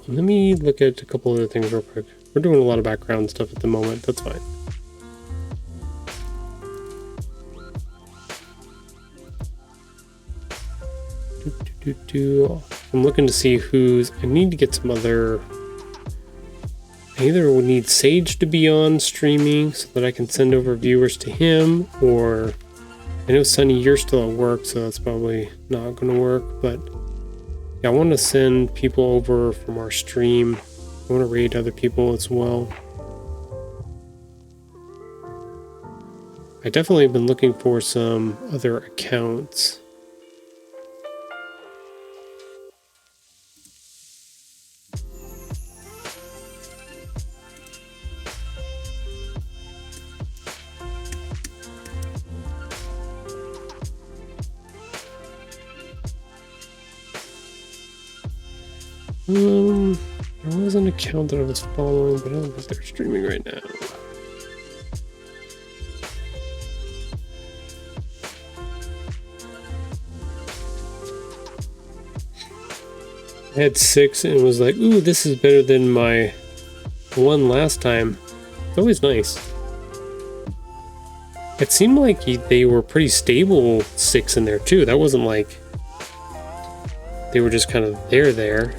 Let me look at a couple other things real quick. We're doing a lot of background stuff at the moment. That's fine. I'm looking to see who's... I need to get some other... I either would need Sage to be on streaming so that I can send over viewers to him, or... I know, Sunny, you're still at work, so that's probably not going to work, but... Yeah, I want to send people over from our stream. I want to raid other people as well. I definitely have been looking for some other accounts. There was an account that I was following, but I don't think they're streaming right now. I had 6 and was like, ooh, this is better than my one last time. It's always nice. It seemed like they were pretty stable 6 in there too. That wasn't like they were just kind of there.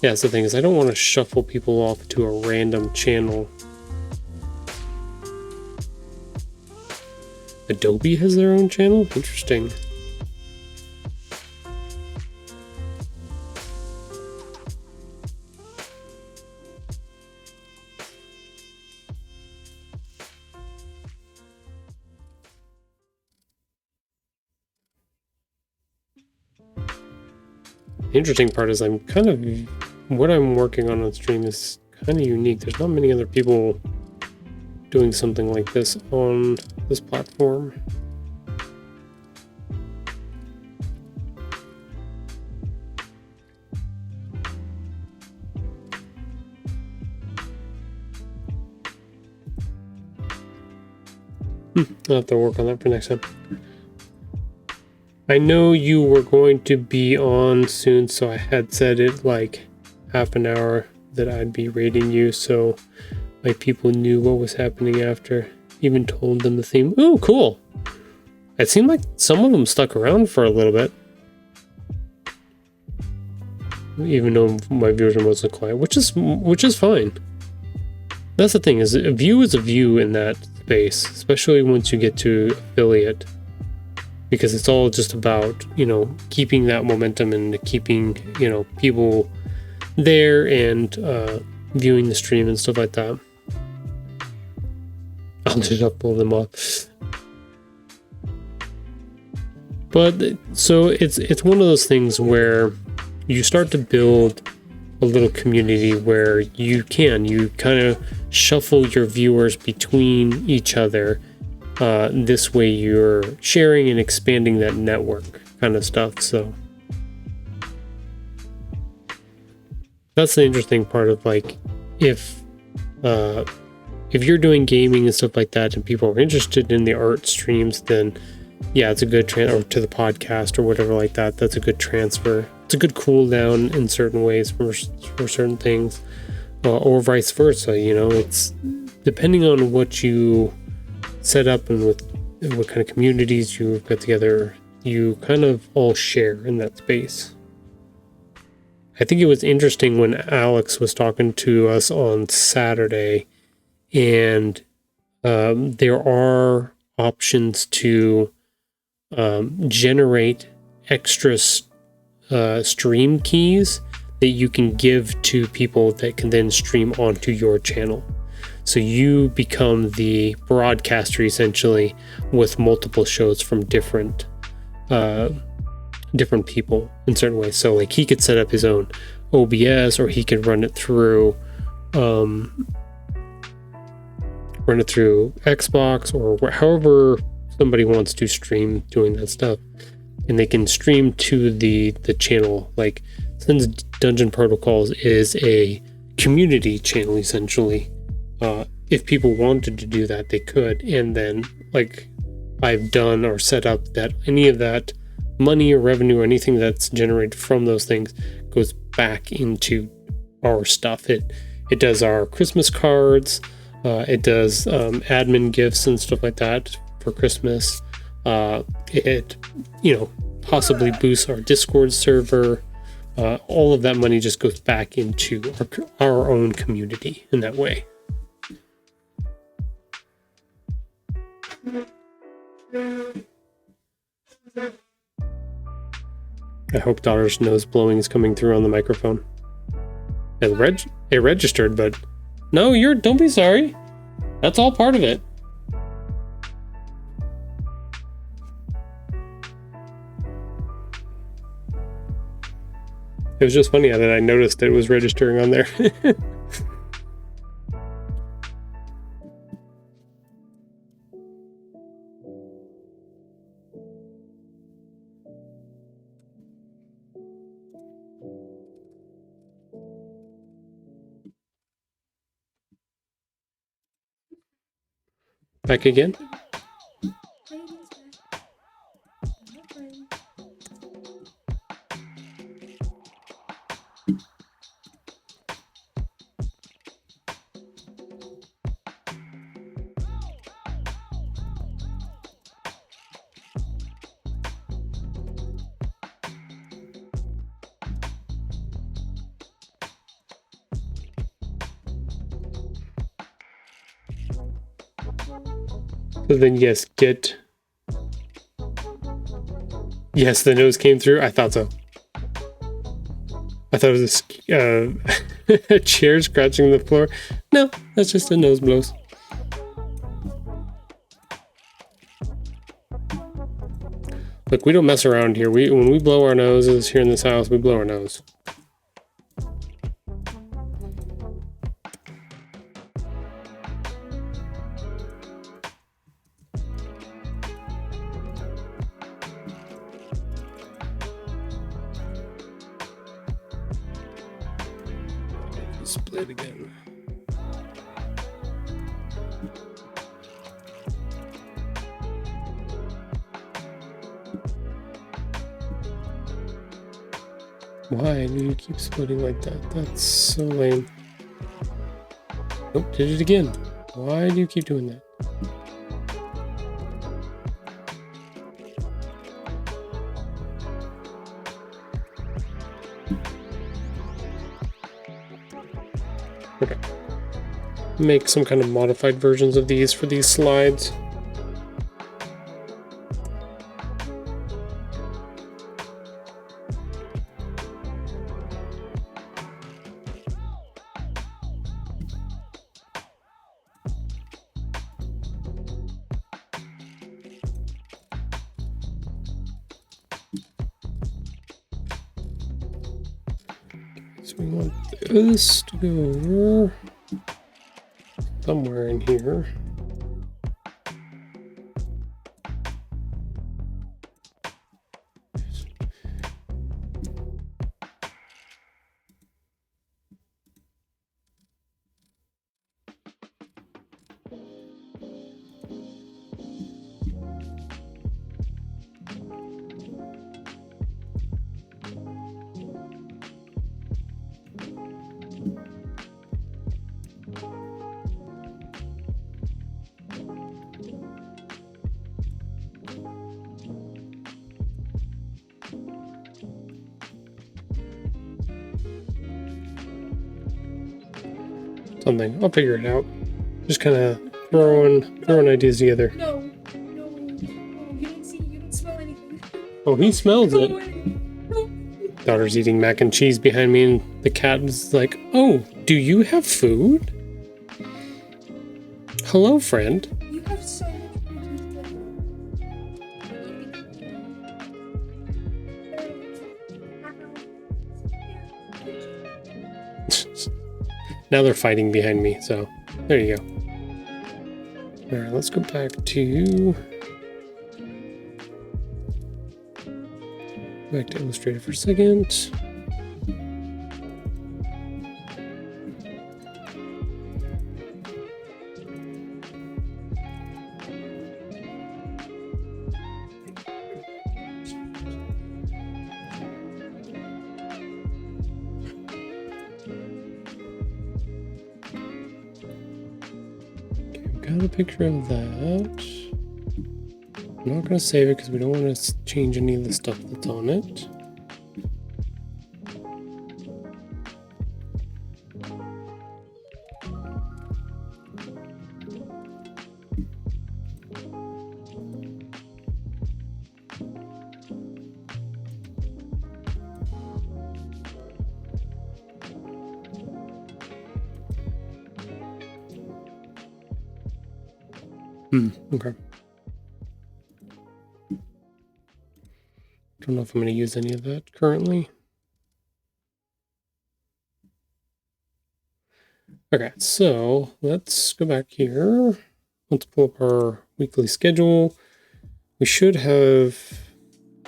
Yeah, that's the thing, is I don't want to shuffle people off to a random channel. Adobe has their own channel? Interesting. The interesting part is I'm kind of... What I'm working on stream is kind of unique. There's not many other people doing something like this on this platform. I'll have to work on that for next time. I know you were going to be on soon, so I had said it like half an hour that I'd be rating you, so my people knew what was happening after. Even told them the theme. Ooh, cool. It seemed like some of them stuck around for a little bit. Even though my viewership wasn't quiet, which is fine. That's the thing, is a view is a view in that space, especially once you get to affiliate. Because it's all just about, keeping that momentum and keeping, people there and viewing the stream and stuff like that. I'll just pull them off. But so it's one of those things where you start to build a little community where you kind of shuffle your viewers between each other. This way you're sharing and expanding that network kind of stuff. So that's the interesting part of like, if you're doing gaming and stuff like that and people are interested in the art streams, then yeah, it's a good or to the podcast or whatever like that. That's a good transfer. It's a good cool down in certain ways for certain things, or vice versa. It's depending on what you set up and with what kind of communities you've got together, you kind of all share in that space. I think it was interesting when Alex was talking to us on Saturday, and there are options to generate extra stream keys that you can give to people that can then stream onto your channel. So you become the broadcaster essentially with multiple shows from different people in certain ways. So like he could set up his own OBS, or he could run it through Xbox, or however somebody wants to stream doing that stuff. And they can stream to the channel. Like, since Dungeon Protocols is a community channel essentially, if people wanted to do that, they could. And then, like I've done or set up, that any of that money or revenue or anything that's generated from those things goes back into our stuff. It does our Christmas cards, it does admin gifts and stuff like that for Christmas. It possibly boosts our Discord server. All of that money just goes back into our own community in that way. I hope daughter's nose blowing is coming through on the microphone. It registered, but no, don't be sorry. That's all part of it. It was just funny that I noticed it was registering on there. Back again? So then yes, yes, the nose came through. I thought so. I thought it was a chair scratching the floor. No, that's just a nose blows. Look, we don't mess around here. When we blow our noses here in this house, we blow our nose. split again. Why do you keep splitting like that? That's so lame. Nope, did it again. Why do you keep doing that? Okay. Make some kind of modified versions of these for these slides. So we want this to go over somewhere in here. Something. I'll figure it out. Just kind of throwing ideas together. No, you don't see, you don't smell anything. Oh, he smells Go it. away. No. Daughter's eating mac and cheese behind me, and the cat is like, "Oh, do you have food? Hello, friend." You have so much Now they're fighting behind me, so there you go. All right, let's go back to Illustrator for a second. Got a picture of that. I'm not going to save it because we don't want to change any of the stuff that's on it. Okay. Don't know if I'm going to use any of that currently. Okay, so let's go back here. Let's pull up our weekly schedule. We should have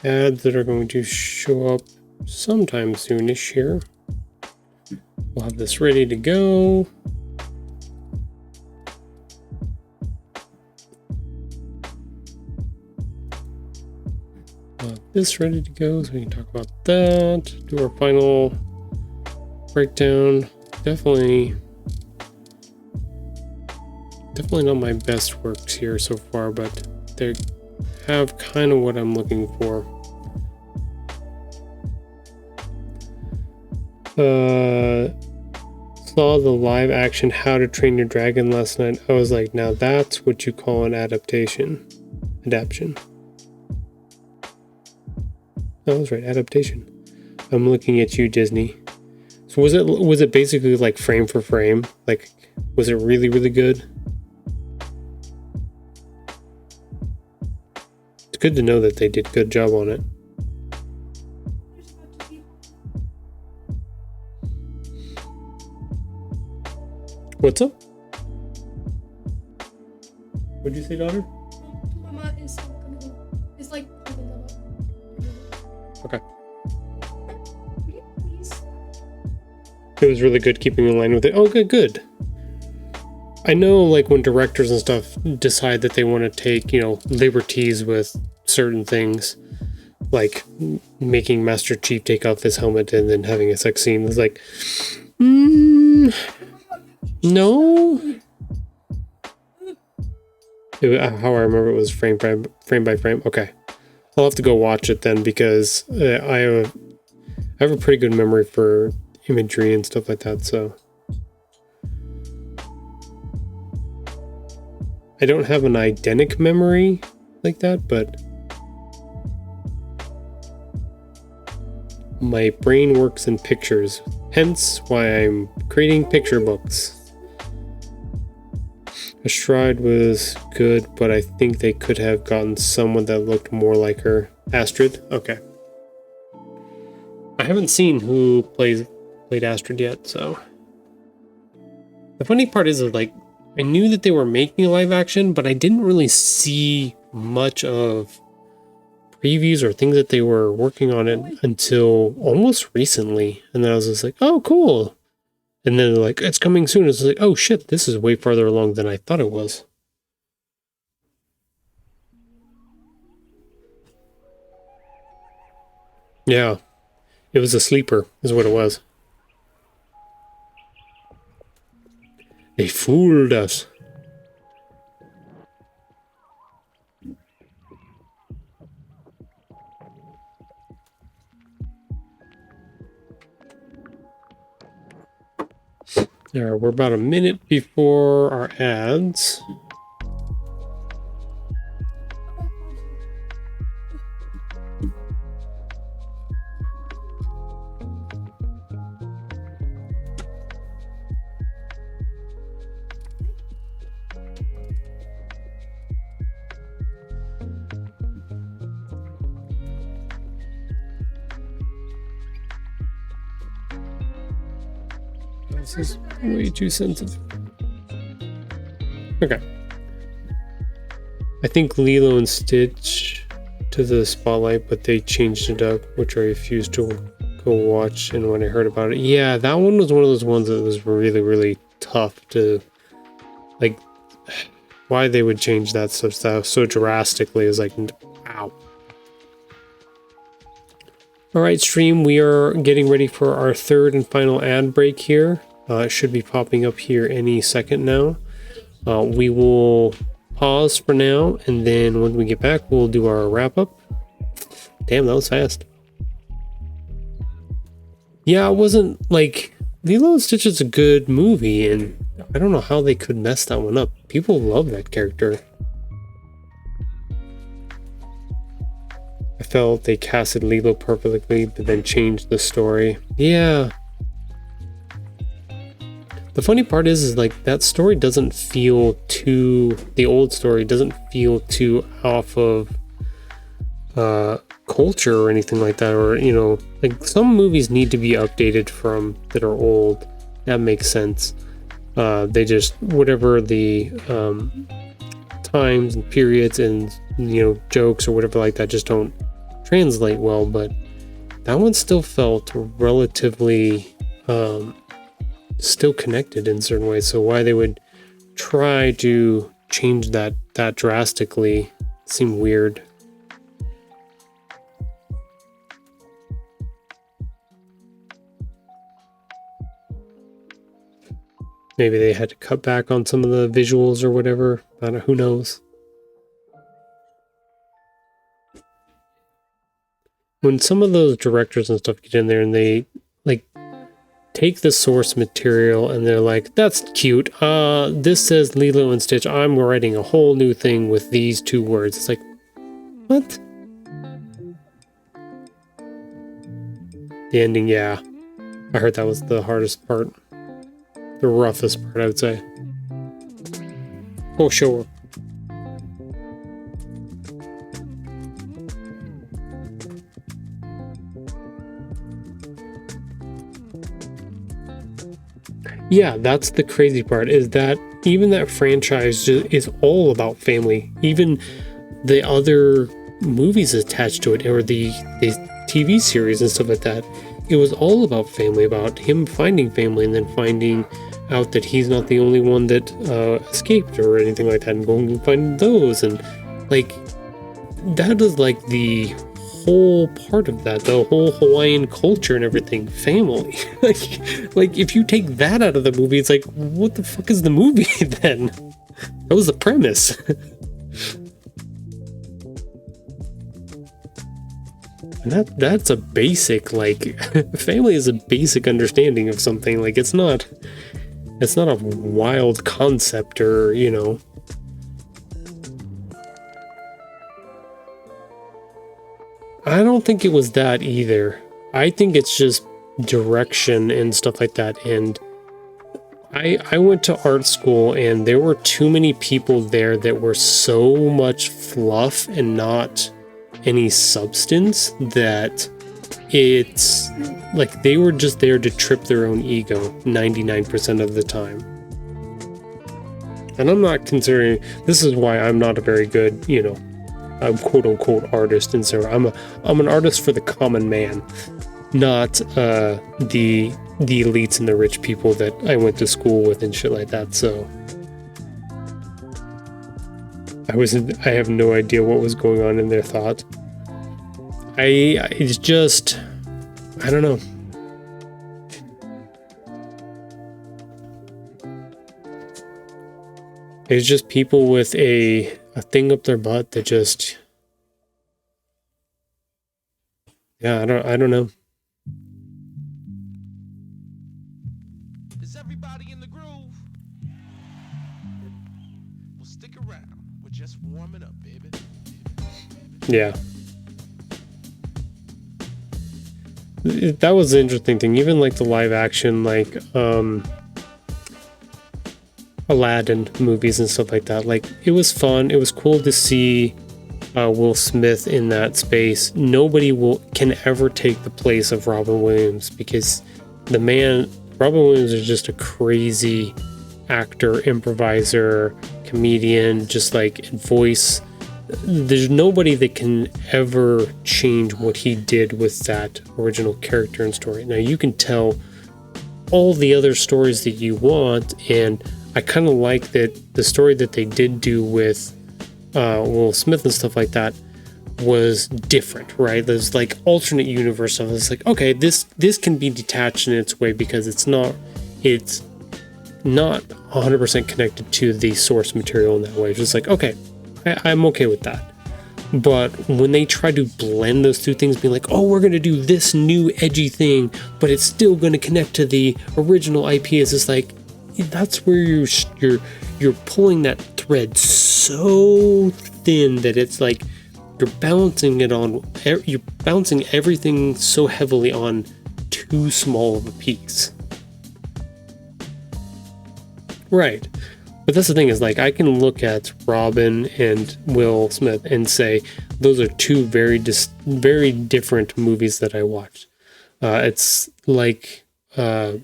ads that are going to show up sometime soonish here. We'll have this ready to go. This ready to go, so we can talk about that. Do our final breakdown. Definitely not my best works here so far, but they have kind of what I'm looking for. Saw the live action How to Train Your Dragon last night. I was like, now that's what you call an adaptation. Oh, I was right, adaptation. I'm looking at you, Disney. So was it basically like frame for frame? Like, was it really, really good? It's good to know that they did a good job on it. What's up? What'd you say, daughter? Mama is gonna go. It's like. Okay. Please. it was really good keeping in line with it. Oh, good. I know, like, when directors and stuff decide that they want to take, liberties with certain things, like making Master Chief take off his helmet and then having a sex scene, it's like, no. How I remember it was frame by frame. Okay, I'll have to go watch it then, because I have a pretty good memory for imagery and stuff like that. So I don't have an eidetic memory like that, but my brain works in pictures, hence why I'm creating picture books. Astride was good, but I think they could have gotten someone that looked more like her. Astrid? Okay. I haven't seen who played Astrid yet, so. The funny part is, like, I knew that they were making a live action, but I didn't really see much of previews or things that they were working on it until almost recently. And then I was just like, oh, cool. And then they're like, it's coming soon. It's like, oh shit, this is way farther along than I thought it was. Yeah. It was a sleeper, is what it was. They fooled us. There, we're about a minute before our ads. This is way too sensitive. Okay. I think Lilo and Stitch to the spotlight, but they changed it up, which I refused to go watch. And when I heard about it, yeah, that one was one of those ones that was really, really tough to, like, why they would change that stuff so drastically is like, wow. All right, stream, we are getting ready for our third and final ad break here. It should be popping up here any second now. We will pause for now, and then when we get back, we'll do our wrap up. Damn, that was fast. Yeah, it wasn't like Lilo and Stitch is a good movie, and I don't know how they could mess that one up. People love that character. I felt they casted Lilo perfectly, but then changed the story. Yeah. The funny part is like that story doesn't feel too, the old story doesn't feel too off of culture or anything like that, or like some movies need to be updated from that are old. That makes sense. They just, whatever the times and periods and jokes or whatever like that just don't translate well, but that one still felt relatively still connected in certain ways. So why they would try to change that drastically seemed weird. Maybe they had to cut back on some of the visuals or whatever. I don't know, who knows. When some of those directors and stuff get in there and they like take the source material and they're like, that's cute. This says Lilo and Stitch. I'm writing a whole new thing with these two words. It's like, what? The ending, yeah. I heard that was the hardest part. The roughest part, I would say. Oh, sure. Yeah, that's the crazy part, is that even that franchise is all about family. Even the other movies attached to it, or the TV series and stuff like that, it was all about family, about him finding family and then finding out that he's not the only one that escaped or anything like that, and going and finding those. And like, that is like the whole part of that, the whole Hawaiian culture and everything, family. like if you take that out of the movie, it's like, what the fuck is the movie then? That was the premise. And that's a basic, like, family is a basic understanding of something. Like, it's not a wild concept, or, you know. I don't think it was that either. I think it's just direction and stuff like that. And I went to art school, and there were too many people there that were so much fluff and not any substance, that it's like they were just there to trip their own ego 99% of the time. And I'm not considering, this is why I'm not a very good, you know, I'm quote unquote artist, and so I'm an artist for the common man, not the elites and the rich people that I went to school with and shit like that. So I have no idea what was going on in their thought. It's just, I don't know. It's just people with a thing up their butt that just, yeah, I don't know. Is everybody in the groove? Well, stick around. We're just warming up, baby. Yeah. That was the interesting thing. Even like the live action, like Aladdin movies and stuff like that. Like, it was fun. It was cool to see Will Smith in that space. Nobody can ever take the place of Robin Williams, because Robin Williams is just a crazy actor, improviser, comedian, just like voice. There's nobody that can ever change what he did with that original character and story. Now, you can tell all the other stories that you want, and I kind of like that the story that they did do with Will Smith and stuff like that was different, right? There's like alternate universe stuff. It's like, okay, this can be detached in its way, because it's not 100% connected to the source material in that way. It's just like, okay, I'm okay with that. But when they try to blend those two things, being like, oh, we're going to do this new edgy thing, but it's still going to connect to the original IP, it's just like, that's where you're pulling that thread so thin that it's like you're balancing everything so heavily on too small of a piece. Right. But that's the thing, is like, I can look at Robin and Will Smith and say those are two very different movies that I watched. It's like trying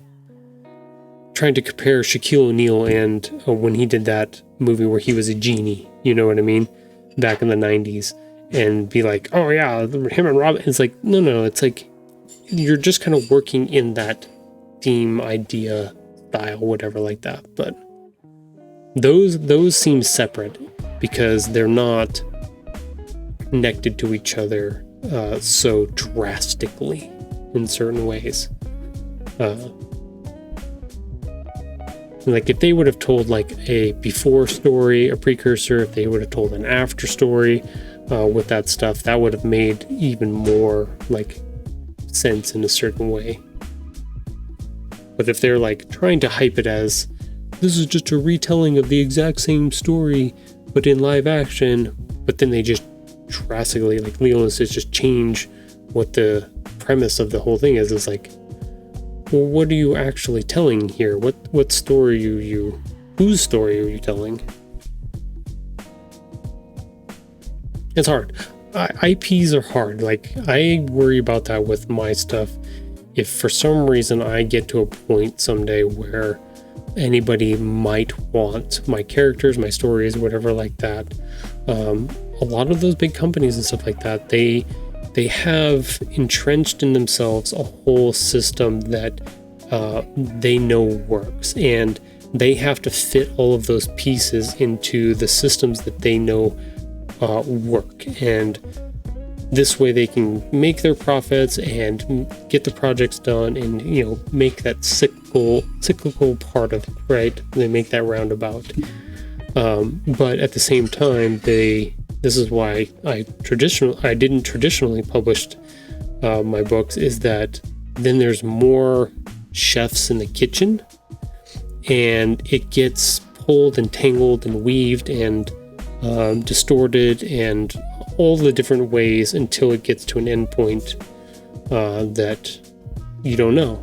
to compare Shaquille O'Neal and when he did that movie where he was a genie, you know what I mean, back in the 90s, and be like, oh yeah, him and Robin. It's like, no, it's like you're just kind of working in that theme, idea, style, whatever like that. But those seem separate because they're not connected to each other so drastically in certain ways. Like, if they would have told like a before story, a precursor, if they would have told an after story with that stuff, that would have made even more like sense in a certain way. But if they're like trying to hype it as this is just a retelling of the exact same story but in live action, but then they just drastically, like Leland says, just change what the premise of the whole thing is, it's like, well, what are you actually telling here? What story whose story are you telling? It's hard. IPs are hard. Like, I worry about that with my stuff. If for some reason I get to a point someday where anybody might want my characters, my stories, whatever like that, a lot of those big companies and stuff like that, they they have entrenched in themselves a whole system that they know works, and they have to fit all of those pieces into the systems that they know work. And this way they can make their profits and get the projects done, and make that cyclical part of it, right? They make that roundabout. But at the same time, this is why I didn't traditionally publish my books, is that then there's more chefs in the kitchen, and it gets pulled and tangled and weaved and distorted and all the different ways until it gets to an endpoint that you don't know.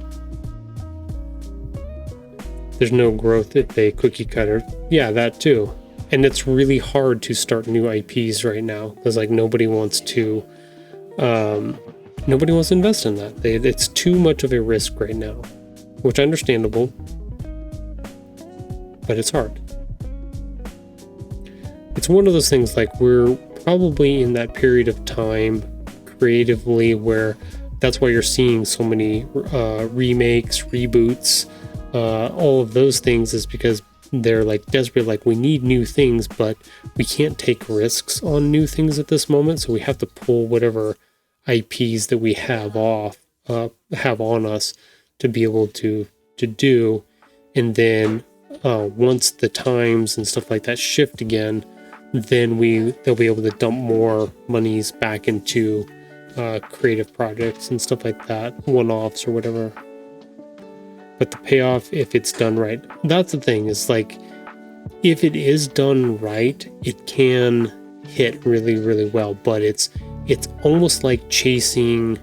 There's no growth at a cookie cutter. Yeah, that too. And it's really hard to start new IPs right now because nobody wants to invest in that. It's too much of a risk right now, which is understandable, but it's hard. It's one of those things we're probably in that period of time creatively where that's why you're seeing so many remakes, reboots, all of those things, is because they're desperate, we need new things, but we can't take risks on new things at this moment, so we have to pull whatever IPs that we have on us to be able to do. And then once the times and stuff like that shift again, then they'll be able to dump more monies back into creative projects and stuff like that, one-offs or whatever. But the payoff, if it's done right, that's the thing, is if it is done right, it can hit really, really well. But it's almost like chasing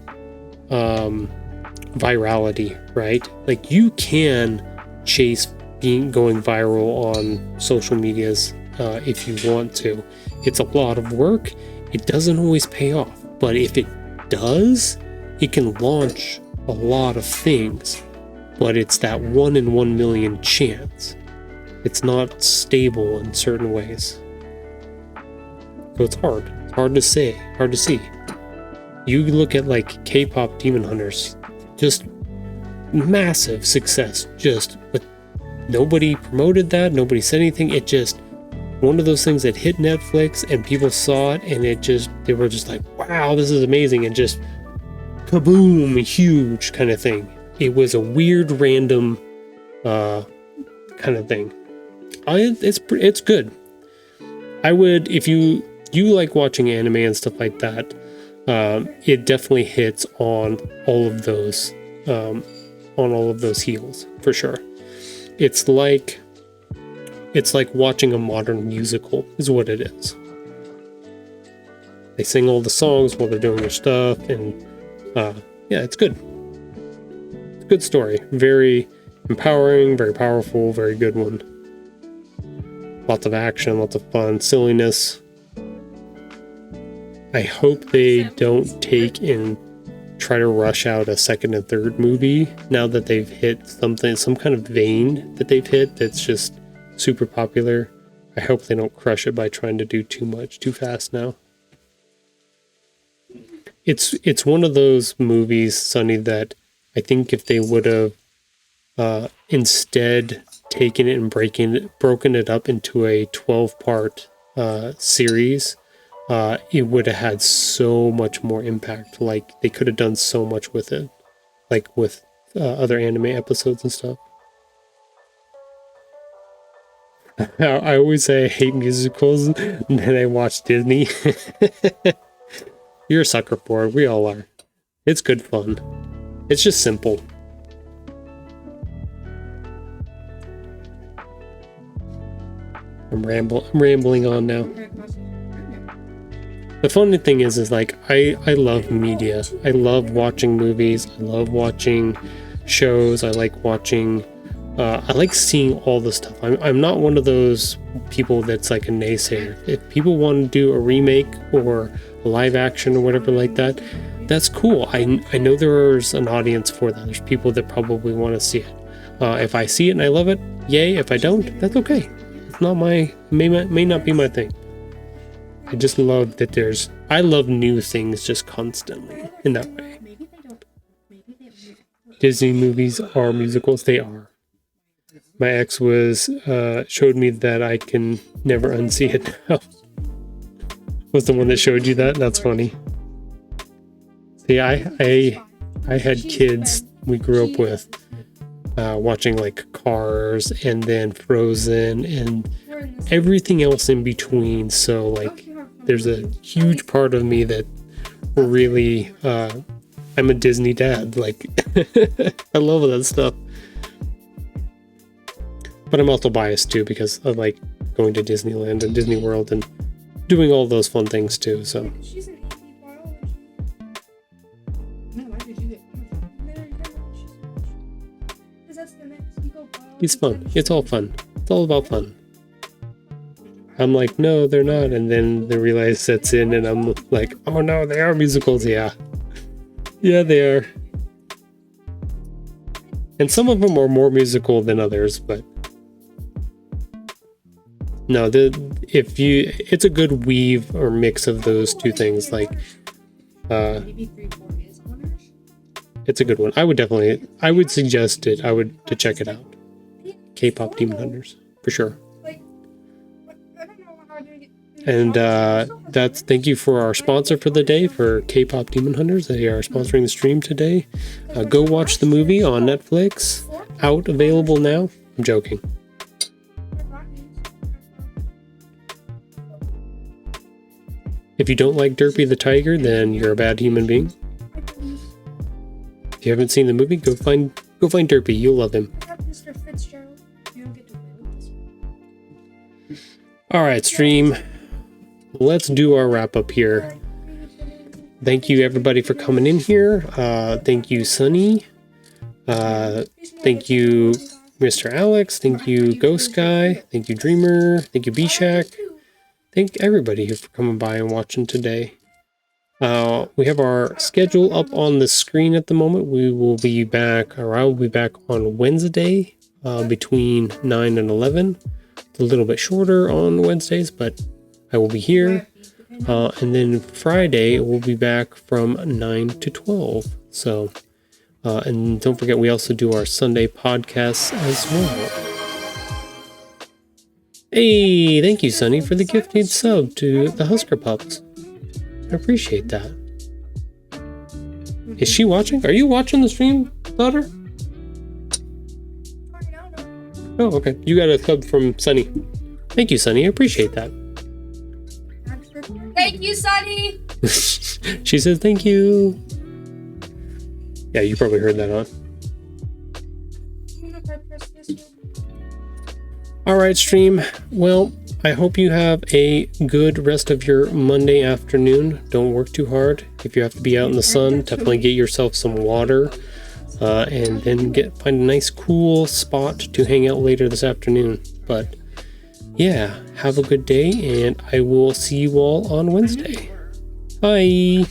virality, right? You can chase going viral on social medias if you want to. It's a lot of work. It doesn't always pay off, but if it does, it can launch a lot of things. But it's that 1 in 1 million chance. It's not stable in certain ways. So it's hard. It's hard to say, hard to see. You look at K-pop Demon Hunters, just massive success, but nobody promoted that, nobody said anything. It just, one of those things that hit Netflix and people saw it, and they were just wow, this is amazing, and just kaboom, huge kind of thing. It was a weird, random kind of thing. It's good. I would, if you like watching anime and stuff like that, it definitely hits on all of those heels for sure. It's like watching a modern musical is what it is. They sing all the songs while they're doing their stuff, and it's good. Good story, very empowering, very powerful, very good one. Lots of action, lots of fun, silliness. I hope they don't take and try to rush out a second and third movie now that they've hit some kind of vein that they've hit that's just super popular. I hope they don't crush it by trying to do too much too fast now. It's one of those movies, Sonny, that I think if they would have instead taken it and broken it up into a 12-part series, it would have had so much more impact. They could have done so much with it, with other anime episodes and stuff. I always say I hate musicals, and then I watch Disney. You're a sucker for it. We all are. It's good fun. It's just simple. I'm rambling on now. The funny thing is I love media. I love watching movies. I love watching shows. I like watching. I like seeing all this stuff. I'm not one of those people that's a naysayer. If people want to do a remake or a live action or whatever like that, that's cool. I know there's an audience for that. There's people that probably want to see it. If I see it and I love it, yay. If I don't, that's okay. It's not may not be my thing. I just love that I love new things just constantly in that way. Disney movies are musicals. They are. My ex showed me that I can never unsee it now. Was the one that showed you that? That's funny. See, I had kids we grew up with watching like Cars and then Frozen and everything else in between. So like there's a huge part of me that really I'm a Disney dad. Like I love that stuff. But I'm also biased too because I like going to Disneyland and Disney World and doing all those fun things too. So She's an AP biology. No, why did you get Because that's the next. You go biology. it's fun. It's all fun. It's all about fun. I'm like, no, they're not. And then the realize sets in and I'm like, oh no, they are musicals. Yeah. Yeah, they are. And some of them are more musical than others, but no, it's a good weave or mix of those two things. Like, maybe 3-4 is honors? it's a good one. I would suggest it. To check it out. K-pop Demon Hunters for sure. Like, I don't know how to get. And thank you for our sponsor for the day for K-pop Demon Hunters. They are sponsoring the stream today. Go watch the movie on Netflix. Out, available now. I'm joking. If you don't like Derpy the Tiger, then you're a bad human being. If you haven't seen the movie, go find Derpy. You'll love him. Mr. Fitzgerald. You don't get to win. All right, stream. Let's do our wrap up here. Thank you everybody for coming in here. Thank you, Sunny. Thank you, Mr. Alex. Thank you, Ghost Guy. Thank you, Dreamer. Thank you, B-Shack. Thank everybody here for coming by and watching today. We have our schedule up on the screen at the moment. We will be back, or I will be back on Wednesday between 9 and 11. It's a little bit shorter on Wednesdays, but I will be here. And then Friday, we'll be back from 9 to 12. So, and don't forget, we also do our Sunday podcasts as well. Hey, thank you, Sunny, for the gifted sub to the Husker Pups. I appreciate that. Is she watching? Are you watching the stream, daughter? Oh, okay. You got a sub from Sunny. Thank you, Sunny. I appreciate that. Thank you, Sunny. She says thank you. Yeah, you probably heard that, huh? Alright, stream. Well, I hope you have a good rest of your Monday afternoon. Don't work too hard. If you have to be out in the sun, definitely get yourself some water. And then find a nice cool spot to hang out later this afternoon. But yeah, have a good day, and I will see you all on Wednesday. Bye!